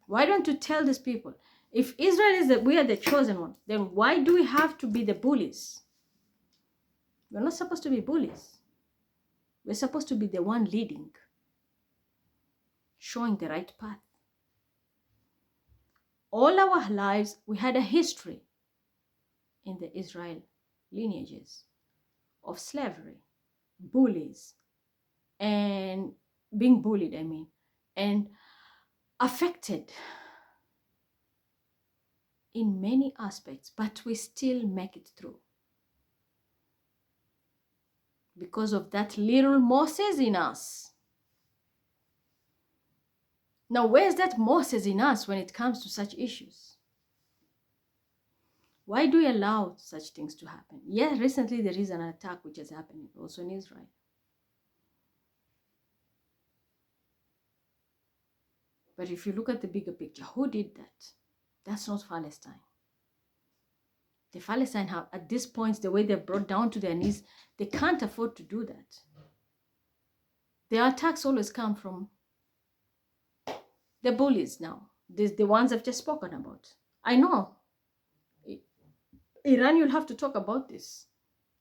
Why don't you tell these people? If Israel is that we are the chosen one, then why do we have to be the bullies? We're not supposed to be bullies. We're supposed to be the one leading, showing the right path. All our lives, we had a history in the Israel lineages of slavery, bullies, and being bullied, and affected in many aspects, but we still make it through. Because of that little Moses in us. Now, where's that Moses in us when it comes to such issues? Why do we allow such things to happen? Yeah, recently there is an attack which is happening also in Israel. But if you look at the bigger picture, who did that? That's not Palestine. The Palestine have, at this point, the way they're brought down to their knees, they can't afford to do that. Their attacks always come from the bullies now. The ones I've just spoken about. I know. Iran, you'll have to talk about this.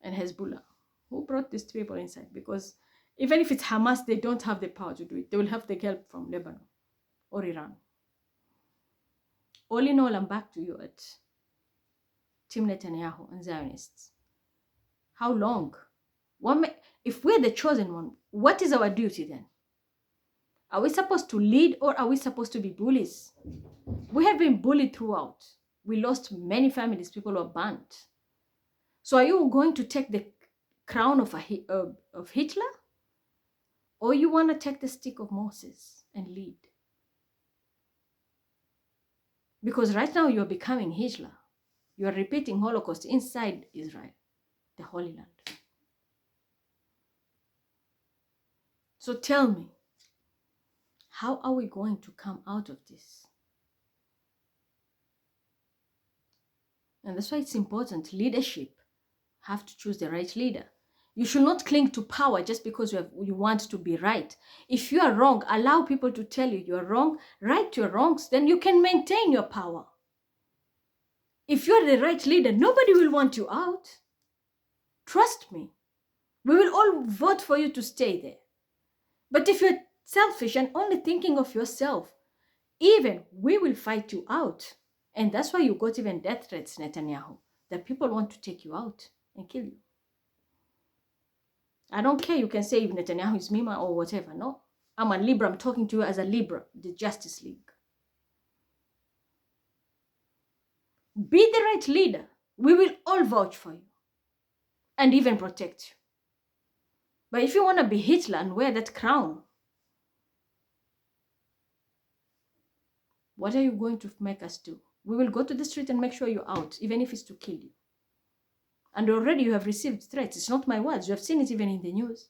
And Hezbollah. Who brought these people inside? Because even if it's Hamas, they don't have the power to do it. They will have the help from Lebanon or Iran. All in all, I'm back to you at Team Netanyahu and Zionists. How long? If we're the chosen one, what is our duty then? Are we supposed to lead or are we supposed to be bullies? We have been bullied throughout. We lost many families. People were burnt. So are you going to take the crown of Hitler? Or you want to take the stick of Moses and lead? Because right now you're becoming Hitler. You are repeating Holocaust inside Israel, the Holy Land. So tell me, how are we going to come out of this? And that's why it's important. Leadership, have to choose the right leader. You should not cling to power just because you want to be right. If you are wrong, allow people to tell you you're wrong, right your wrongs, then you can maintain your power. If you're the right leader, nobody will want you out. Trust me. We will all vote for you to stay there. But if you're selfish and only thinking of yourself, even we will fight you out. And that's why you got even death threats, Netanyahu, that people want to take you out and kill you. I don't care. You can say if Netanyahu is Mima or whatever. No, I'm a Libra. I'm talking to you as a Libra, the Justice League. Be the right leader. We will all vouch for you and even protect you. But if you want to be Hitler and wear that crown, what are you going to make us do? We will go to the street and make sure you're out, even if it's to kill you. And already you have received threats. It's not my words. You have seen it even in the news.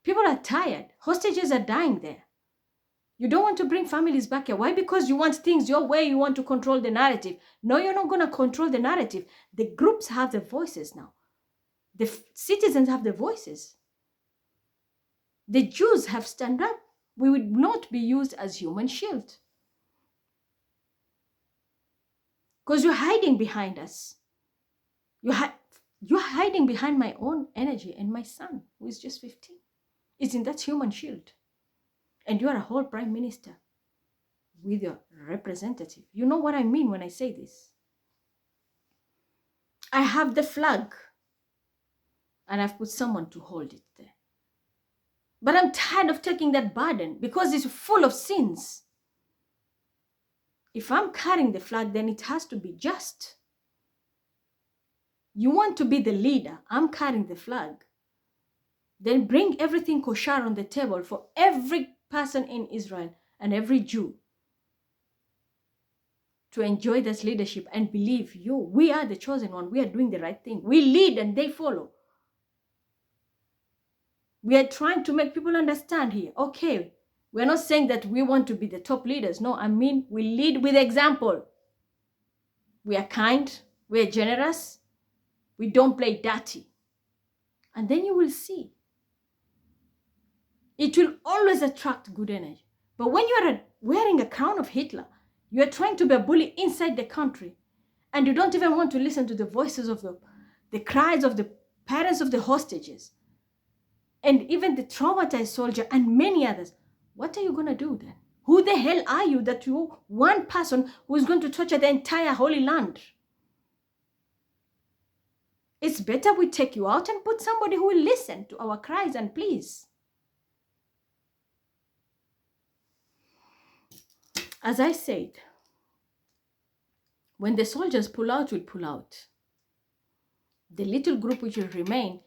People are tired. Hostages are dying there. You don't want to bring families back here. Why? Because you want things your way. You want to control the narrative. No, you're not going to control the narrative. The groups have the voices now. The citizens have the voices. The Jews have stand up. We would not be used as human shield. Because you're hiding behind us. You're hiding behind my own energy and my son, who is just 15. Isn't that human shield? And you are a whole prime minister with your representative. You know what I mean when I say this. I have the flag and I've put someone to hold it there. But I'm tired of taking that burden because it's full of sins. If I'm carrying the flag, then it has to be just. You want to be the leader. I'm carrying the flag. Then bring everything kosher on the table for every person in Israel and every Jew to enjoy this leadership and believe you. We are the chosen one. We are doing the right thing. We lead and they follow. We are trying to make people understand here. Okay, we're not saying that we want to be the top leaders. No, I mean we lead with example. We are kind. We are generous. We don't play dirty. And then you will see. It will always attract good energy. But when you are wearing a crown of Hitler, you are trying to be a bully inside the country, and you don't even want to listen to the voices of the cries of the parents of the hostages, and even the traumatized soldier and many others, what are you going to do then? Who the hell are you that you, one person who is going to torture the entire Holy Land? It's better we take you out and put somebody who will listen to our cries and pleas. As I said, when the soldiers pull out, will pull out. The little group which will remain,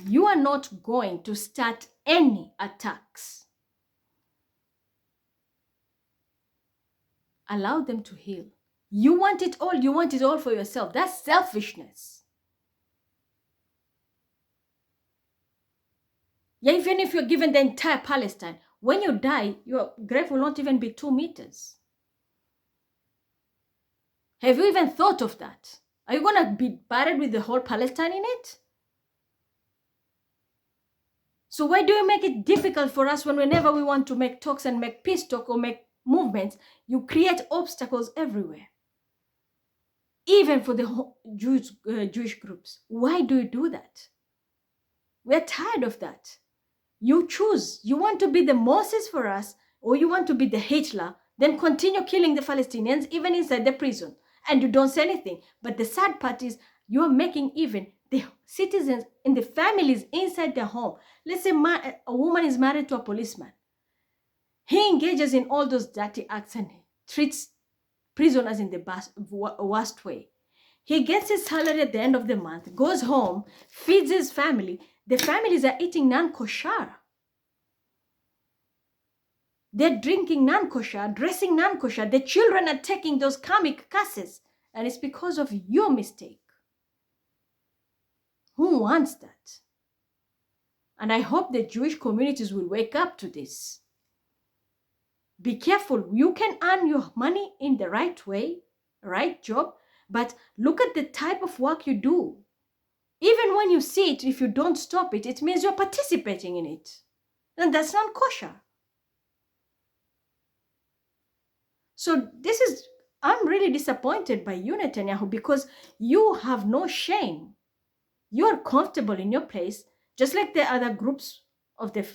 you are not going to start any attacks. Allow them to heal. You want it all for yourself. That's selfishness. Yeah, even if you're given the entire Palestine, when you die, your grave will not even be 2 meters. Have you even thought of that? Are you going to be buried with the whole Palestine in it? So why do you make it difficult for us whenever we want to make talks and make peace talk or make movements? You create obstacles everywhere. Even for the Jewish groups. Why do you do that? We're tired of that. You choose. You want to be the Moses for us, or you want to be the Hitler, then continue killing the Palestinians even inside the prison. And you don't say anything. But the sad part is you're making even the citizens and the families inside their home. Let's say a woman is married to a policeman. He engages in all those dirty acts and treats prisoners in the worst way. He gets his salary at the end of the month, goes home, feeds his family. The families are eating non-kosher. They're drinking non-kosher, dressing non-kosher. The children are taking those karmic curses. And it's because of your mistake. Who wants that? And I hope the Jewish communities will wake up to this. Be careful. You can earn your money in the right way, right job, but look at the type of work you do. Even when you see it, if you don't stop it, it means you're participating in it. And that's not kosher. So I'm really disappointed by you, Netanyahu, because you have no shame. You're comfortable in your place, just like the other groups of the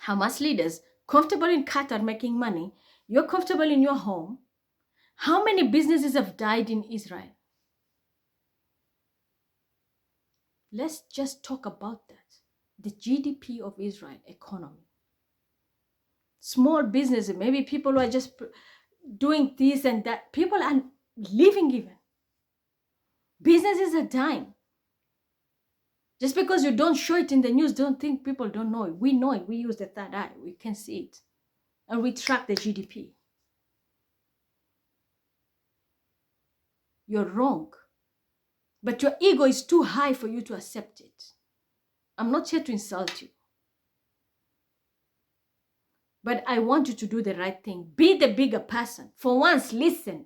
Hamas leaders, comfortable in Qatar making money. You're comfortable in your home. How many businesses have died in Israel? Let's just talk about that. The GDP of Israel economy. Small businesses, maybe people who are just doing this and that. People are living even. Businesses are dying. Just because you don't show it in the news, don't think people don't know it. We know it. We use the third eye. We can see it. And we track the GDP. You're wrong. But your ego is too high for you to accept it. I'm not here to insult you. But I want you to do the right thing. Be the bigger person. For once, listen.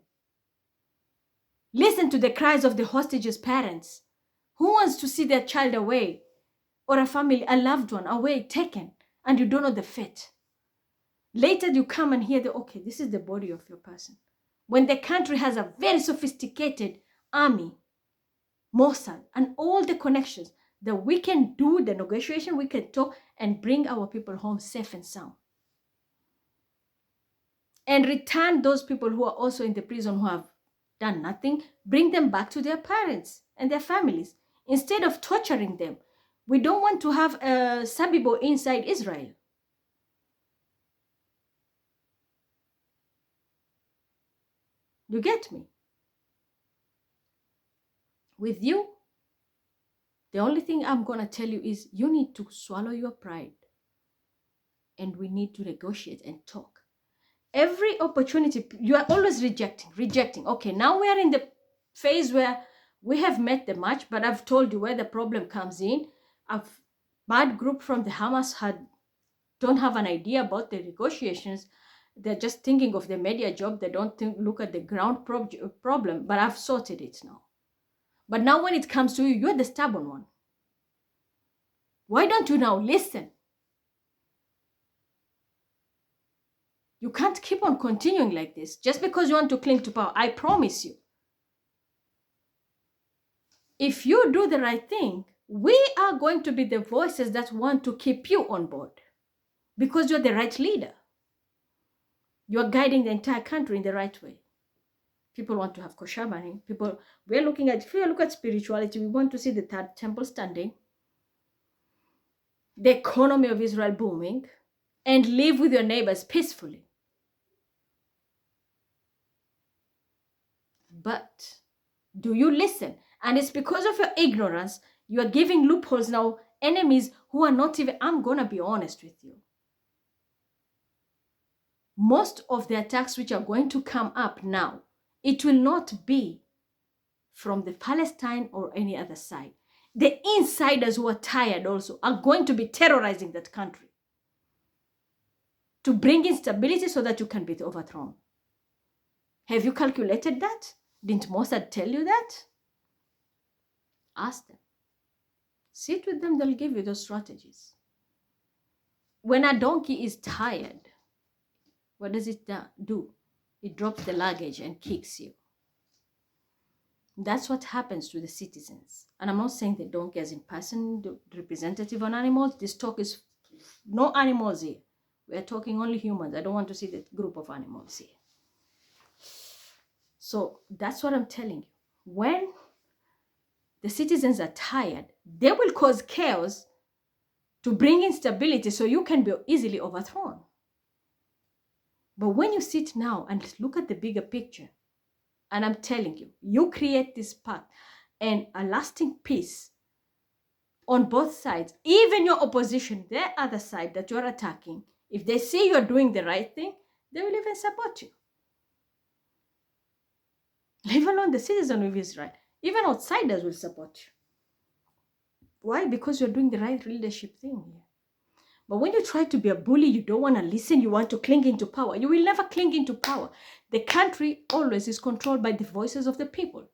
Listen to the cries of the hostages' parents. Who wants to see their child away? Or a family, a loved one away, taken, and you don't know the fate? Later you come and hear okay, this is the body of your person. When the country has a very sophisticated army, Mossad, and all the connections that we can do the negotiation, we can talk and bring our people home safe and sound. And return those people who are also in the prison who have done nothing, bring them back to their parents and their families instead of torturing them. We don't want to have a Sabibo inside Israel. You get me? With you, the only thing I'm going to tell you is you need to swallow your pride. And we need to negotiate and talk. Every opportunity, you are always rejecting. Okay, now we are in the phase where we have met the match, but I've told you where the problem comes in. A bad group from the Hamas don't have an idea about the negotiations. They're just thinking of the media job. They don't look at the ground problem, but I've sorted it now. But now when it comes to you, you're the stubborn one. Why don't you now listen? You can't keep on continuing like this just because you want to cling to power. I promise you. If you do the right thing, We are going to be the voices that want to keep you on board because you're the right leader. You're guiding the entire country in the right way. People want to have kosher money. We're looking at, if you look at spirituality, we want to see the third temple standing, the economy of Israel booming, and live with your neighbors peacefully. But do you listen? And it's because of your ignorance, you are giving loopholes now, enemies who are not even, I'm going to be honest with you. Most of the attacks which are going to come up now, it will not be from the Palestine or any other side. The insiders who are tired also are going to be terrorizing that country to bring instability so that you can be overthrown. Have you calculated that? Didn't Mossad tell you that? Ask them. Sit with them, they'll give you those strategies. When a donkey is tired, what does it do? It drops the luggage and kicks you. That's what happens to the citizens. And I'm not saying the donkey as in person, the representative on animals. This talk is no animals here. We're talking only humans. I don't want to see the group of animals here. So that's what I'm telling you. When the citizens are tired, they will cause chaos to bring instability so you can be easily overthrown. But when you sit now and look at the bigger picture, and I'm telling you, you create this path and a lasting peace on both sides, even your opposition, the other side that you're attacking, if they see you're doing the right thing, they will even support you. Leave alone the citizen of Israel. Even outsiders will support you. Why? Because you're doing the right leadership thing here. But when you try to be a bully, you don't want to listen, you want to cling into power. You will never cling into power. The country always is controlled by the voices of the people.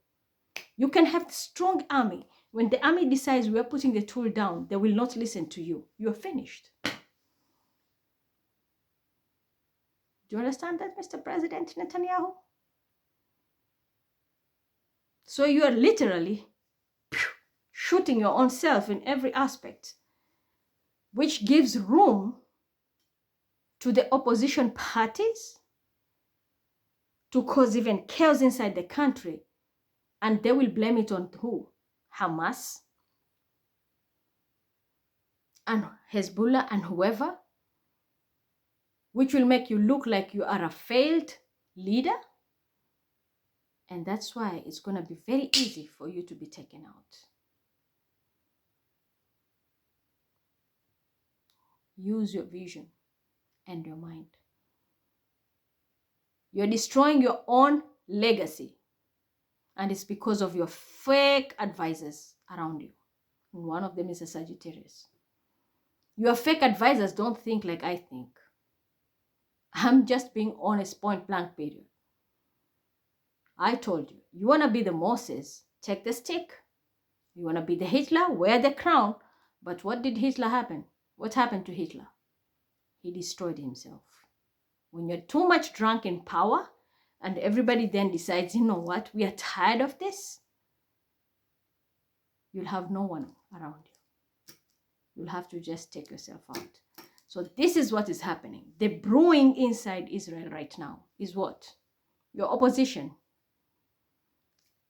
You can have a strong army. When the army decides we are putting the tool down, they will not listen to you. You are finished. Do you understand that, Mr. President Netanyahu? So you are literally shooting your own self in every aspect, which gives room to the opposition parties to cause even chaos inside the country. And they will blame it on who? Hamas and Hezbollah and whoever, which will make you look like you are a failed leader. And that's why it's going to be very easy for you to be taken out. Use your vision and your mind. You're destroying your own legacy. And it's because of your fake advisors around you. And one of them is a Sagittarius. Your fake advisors don't think like I think. I'm just being honest, point blank, period. I told you, you want to be the Moses, take the stick. You want to be the Hitler, wear the crown. But what did Hitler happen? What happened to Hitler? He destroyed himself. When you're too much drunk in power and everybody then decides, you know what, we are tired of this, you'll have no one around you. You'll have to just take yourself out. So this is what is happening. The brewing inside Israel right now is what? Your opposition.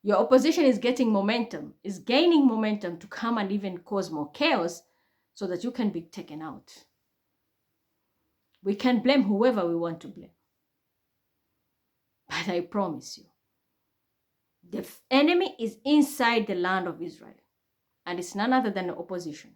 Your opposition is getting momentum, is gaining momentum to come and even cause more chaos so that you can be taken out. We can blame whoever we want to blame. But I promise you, the enemy is inside the land of Israel. And it's none other than the opposition.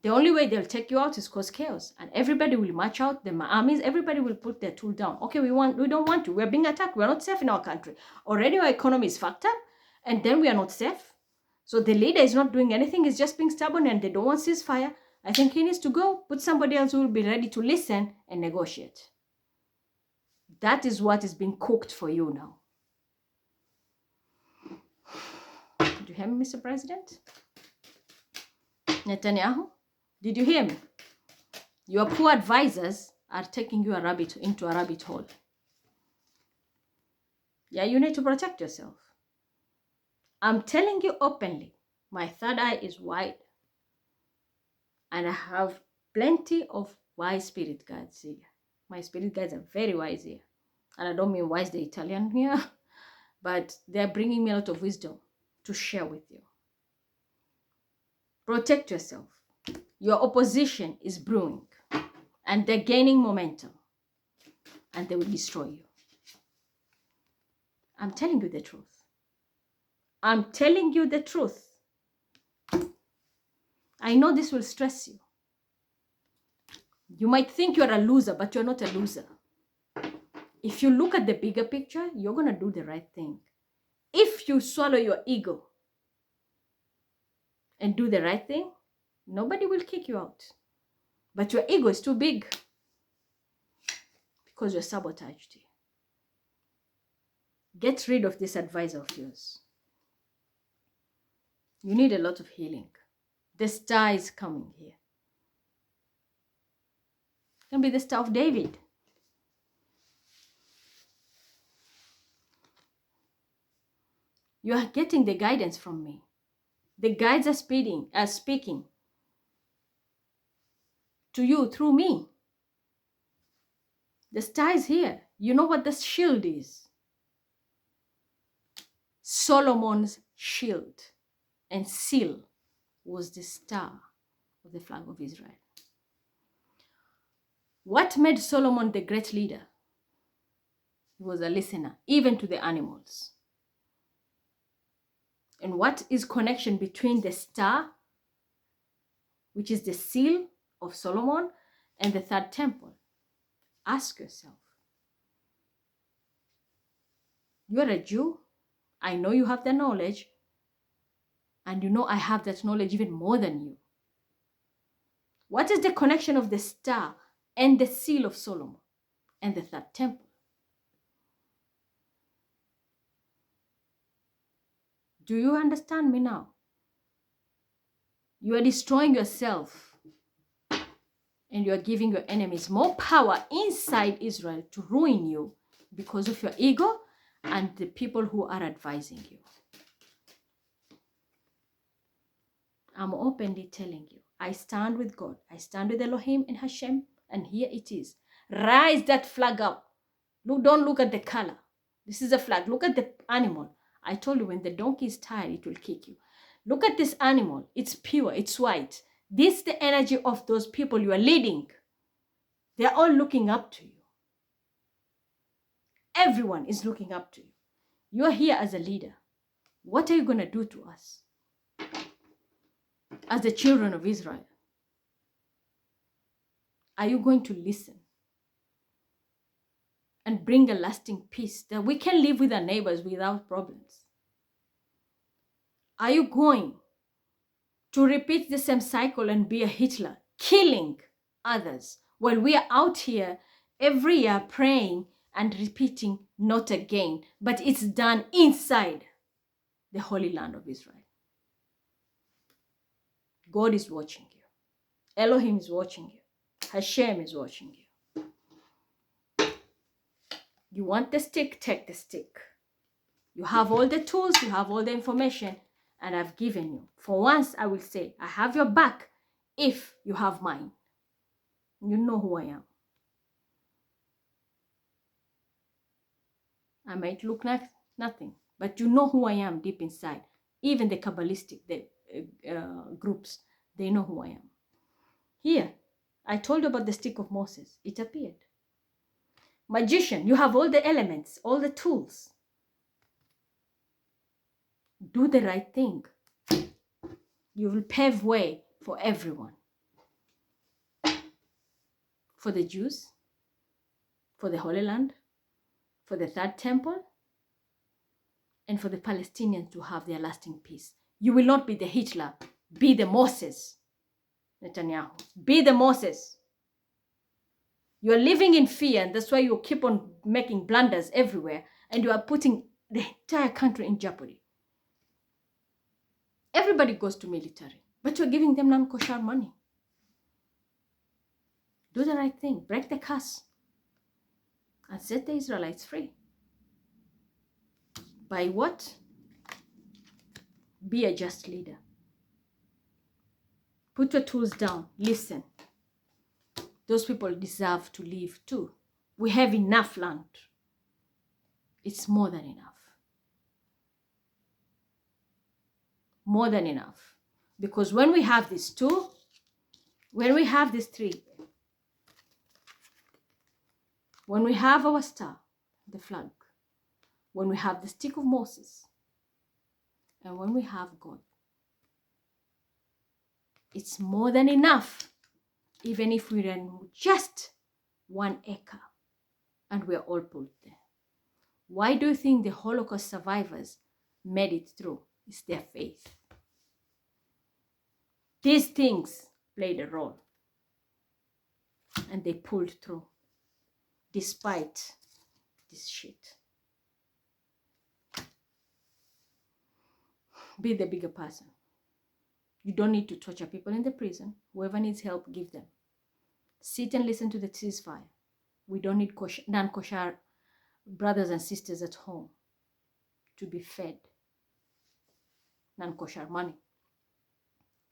The only way they'll take you out is cause chaos. And everybody will march out, the armies, everybody will put their tool down. Okay, we don't want to. We're being attacked. We're not safe in our country. Already our economy is fucked up. And then we are not safe. So the leader is not doing anything. He's just being stubborn and they don't want ceasefire. I think he needs to go put somebody else who will be ready to listen and negotiate. That is what is being cooked for you now. Did you hear me, Mr. President? Netanyahu? Did you hear me? Your poor advisors are taking you into a rabbit hole. Yeah, you need to protect yourself. I'm telling you openly, My third eye is wide. And I have plenty of wise spirit guides here. My spirit guides are very wise here. And I don't mean wise the Italian here, but they're bringing me a lot of wisdom to share with you. Protect yourself. Your opposition is brewing and they're gaining momentum and they will destroy you. I'm telling you the truth. I'm telling you the truth. I know this will stress you. You might think you're a loser, but you're not a loser. If you look at the bigger picture, you're going to do the right thing. If you swallow your ego and do the right thing, nobody will kick you out. But your ego is too big because you're sabotaged. Get rid of this advisor of yours. You need a lot of healing. The star is coming here. It can be the Star of David. You are getting the guidance from me. The guides are speaking to you through me. The star is here. You know what the shield is? Solomon's shield and seal was the star of the flag of Israel. What made Solomon the great leader? He was a listener, even to the animals. And what is connection between the star, which is the seal of Solomon, and the third temple? Ask yourself. You're a Jew. I know you have the knowledge. And you know I have that knowledge even more than you. What is the connection of the star and the seal of Solomon and the third temple? Do you understand me now? You are destroying yourself and you are giving your enemies more power inside Israel to ruin you because of your ego and the people who are advising you. I'm openly telling you, I stand with God. I stand with Elohim and Hashem, and here it is. Rise that flag up. Look, don't look at the color. This is a flag. Look at the animal. I told you when the donkey is tired, it will kick you. Look at this animal. It's pure. It's white. This is the energy of those people you are leading. They are all looking up to you. Everyone is looking up to you. You are here as a leader. What are you going to do to us as the children of Israel? Are you going to listen and bring a lasting peace that we can live with our neighbors without problems? Are you going to repeat the same cycle and be a Hitler, killing others, while we are out here every year praying and repeating not again, but it's done inside the Holy Land of Israel? God is watching you. Elohim is watching you. Hashem is watching you. You want the stick? Take the stick. You have all the tools, you have all the information, and I've given you. For once, I will say, I have your back if you have mine. You know who I am. I might look like nothing, but you know who I am deep inside. Even the Kabbalistic groups, they know who I am. Here, I told you about the stick of Moses. It appeared. Magician, you have all the elements, all the tools. Do the right thing. You will pave way for everyone. For the Jews, for the Holy Land, for the third temple, and for the Palestinians to have their lasting peace. You will not be the Hitler. Be the Moses, Netanyahu. Be the Moses. You are living in fear, and that's why you keep on making blunders everywhere, and you are putting the entire country in jeopardy. Everybody goes to military, but you're giving them non-kosher money. Do the right thing. Break the curse. And set the Israelites free. By what? Be a just leader. Put your tools down. Listen. Those people deserve to live too. We have enough land. It's more than enough. More than enough. Because when we have these two, when we have these three, when we have our star, the flag, when we have the stick of Moses, and when we have God, it's more than enough. Even if we run just 1 acre and we're all pulled there. Why do you think the Holocaust survivors made it through? It's their faith. These things played a role. And they pulled through. Despite this shit. Be the bigger person. You don't need to torture people in the prison. Whoever needs help, give them. Sit and listen to the ceasefire. We don't need non-kosher brothers and sisters at home to be fed non-kosher money,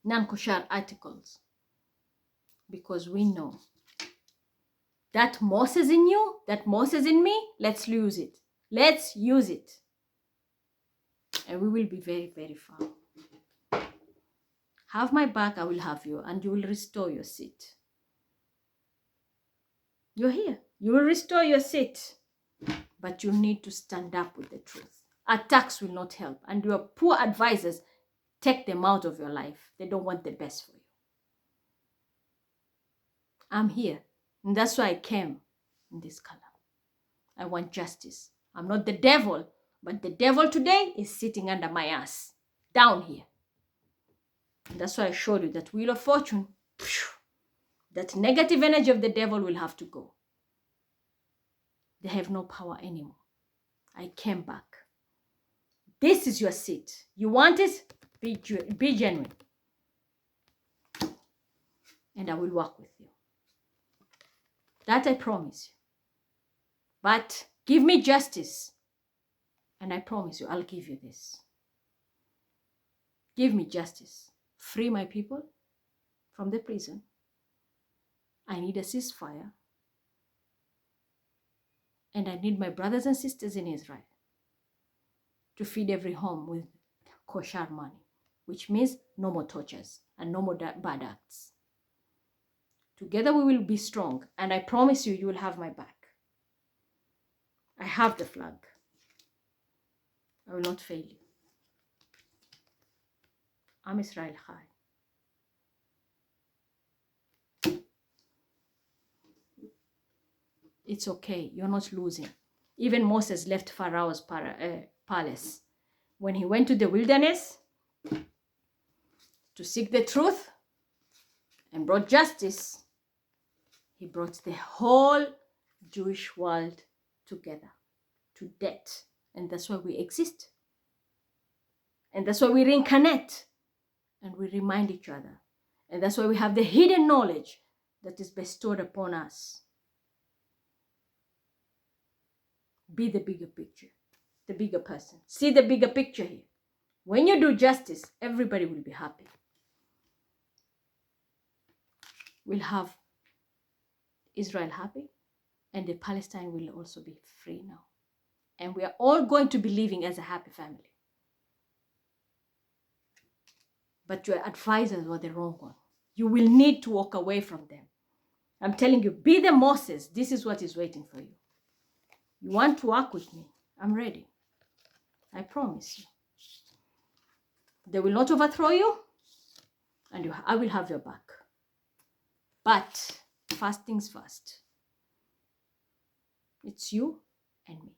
non-kosher articles, because we know that Moses in you, that Moses in me, let's use it. Let's use it. And we will be very, very far. Have my back, I will have you, and you will restore your seat. You're here. You will restore your seat. But you need to stand up with the truth. Attacks will not help. And your poor advisors, take them out of your life. They don't want the best for you. I'm here. And that's why I came in this color. I want justice. I'm not the devil. But the devil today is sitting under my ass. Down here. And that's why I showed you that wheel of fortune. That negative energy of the devil will have to go. They have no power anymore. I came back. This is your seat. You want it? Be genuine. And I will work with you. That I promise you. But give me justice. And I promise you, I'll give you this. Give me justice. Free my people from the prison. I need a ceasefire. And I need my brothers and sisters in Israel to feed every home with kosher money, which means no more tortures and no more bad acts. Together we will be strong, and I promise you, you will have my back. I have the flag. I will not fail you. I'm Israel Chai. It's okay. You're not losing. Even Moses left Pharaoh's palace. When he went to the wilderness to seek the truth and brought justice, he brought the whole Jewish world together to death. And that's why we exist. And that's why we reincarnate. And we remind each other. And that's why we have the hidden knowledge that is bestowed upon us. Be the bigger picture, the bigger person. See the bigger picture here. When you do justice, everybody will be happy. We'll have Israel happy, and the Palestine will also be free now. And we are all going to be living as a happy family. But your advisors were the wrong one. You will need to walk away from them. I'm telling you, be the Moses. This is what is waiting for you. You want to work with me? I'm ready. I promise you. They will not overthrow you, and I will have your back. But first things first. It's you and me.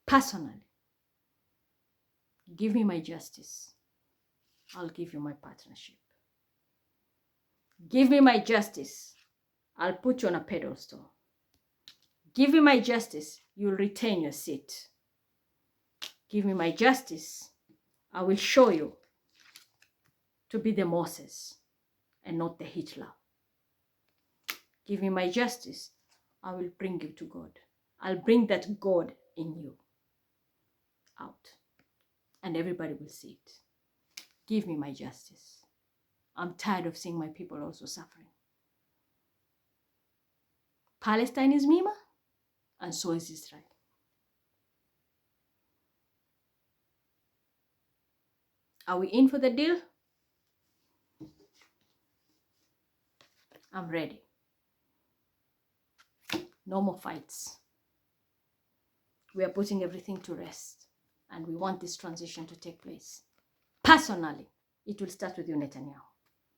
Personally. Give me my justice. I'll give you my partnership. Give me my justice. I'll put you on a pedestal. Give me my justice. You'll retain your seat. Give me my justice. I will show you to be the Moses and not the Hitler. Give me my justice. I will bring you to God. I'll bring that God in you out. And everybody will see it. Give me my justice. I'm tired of seeing my people also suffering. Palestine is Mima, and so is Israel. Are we in for the deal? I'm ready. No more fights. We are putting everything to rest, and we want this transition to take place. Personally, it will start with you, Netanyahu.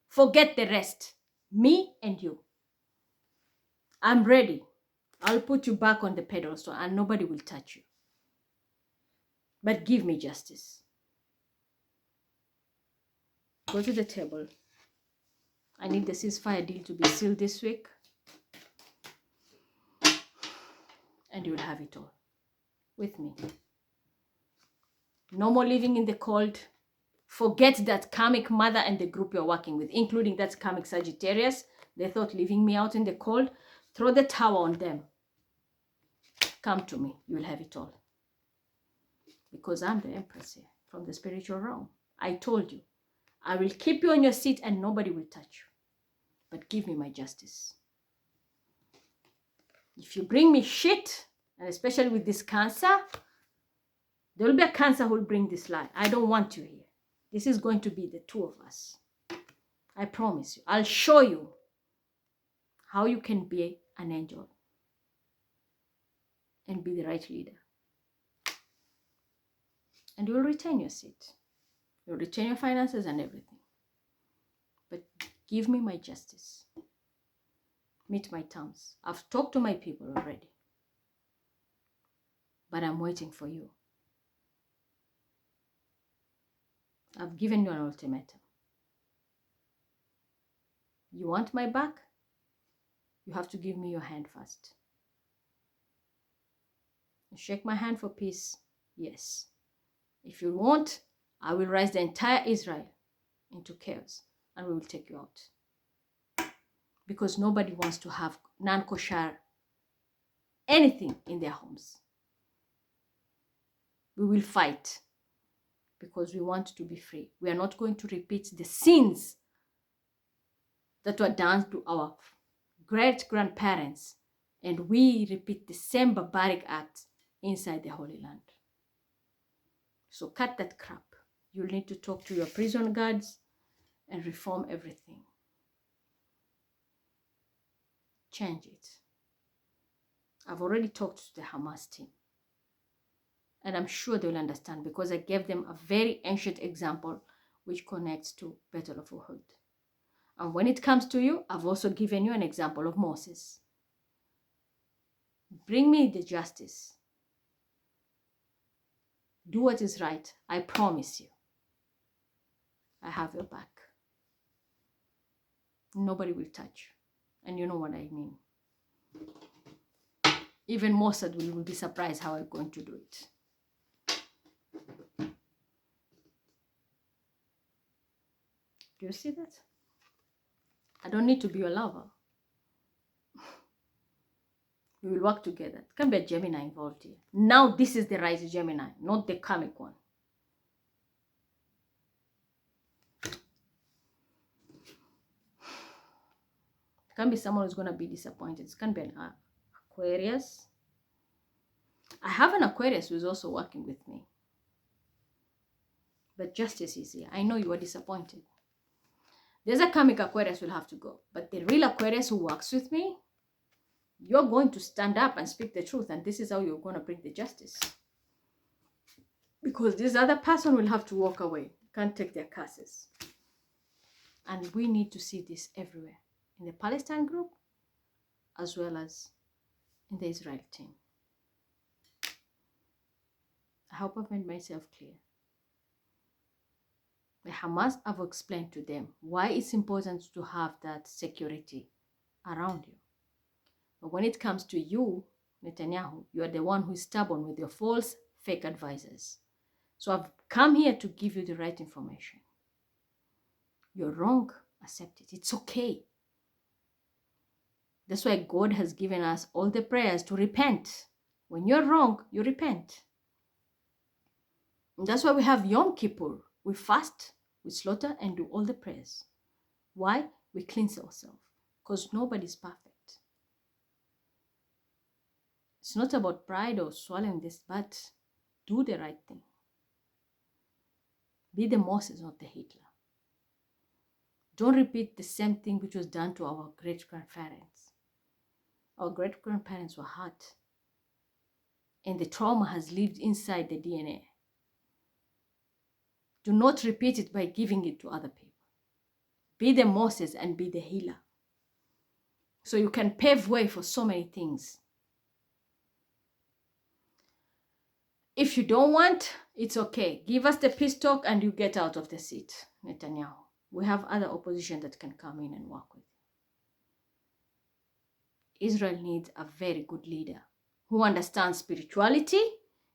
Forget the rest. Me and you. I'm ready. I'll put you back on the pedestal and nobody will touch you. But give me justice. Go to the table. I need the ceasefire deal to be sealed this week. And you'll have it all with me. No more living in the cold. Forget that karmic mother and the group you're working with, including that karmic Sagittarius. They thought leaving me out in the cold. Throw the towel on them. Come to me. You'll have it all. Because I'm the empress here from the spiritual realm. I told you. I will keep you on your seat and nobody will touch you. But give me my justice. If you bring me shit, and especially with this cancer, there will be a cancer who will bring this lie. I don't want you here. This is going to be the two of us. I promise you. I'll show you how you can be an angel and be the right leader. And you will retain your seat. You'll retain your finances and everything. But give me my justice. Meet my terms. I've talked to my people already. But I'm waiting for you. I've given you an ultimatum. You want my back? You have to give me your hand first. You shake my hand for peace? Yes. If you won't, I will rise the entire Israel into chaos and we will take you out. Because nobody wants to have non-kosher anything in their homes. We will fight because we want to be free. We are not going to repeat the sins that were done to our great-grandparents, and we repeat the same barbaric acts inside the Holy Land. So cut that crap. You'll need to talk to your prison guards and reform everything. Change it. I've already talked to the Hamas team. And I'm sure they'll understand because I gave them a very ancient example which connects to Battle of Uhud. And when it comes to you, I've also given you an example of Moses. Bring me the justice. Do what is right. I promise you. I have your back. Nobody will touch you. And you know what I mean. Even Mossad will be surprised how I'm going to do it. Do you see that? I don't need to be your lover. We will work together. It can be a Gemini involved here. Now this is the right Gemini, not the karmic one. It can be someone who's going to be disappointed. It can be an Aquarius. I have an Aquarius who is also working with me. But justice is here. I know you are disappointed. There's a karmic Aquarius will have to go. But the real Aquarius who works with me, you're going to stand up and speak the truth. And this is how you're going to bring the justice. Because this other person will have to walk away. Can't take their curses. And we need to see this everywhere. In the Palestine group, as well as in the Israel team. I hope I've made myself clear. The Hamas, I've explained to them why it's important to have that security around you. But when it comes to you, Netanyahu, you are the one who is stubborn with your false, fake advisors. So I've come here to give you the right information. You're wrong, accept it. It's okay. That's why God has given us all the prayers to repent. When you're wrong, you repent. And that's why we have Yom Kippur. We fast, we slaughter, and do all the prayers. Why? We cleanse ourselves because nobody's perfect. It's not about pride or swallowing this, but do the right thing. Be the Moses, not the Hitler. Don't repeat the same thing which was done to our great-grandparents. Our great-grandparents were hurt, and the trauma has lived inside the DNA. Do not repeat it by giving it to other people. Be the Moses and be the healer. So you can pave way for so many things. If you don't want, it's okay. Give us the peace talk and you get out of the seat, Netanyahu. We have other opposition that can come in and work with you. Israel needs a very good leader who understands spirituality,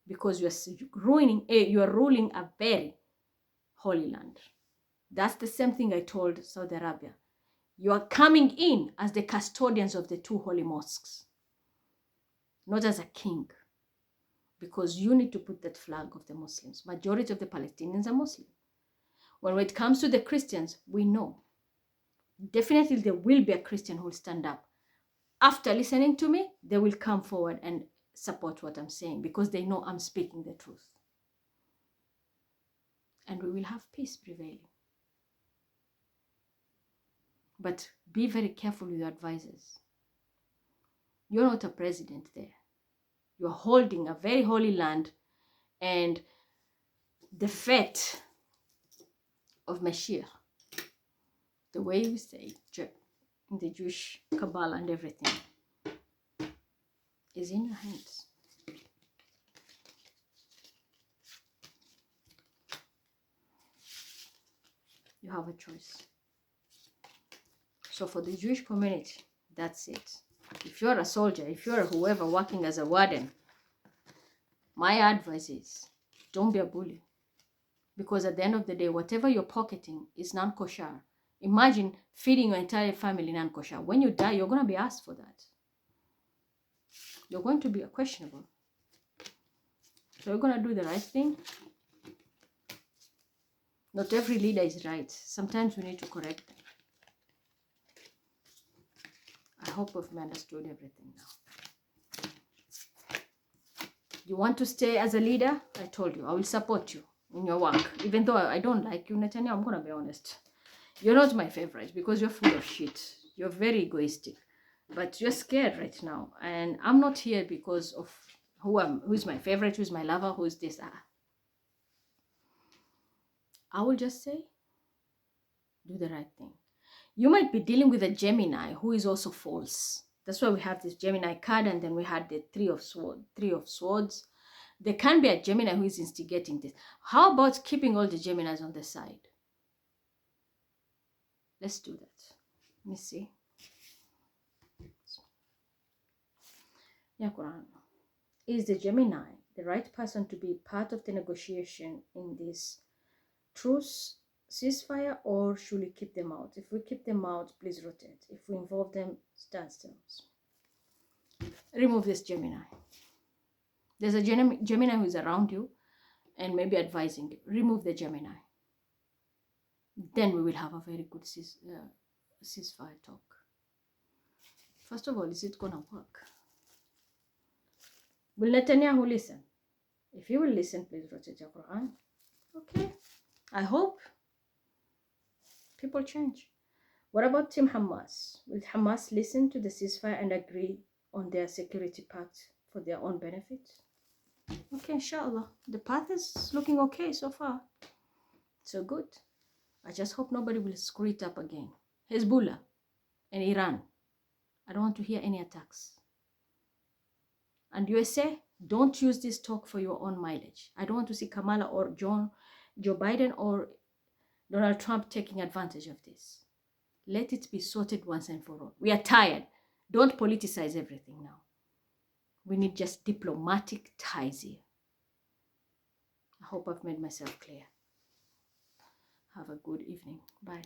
because you are ruling a very holy land. That's the same thing I told Saudi Arabia. You are coming in as the custodians of the two holy mosques, not as a king, because you need to put that flag of the Muslims. Majority of the Palestinians are Muslim. When it comes to the Christians, we know definitely there will be a Christian who will stand up. After listening to me, they will come forward and support what I'm saying, because they know I'm speaking the truth. And we will have peace prevailing. But be very careful with your advisors. You're not a president there. You're holding a very holy land, and the fate of Mashiach, the way we say in the Jewish Kabbalah and everything, is in your hands. You have a choice. So for the Jewish community, that's it. If you're a soldier, if you're whoever working as a warden, my advice is don't be a bully. Because at the end of the day, whatever you're pocketing is non-kosher. Imagine feeding your entire family non-kosher. When you die, you're going to be asked for that. You're going to be questionable. So you're going to do the right thing. Not every leader is right. Sometimes we need to correct them. I hope I've understood everything now. You want to stay as a leader? I told you, I will support you in your work. Even though I don't like you, Netanyahu, I'm going to be honest. You're not my favorite because you're full of shit. You're very egoistic. But you're scared right now. And I'm not here because of who's my favorite, who's my lover, who's this. I will just say, do the right thing. You might be dealing with a Gemini who is also false. That's why we have this Gemini card, and then we had the Three of Swords. There can be a Gemini who is instigating this. How about keeping all the Geminis on the side? Let's do that. Let me see. Yeah, Quran. Is the Gemini the right person to be part of the negotiation in this truce, ceasefire, or should we keep them out? If we keep them out, please rotate. If we involve them, stand still. Remove this Gemini. There's a Gemini who is around you and maybe advising you. Remove the Gemini. Then we will have a very good ceasefire talk. First of all, is it going to work? Will Netanyahu listen? If he will listen, please rotate your Quran. Okay. I hope people change. What about Team Hamas? Will Hamas listen to the ceasefire and agree on their security pact for their own benefit? Okay, inshallah. The path is looking okay so far. So good. I just hope nobody will screw it up again. Hezbollah and Iran. I don't want to hear any attacks. And USA, don't use this talk for your own mileage. I don't want to see Kamala or Joe Biden or Donald Trump taking advantage of this. Let it be sorted once and for all. We are tired. Don't politicize everything now. We need just diplomatic ties here. I hope I've made myself clear. Have a good evening. Bye.